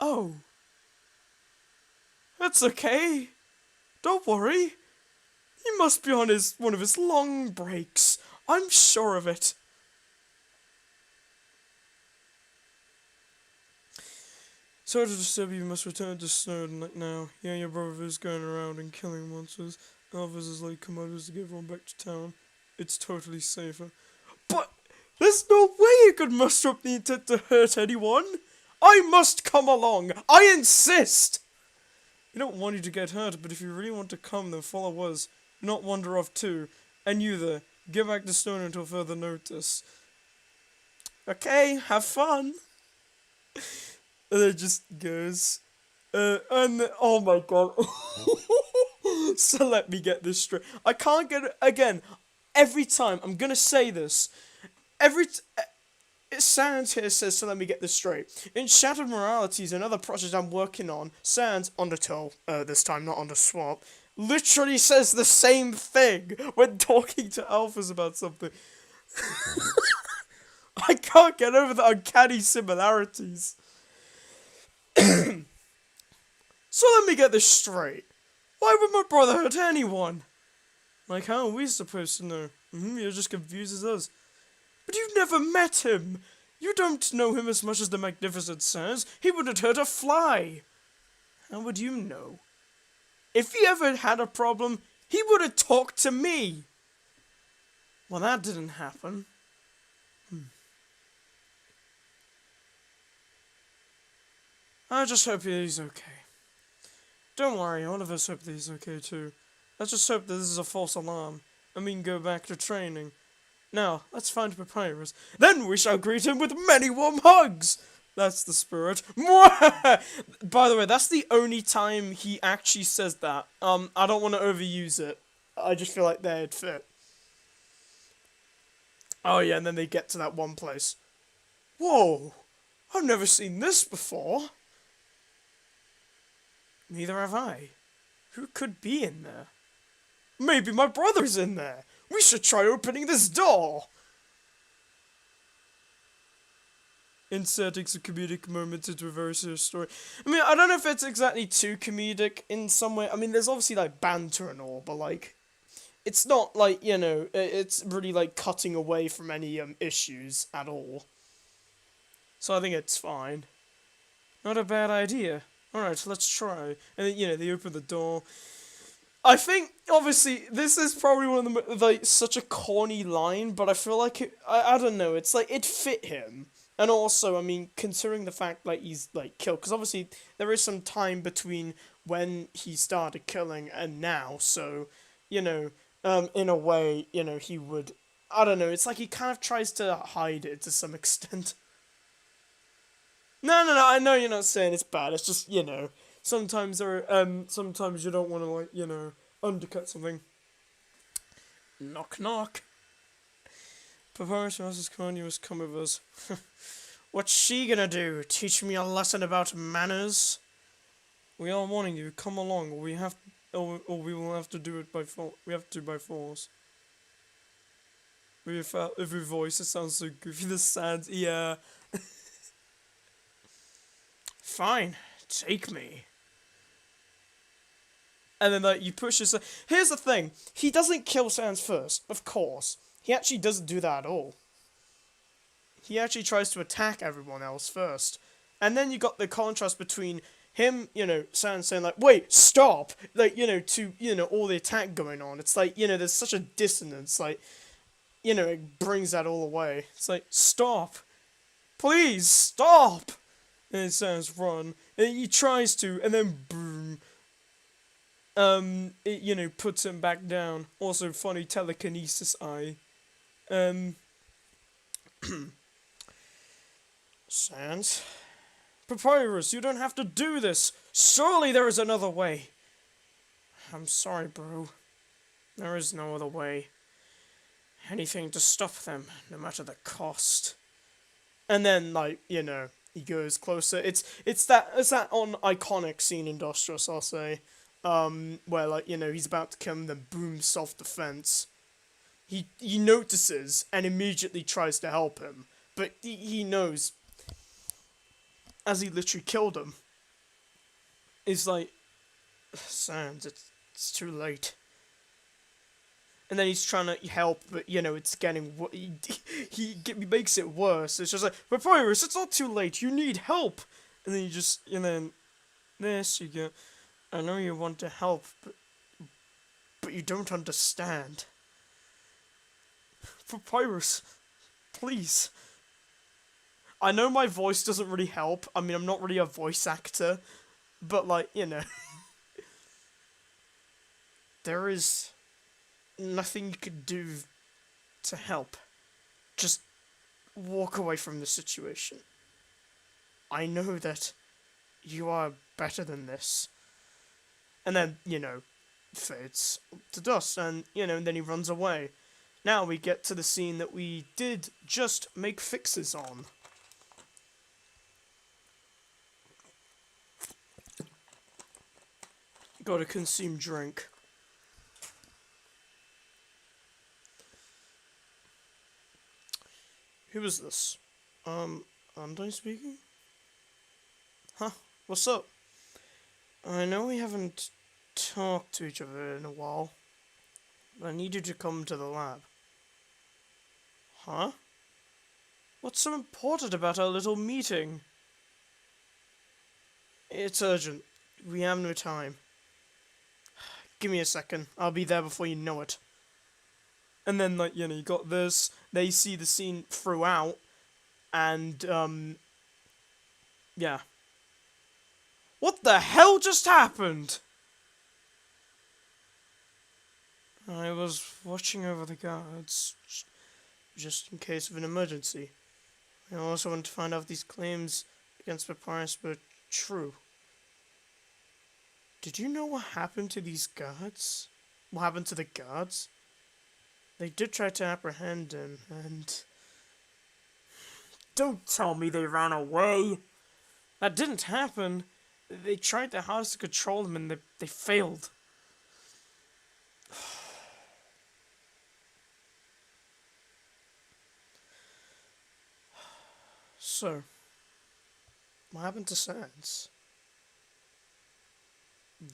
Oh. That's okay. Don't worry. He must be on one of his long breaks. I'm sure of it. Sorry to disturb you, must return to Snowdon now. Yeah, your brother is going around and killing monsters. Alphys is like commandos to get everyone back to town. It's totally safer. But there's no way you could muster up the intent to hurt anyone. I must come along. I insist. We don't want you to get hurt, but if you really want to come, then follow us. Not wander off too. And you there, get back to Snowdon until further notice. Okay, have fun. And it just goes. Oh my god. So let me get this straight. I can't get it again. Every time, I'm gonna say this. Sans here says, so let me get this straight. In Shattered Moralities, another project I'm working on, Sans, Undertow, this time, not Underswap, literally says the same thing when talking to Alphys about something. I can't get over the uncanny similarities. So let me get this straight. Why would my brother hurt anyone? Like, how are we supposed to know? You're just confused as us. But you've never met him. You don't know him as much as the magnificent Sans. He wouldn't hurt a fly. How would you know? If he ever had a problem, he would have talked to me. Well, that didn't happen. I just hope he's okay. Don't worry, all of us hope that he's okay too. Let's just hope that this is a false alarm, and we can go back to training. Now, let's find Papyrus. Then we shall greet him with many warm hugs! That's the spirit. By the way, that's the only time he actually says that. I don't want to overuse it. I just feel like they'd fit. Oh yeah, and then they get to that one place. Whoa! I've never seen this before. Neither have I. Who could be in there? Maybe my brother's in there. We should try opening this door. Inserting some comedic moments into a very serious story. I mean, I don't know if it's exactly too comedic in some way. I mean, there's obviously, like, banter and all, but, like, it's not, like, you know, it's really, like, cutting away from any, issues at all. So I think it's fine. Not a bad idea. Alright, let's try. And then, you know, they open the door. I think, obviously, this is probably one of the, like, such a corny line, but I feel like, I don't know, it's like, it fit him. And also, I mean, considering the fact, like, he's, like, killed, because obviously, there is some time between when he started killing and now, so, you know, in a way, you know, he would, I don't know, it's like he kind of tries to hide it to some extent. No, I know you're not saying it's bad, it's just, you know, sometimes you don't want to, like, you know, undercut something. Knock knock. Papyrus Mrs. Coney must come with us. What's she gonna do? Teach me a lesson about manners? We are warning you, come along, or we will have to do it by force. We have to by force. With every voice, it sounds so goofy. The sounds, yeah. Fine, take me. And then like you push this. Here's the thing: he doesn't kill Sans first, of course. He actually doesn't do that at all. He actually tries to attack everyone else first, and then you got the contrast between him, Sans saying like, "Wait, stop!" Like, to all the attack going on. It's like, there's such a dissonance. Like, it brings that all away. It's like, stop, please stop. And Sans run, and he tries to, and then boom. It, puts him back down. Also, funny telekinesis eye. Sans? Papyrus, you don't have to do this! Surely there is another way! I'm sorry, bro. There is no other way. Anything to stop them, no matter the cost. And then, like, he goes closer. It's that on iconic scene in dusttrust, I'll say. Where, like, he's about to come, then boom, self-defense. He notices and immediately tries to help him. But he knows, as he literally killed him, it's like, Sans, it's too late. And then he's trying to help, but, it's getting, he makes it worse. It's just like, Papyrus, it's not too late, you need help! And then this, you go, I know you want to help, but you don't understand. Papyrus, please. I know my voice doesn't really help. I mean, I'm not really a voice actor, but, like, there is nothing you could do to help. Just walk away from the situation. I know that you are better than this. And then, fades to dust, and, and then he runs away. Now we get to the scene that we did just make fixes on. Gotta consume drink. Who is this? Andre speaking? Huh, what's up? I know we haven't talked to each other in a while, but I need you to come to the lab. Huh? What's so important about our little meeting? It's urgent. We have no time. Give me a second. I'll be there before you know it. And then, like, you got this. They see the scene throughout. And, yeah. What the hell just happened? I was watching over the guards, just in case of an emergency. I also want to find out if these claims against Papyrus were true. Did you know what happened to these guards? What happened to the guards? They did try to apprehend him, and... Don't tell me they ran away! That didn't happen. They tried their hardest to control him, and they failed. So, what happened to Sans?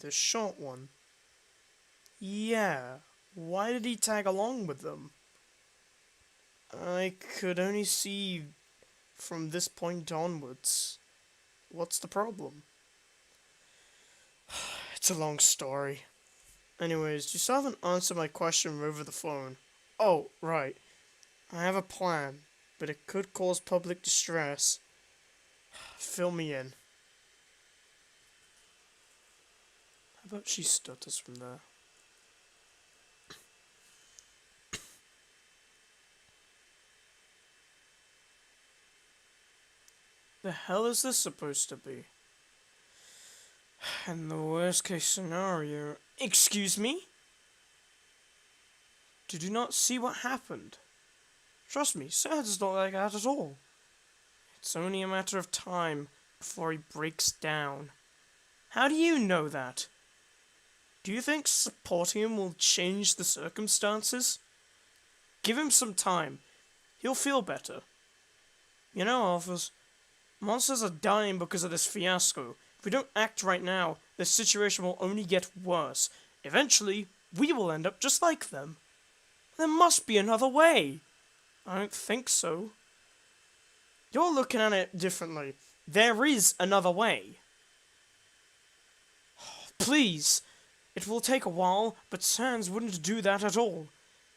The short one? Yeah, why did he tag along with them? I could only see from this point onwards. What's the problem? It's a long story. Anyways, you still haven't answered my question over the phone. Oh, right. I have a plan, but it could cause public distress. Fill me in. How about she stutters from there? The hell is this supposed to be? And the worst case scenario... Excuse me? Did you not see what happened? Trust me, Sans not like that at all. It's only a matter of time before he breaks down. How do you know that? Do you think supporting him will change the circumstances? Give him some time. He'll feel better. You know, Alphas, monsters are dying because of this fiasco. If we don't act right now, the situation will only get worse. Eventually, we will end up just like them. There must be another way. I don't think so. You're looking at it differently. There is another way. Please. It will take a while, but Sans wouldn't do that at all.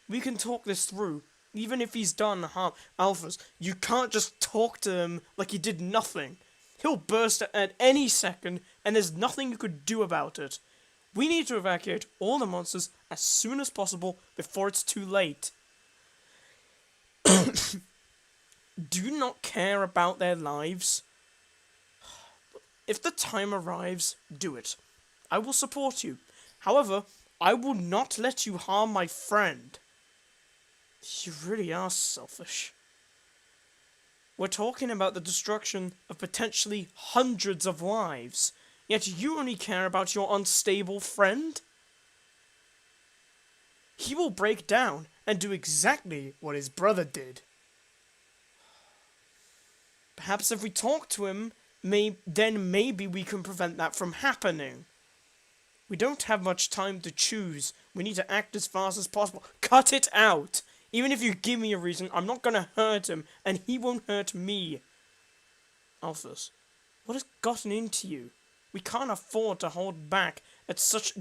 We can talk this through, even if he's done harm. Alphas, you can't just talk to him like he did nothing. He'll burst at any second, and there's nothing you could do about it. We need to evacuate all the monsters as soon as possible before it's too late. Do you not care about their lives? If the time arrives, do it. I will support you. However, I will not let you harm my friend. You really are selfish. We're talking about the destruction of potentially hundreds of lives, yet you only care about your unstable friend? He will break down and do exactly what his brother did. Perhaps if we talk to him, then maybe we can prevent that from happening. We don't have much time to choose. We need to act as fast as possible. Cut it out! Even if you give me a reason, I'm not gonna hurt him, and he won't hurt me. Alphas, what has gotten into you? We can't afford to hold back at such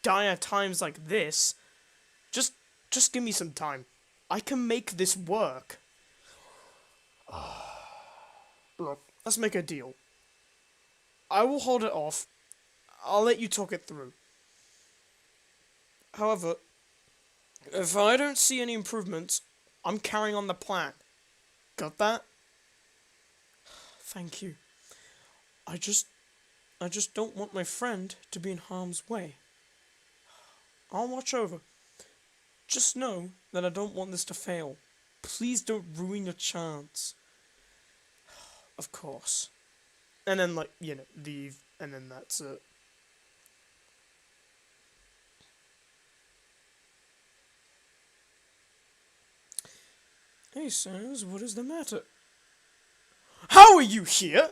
dire times like this. Just give me some time. I can make this work. Look, let's make a deal. I will hold it off. I'll let you talk it through. However, if I don't see any improvements, I'm carrying on the plan. Got that? Thank you. I just don't want my friend to be in harm's way. I'll watch over. Just know that I don't want this to fail. Please don't ruin your chance. Of course. And then, leave, and then that's it. Hey, Sans, what is the matter? How are you here?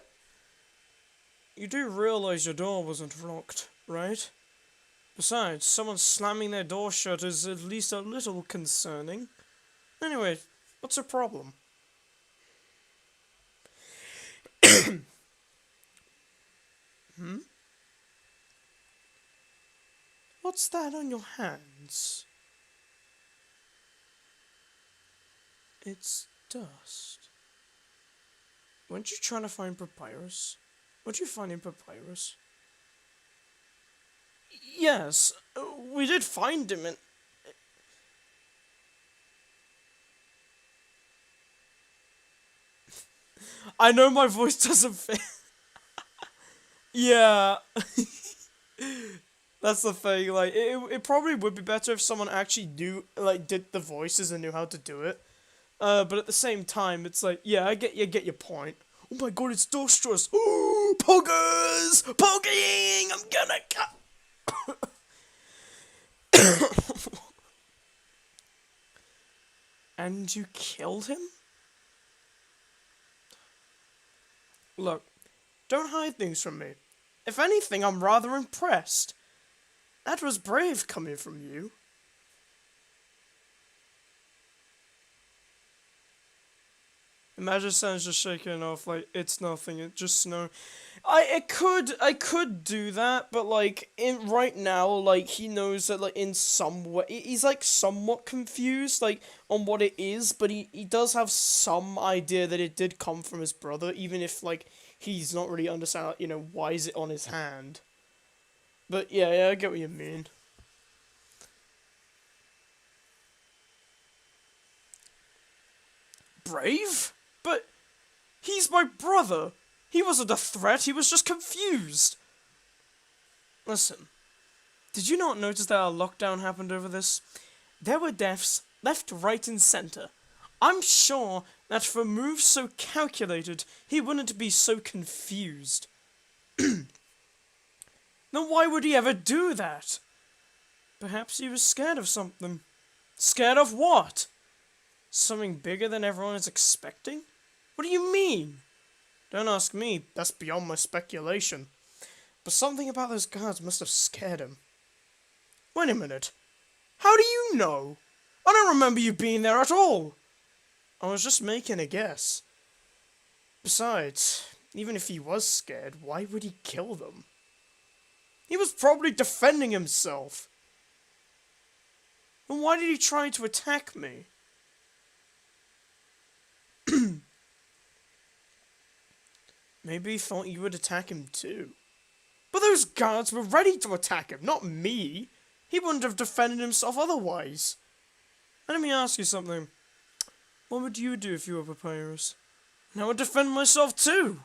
You do realize your door wasn't locked, right? Besides, someone slamming their door shut is at least a little concerning. Anyway, what's your problem? What's that on your hands? It's dust. Weren't you trying to find Papyrus? Weren't you finding Papyrus? Yes, we did find him and... I know my voice doesn't fit. Yeah. That's the thing, like, it probably would be better if someone actually knew, like, did the voices and knew how to do it. But at the same time, it's like, yeah, I get your point. Oh my god, it's dusttrust. Ooh, poggers! Pogging! I'm gonna cut. And you killed him? Look, don't hide things from me. If anything, I'm rather impressed. That was brave coming from you. Imagine Sans just shaking off like it's nothing, it's just snow. I could do that, but like right now, like he knows that like in some way he's like somewhat confused like on what it is, but he does have some idea that it did come from his brother, even if like he's not really understand, you know, why is it on his hand. But yeah, I get what you mean. Brave? But he's my brother. He wasn't a threat, he was just confused. Listen, did you not notice that our lockdown happened over this? There were deaths left, right, and centre. I'm sure that for moves so calculated, he wouldn't be so confused. Then why would he ever do that? Perhaps he was scared of something. Scared of what? Something bigger than everyone is expecting? What do you mean? Don't ask me, that's beyond my speculation. But something about those guards must have scared him. Wait a minute. How do you know? I don't remember you being there at all. I was just making a guess. Besides, even if he was scared, why would he kill them? He was probably defending himself. And why did he try to attack me? Maybe he thought you would attack him too. But those guards were ready to attack him, not me. He wouldn't have defended himself otherwise. And let me ask you something. What would you do if you were Papyrus? And I would defend myself too.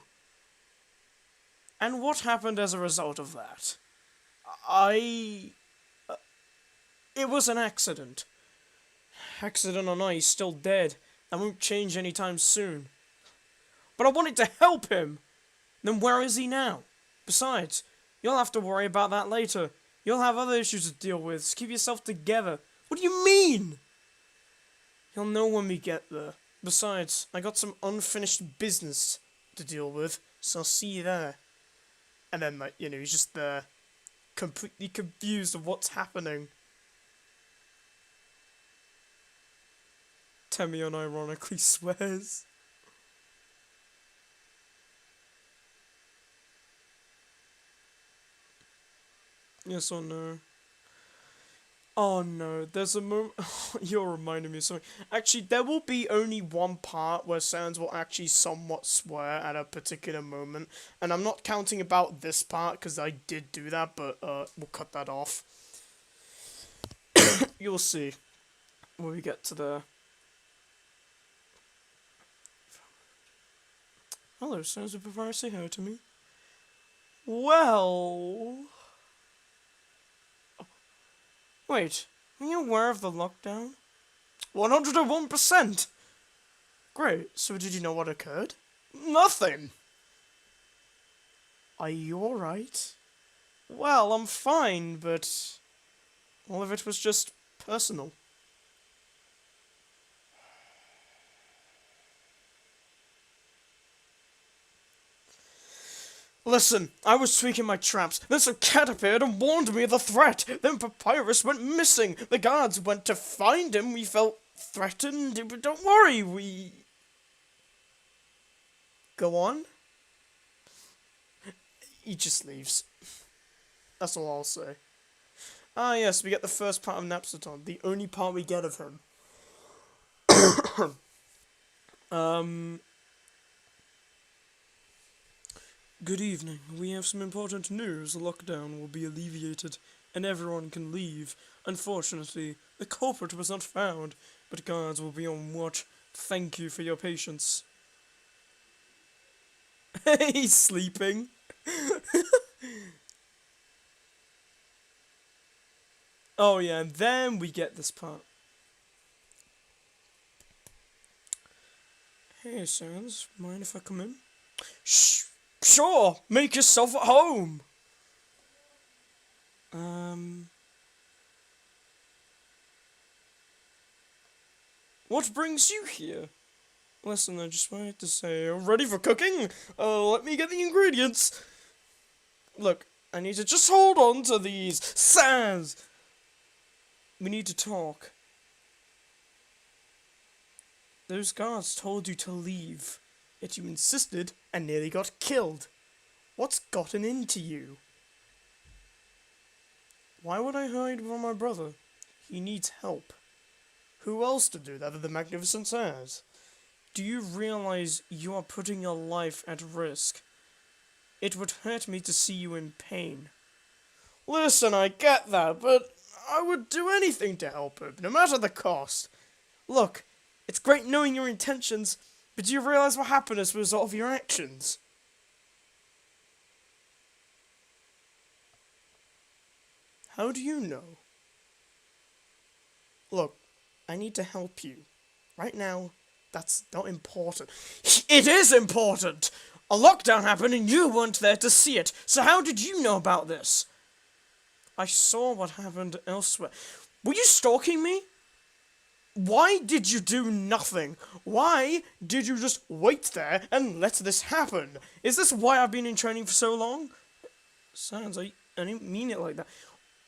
And what happened as a result of that? It was an accident. Accident or not, he's still dead. That won't change anytime soon. But I wanted to help him. Then where is he now? Besides, you'll have to worry about that later. You'll have other issues to deal with, so keep yourself together. What do you mean? You'll know when we get there. Besides, I got some unfinished business to deal with, so I'll see you there. And then, like, you know, he's just there, completely confused of what's happening. Temmie unironically swears. Yes or no? Oh no, there's a moment. You're reminding me of something. Actually, there will be only one part where Sans will actually somewhat swear at a particular moment. And I'm not counting about this part, because I did do that, but we'll cut that off. You'll see when we get to there. Hello, Sans, would prefer to say hello to me? Well... Wait, are you aware of the lockdown? 101%! Great, so did you know what occurred? Nothing! Are you alright? Well, I'm fine, but all of it was just personal. Listen, I was tweaking my traps, then some cat appeared and warned me of the threat. Then Papyrus went missing. The guards went to find him. We felt threatened, but don't worry, we... Go on? He just leaves. That's all I'll say. Ah yes, we get the first part of Napsaton, the only part we get of him. Good evening. We have some important news. The lockdown will be alleviated, and everyone can leave. Unfortunately, the culprit was not found, but guards will be on watch. Thank you for your patience. He's sleeping. Oh yeah, and then we get this part. Hey, Sans, mind if I come in? Shh! Sure, make yourself at home. What brings you here? Listen, I just wanted to say, ready for cooking? Let me get the ingredients. Look, I need to just hold on to these. Sans! We need to talk. Those guards told you to leave. Yet you insisted and nearly got killed. What's gotten into you? Why would I hide from my brother? He needs help. Who else to do that than the magnificent Sans? Do you realize you are putting your life at risk? It would hurt me to see you in pain. Listen, I get that, but I would do anything to help him, no matter the cost. Look, it's great knowing your intentions, but do you realize what happened as a result of your actions? How do you know? Look, I need to help you. Right now, that's not important. It is important! A lockdown happened and you weren't there to see it, so how did you know about this? I saw what happened elsewhere. Were you stalking me? Why did you do nothing? Why did you just wait there and let this happen? Is this why I've been in training for so long? Sounds like I didn't mean it like that.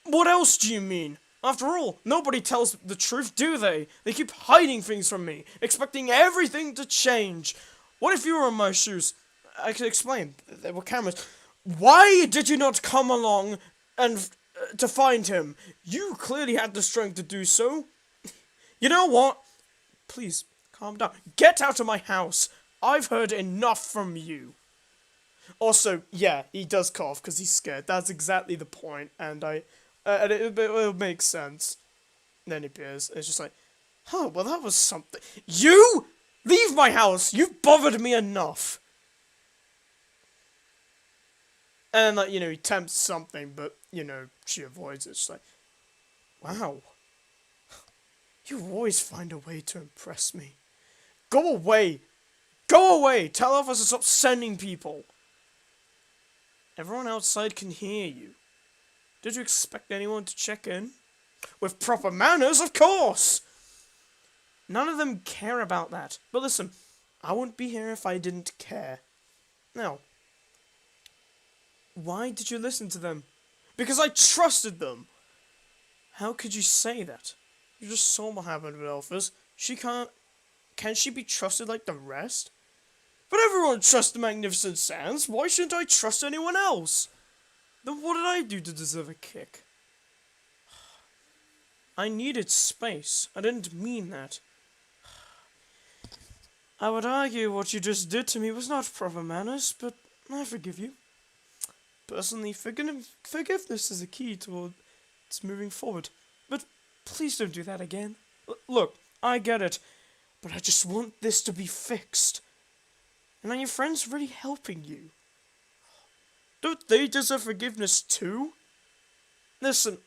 What else do you mean? After all, nobody tells the truth, do they? They keep hiding things from me, expecting everything to change. What if you were in my shoes? I could explain. There were cameras. Why did you not come along and to find him? You clearly had the strength to do so. You know what? Please, calm down. Get out of my house. I've heard enough from you. Also, yeah, he does cough because he's scared. That's exactly the point, and it makes sense. And then he appears. It's just like, oh, well, that was something. You leave my house. You've bothered me enough. And like, you know, he attempts something, but you know, she avoids it. It's just like, wow, you always find a way to impress me. Go away. Go away. Tell us to stop sending people. Everyone outside can hear you. Did you expect anyone to check in? With proper manners, of course! None of them care about that. But listen, I wouldn't be here if I didn't care. Now, why did you listen to them? Because I trusted them! How could you say that? You just saw what happened with Elphys. Can she be trusted like the rest? But everyone trusts the Magnificent Sans. Why shouldn't I trust anyone else? Then what did I do to deserve a kick? I needed space. I didn't mean that. I would argue what you just did to me was not proper manners, but I forgive you. Personally, forgiveness is a key towards moving forward. But please don't do that again. Look, I get it, but I just want this to be fixed. And are your friends really helping you? Don't they deserve forgiveness too? Listen,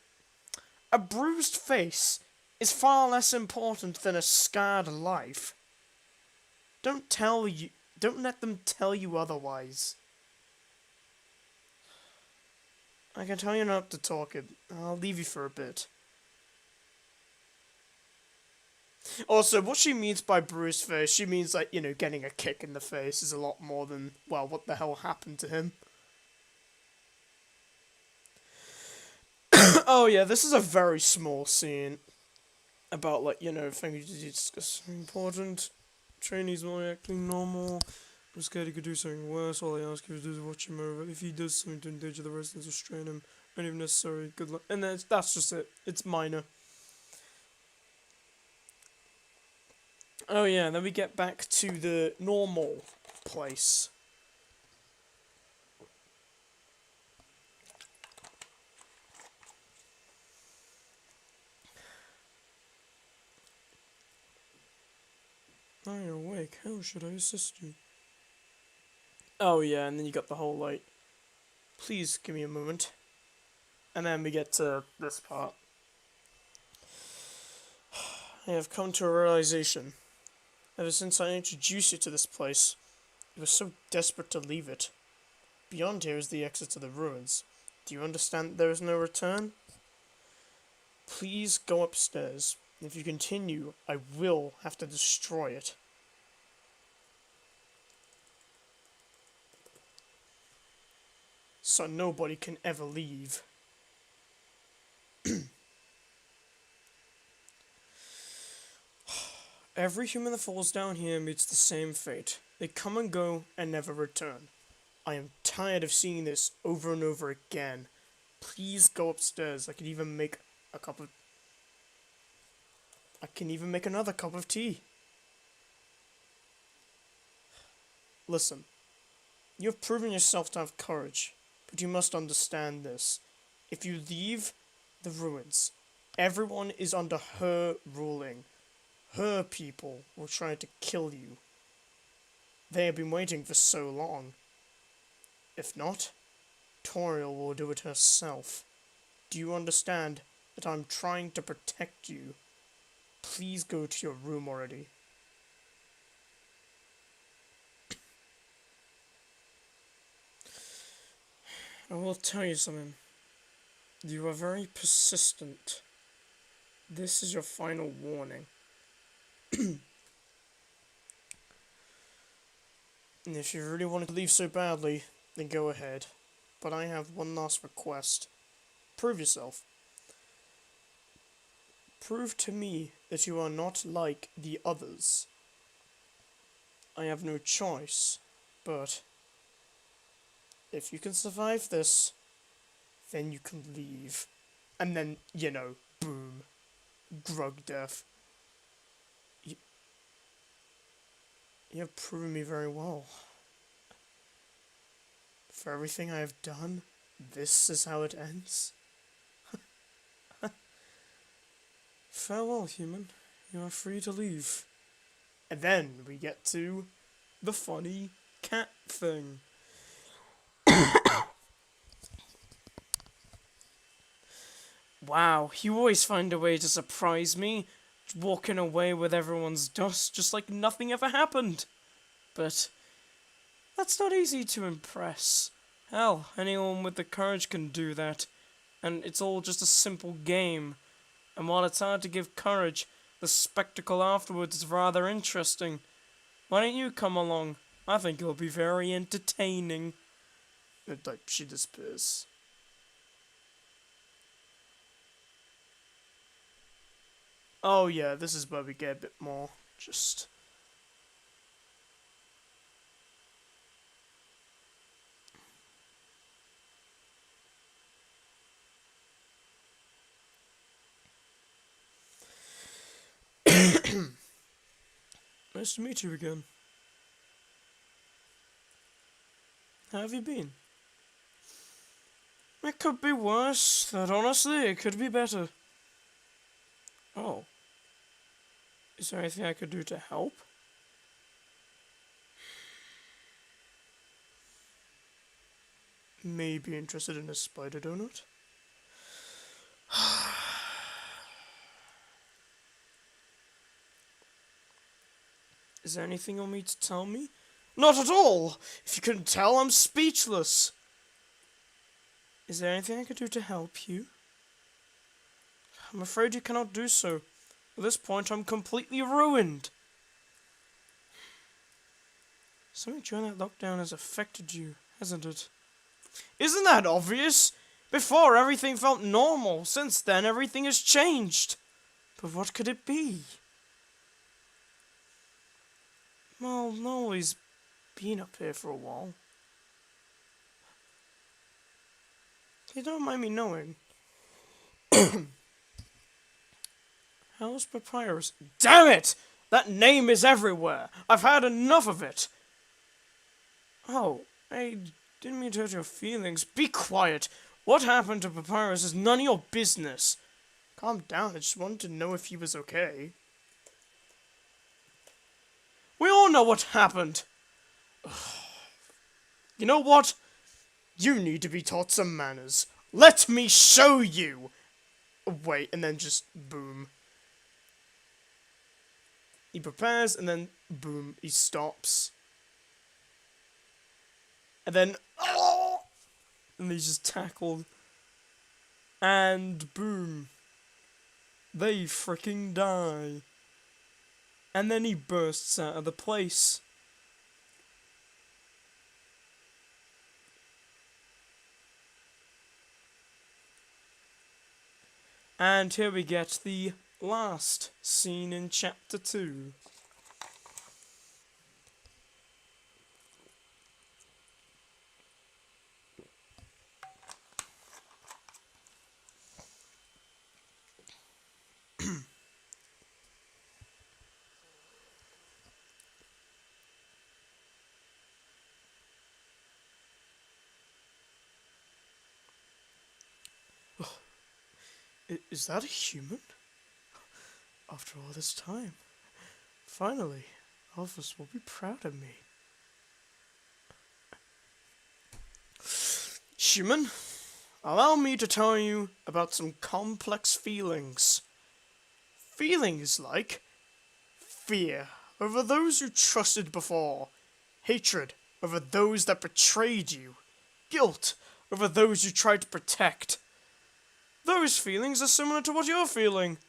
a bruised face is far less important than a scarred life. Don't let them tell you otherwise. I can tell you not to talk it. I'll leave you for a bit. Also, what she means by bruised face, she means like, you know, getting a kick in the face is a lot more than, well, what the hell happened to him? Oh yeah, this is a very small scene about, like, you know, things you discuss important. Trainees not acting normal. I'm scared he could do something worse. All I ask you to do is watch him over. If he does something to endanger the residents, restrain him. Not even necessary. Good luck. And that's just it. It's minor. Oh yeah, then we get back to the normal place. Are you awake? How should I assist you? Oh yeah, and then you got the whole, like, please give me a moment. And then we get to this part. I have come to a realization. Ever since I introduced you to this place, you were so desperate to leave it. Beyond here is the exit to the ruins. Do you understand that there is no return? Please go upstairs. If you continue, I will have to destroy it. So nobody can ever leave. Every human that falls down here meets the same fate. They come and go and never return. I am tired of seeing this over and over again. Please go upstairs. I can even make another cup of tea. Listen, you have proven yourself to have courage, but you must understand this. If you leave the ruins, everyone is under her ruling. Her people will try to kill you. They have been waiting for so long. If not, Toriel will do it herself. Do you understand that I'm trying to protect you? please go to your room already. I will tell you something. You are very persistent. This is your final warning. And if you really wanted to leave so badly, then go ahead. But I have one last request. Prove yourself. Prove to me that you are not like the others. I have no choice, but if you can survive this, then you can leave. And then, boom. Grug death. You have proven me very well. For everything I have done, this is how it ends. Farewell, human. You are free to leave. And then we get to the funny cat thing. Wow, you always find a way to surprise me, walking away with everyone's dust just like nothing ever happened. But that's not easy to impress. Hell, anyone with the courage can do that. And it's all just a simple game. And while it's hard to give courage, the spectacle afterwards is rather interesting. Why don't you come along? I think it'll be very entertaining. She disappears. Oh yeah, this is where we get a bit more just... Nice to meet you again. How have you been? It could be worse. That honestly, it could be better. Oh. Is there anything I could do to help? Maybe interested in a spider donut? Is there anything you want me to tell me? Not at all! If you couldn't tell, I'm speechless! Is there anything I could do to help you? I'm afraid you cannot do so. At this point, I'm completely ruined. Something during that lockdown has affected you, hasn't it? Isn't that obvious? Before, everything felt normal. Since then, everything has changed. But what could it be? Well, Nolly's been up here for a while. You don't mind me knowing. How's Papyrus? Damn it! That name is everywhere! I've had enough of it! Oh, I didn't mean to hurt your feelings. Be quiet! What happened to Papyrus is none of your business. Calm down, I just wanted to know if he was okay. We all know what happened! You know what? You need to be taught some manners. Let me show you! Wait, and then just boom. He prepares, and then boom, he stops. And then, oh! And he's just tackled. And boom. They freaking die. And then he bursts out of the place. And here we get the last scene in chapter 2. Is that a human? After all this time, finally, Alphys will be proud of me. Human, allow me to tell you about some complex feelings. feelings like fear over those you trusted before, hatred over those that betrayed you, guilt over those you tried to protect. Those feelings are similar to what you're feeling.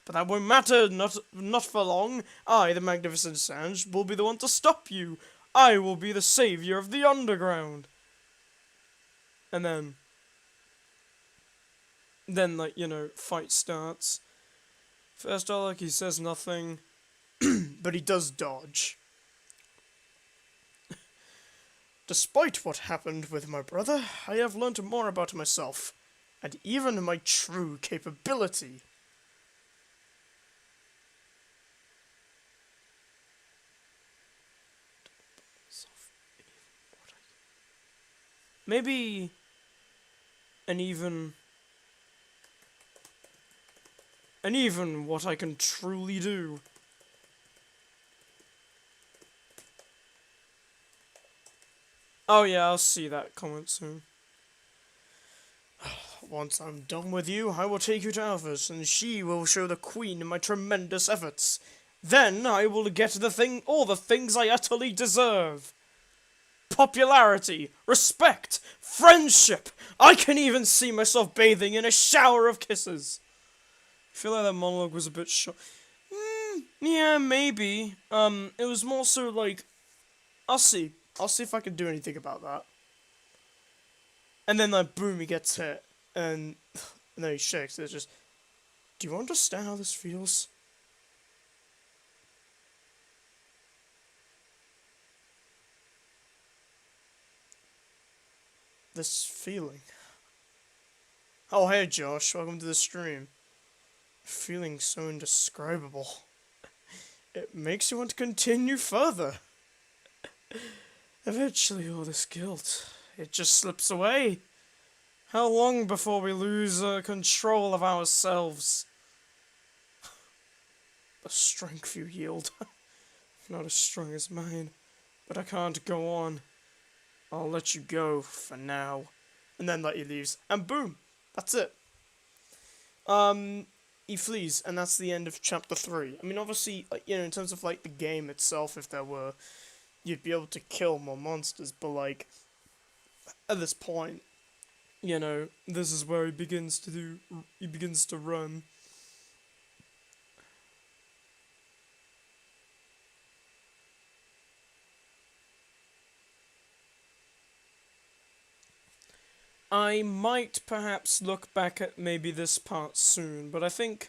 But that won't matter, not for long. I, the Magnificent Sanj, will be the one to stop you. I will be the savior of the underground. And then like, fight starts. First Alec, he says nothing, but he does dodge. Despite what happened with my brother, I have learned more about myself, and even my true capability. Maybe and even what I can truly do. Oh yeah, I'll see that comment soon. Once I'm done with you, I will take you to Alphys, and she will show the Queen my tremendous efforts. Then I will get all the things I utterly deserve. Popularity, respect, friendship. I can even see myself bathing in a shower of kisses. I feel like that monologue was a bit short. Yeah, maybe. It was more so like, I'll see if I can do anything about that. And then like, boom, he gets hit, and then he shakes. It's just, do you understand how this feels? This feeling. Oh, hey Josh, welcome to the stream. Feeling so indescribable. It makes you want to continue further. Eventually all this guilt, it just slips away. How long before we lose control of ourselves? The strength you yield. Not as strong as mine, but I can't go on. I'll let you go for now. And then he leaves. And boom! That's it. He flees, and that's the end of chapter 3. I mean, obviously, in terms of, the game itself, if there were, you'd be able to kill more monsters, but, at this point, this is where he begins to run. I might perhaps look back at maybe this part soon, but I think,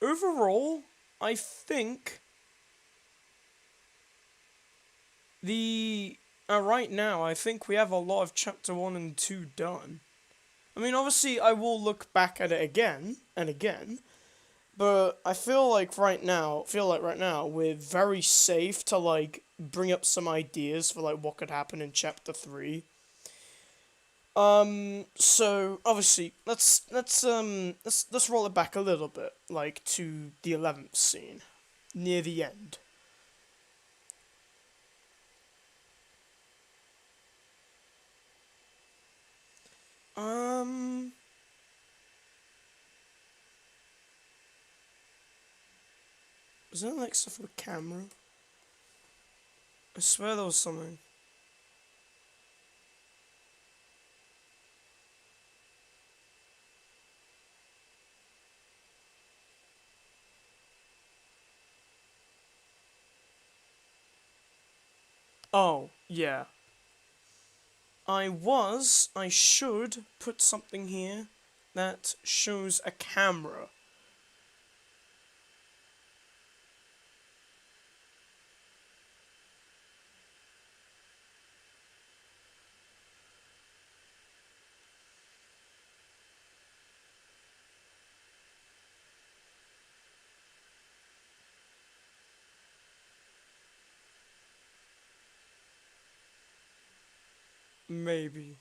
overall, right now, I think we have a lot of chapter 1 and 2 done. I mean, obviously, I will look back at it again and again, but I feel like right now, we're very safe to, bring up some ideas for, what could happen in chapter 3. So obviously, let's roll it back a little bit, to the 11th scene, near the end. Was that stuff with a camera? I swear there was something. Oh, yeah. I should put something here that shows a camera. Maybe.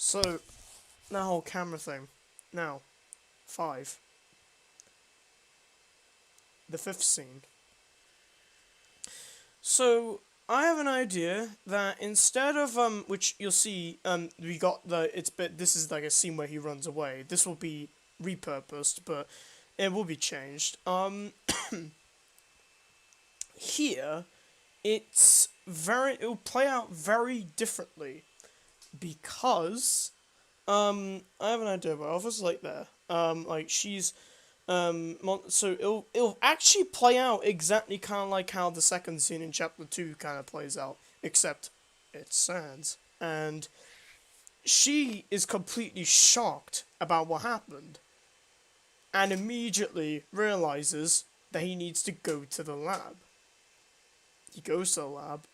So, that whole camera thing. Now, 5. The 5th scene. So, I have an idea that instead of, which you'll see, we got this is like a scene where he runs away. This will be repurposed, but it will be changed. Here, it'll play out very differently because I have an idea, but Alpha's like there. Like she's so it'll actually play out exactly kind of like how the second scene in chapter 2 kind of plays out, except it's Sans, and she is completely shocked about what happened, and immediately realizes that he needs to go to the lab. He goes to the lab,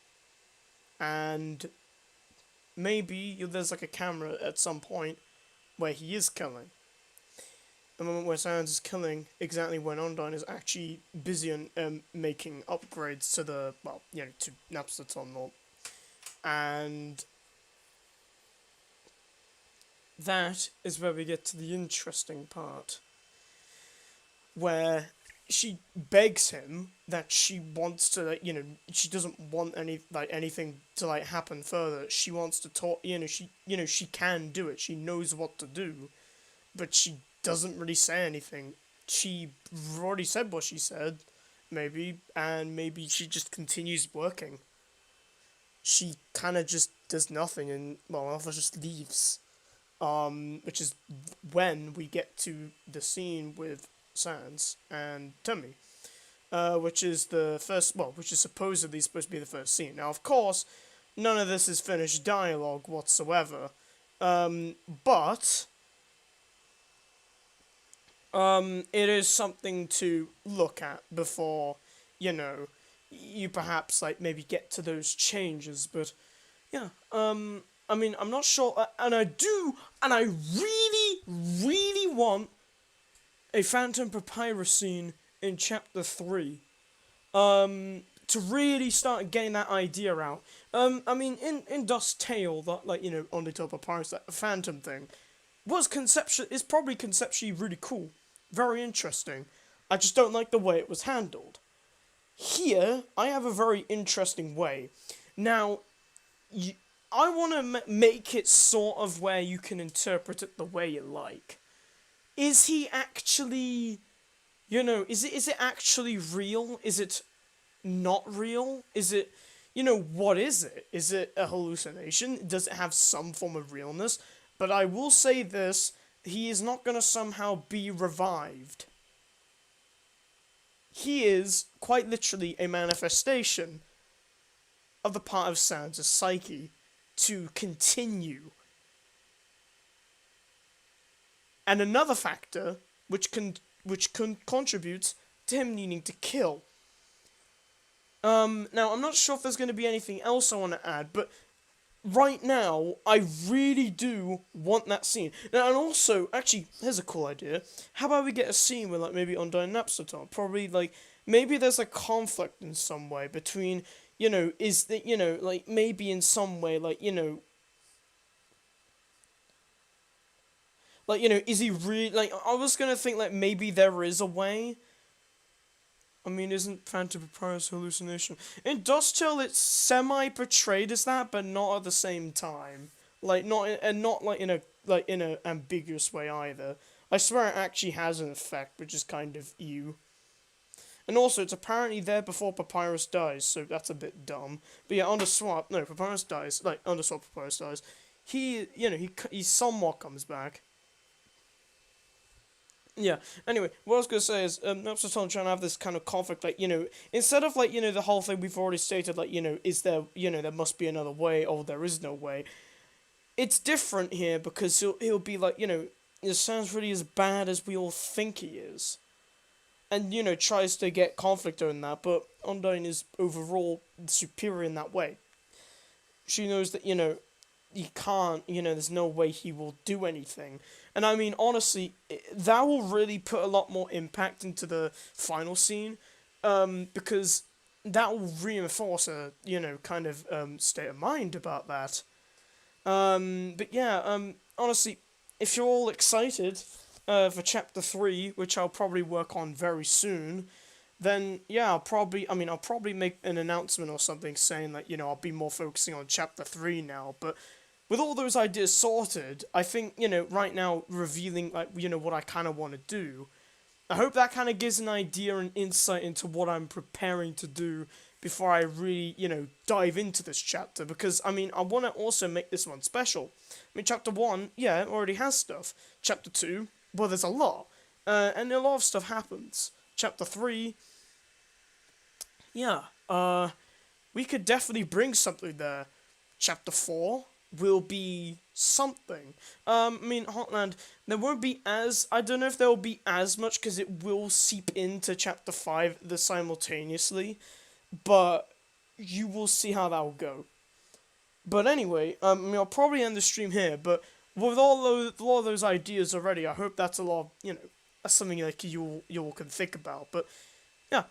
and maybe there's like a camera at some point where he is killing. The moment where Sans is killing, exactly when Undyne is actually busy on making upgrades to the, well, to Napsterton, and that is where we get to the interesting part, where she begs him that she wants to, she doesn't want anything to happen further. She wants to talk, she can do it. She knows what to do, but she doesn't really say anything. She already said what she said, maybe, and maybe she just continues working. She kind of just does nothing, and, well, Alpha just leaves. Which is when we get to the scene with Sans and Timmy, which is supposedly supposed to be the first scene. Now, of course, none of this is finished dialogue whatsoever, but it is something to look at before, you perhaps, maybe get to those changes, but, yeah, I mean, I'm not sure, and I really, really want a Phantom Papyrus scene in chapter 3, to really start getting that idea out. I mean, in Dust Tale, that, Undertale Papyrus, that Phantom thing, is probably conceptually really cool. Very interesting. I just don't like the way it was handled. Here, I have a very interesting way. Now, I want to make it sort of where you can interpret it the way you like. Is he actually, is it actually real? Is it not real? Is it, what is it? Is it a hallucination? Does it have some form of realness? But I will say this, he is not going to somehow be revived. He is, quite literally, a manifestation of the part of Sans' psyche to continue. And another factor, which contributes to him needing to kill. Now, I'm not sure if there's going to be anything else I want to add, but right now, I really do want that scene. Now, and also, actually, here's a cool idea. How about we get a scene with, maybe Undyne and Napsterton? Probably, maybe there's a conflict in some way between, is that, maybe in some way, is he really, I was gonna think, maybe there is a way. I mean, isn't Phantom Papyrus hallucination? In Dust Tale, it's semi-portrayed as that, but not at the same time. Not in a ambiguous way either. I swear it actually has an effect, which is kind of ew. And also, it's apparently there before Papyrus dies, so that's a bit dumb. But yeah, Papyrus dies, Underswap Papyrus dies. He somewhat comes back. Yeah, anyway, what I was going to say is, Napsterton trying to have this kind of conflict, instead of, the whole thing we've already stated, is there, there must be another way, or there is no way. It's different here, because he'll be it sounds really as bad as we all think he is. And, tries to get conflict in that, but Undyne is overall superior in that way. She knows that, he can't, there's no way he will do anything. And I mean, honestly, that will really put a lot more impact into the final scene, because that will reinforce a, kind of, state of mind about that. But yeah, honestly, if you're all excited for chapter 3, which I'll probably work on very soon, then yeah, I'll probably make an announcement or something saying that, I'll be more focusing on chapter 3 now. But with all those ideas sorted, I think, right now, revealing, like, what I kind of want to do, I hope that kind of gives an idea and insight into what I'm preparing to do before I really, dive into this chapter. Because, I want to also make this one special. Chapter 1, yeah, it already has stuff. Chapter 2, well, there's a lot. And a lot of stuff happens. Chapter 3, yeah, we could definitely bring something there. Chapter 4 will be something. Hotland, there won't be I don't know if there will be as much because it will seep into Chapter 5 simultaneously, but you will see how that will go. But anyway, I'll probably end the stream here, but with a lot of those ideas already, I hope that's a lot of, that's something like you all can think about. But yeah.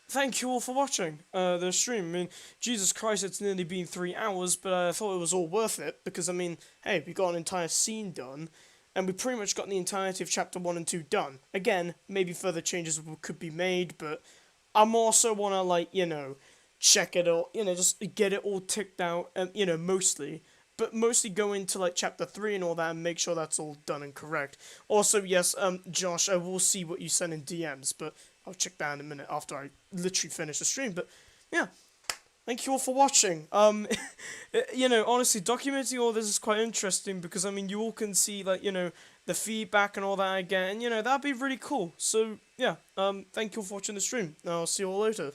Thank you all for watching the stream. Jesus Christ, it's nearly been 3 hours, but I thought it was all worth it, because, hey, we got an entire scene done, and we pretty much got the entirety of Chapter 1 and 2 done. Again, maybe further changes could be made, but I'm also want to, check it all, just get it all ticked out, mostly. But mostly go into, Chapter 3 and all that and make sure that's all done and correct. Also, yes, Josh, I will see what you send in DMs, but I'll check that in a minute after I literally finish the stream. But, yeah, thank you all for watching. Honestly, documenting all this is quite interesting because, you all can see, the feedback and all that I get, and, that'd be really cool. So, yeah, thank you all for watching the stream. I'll see you all later.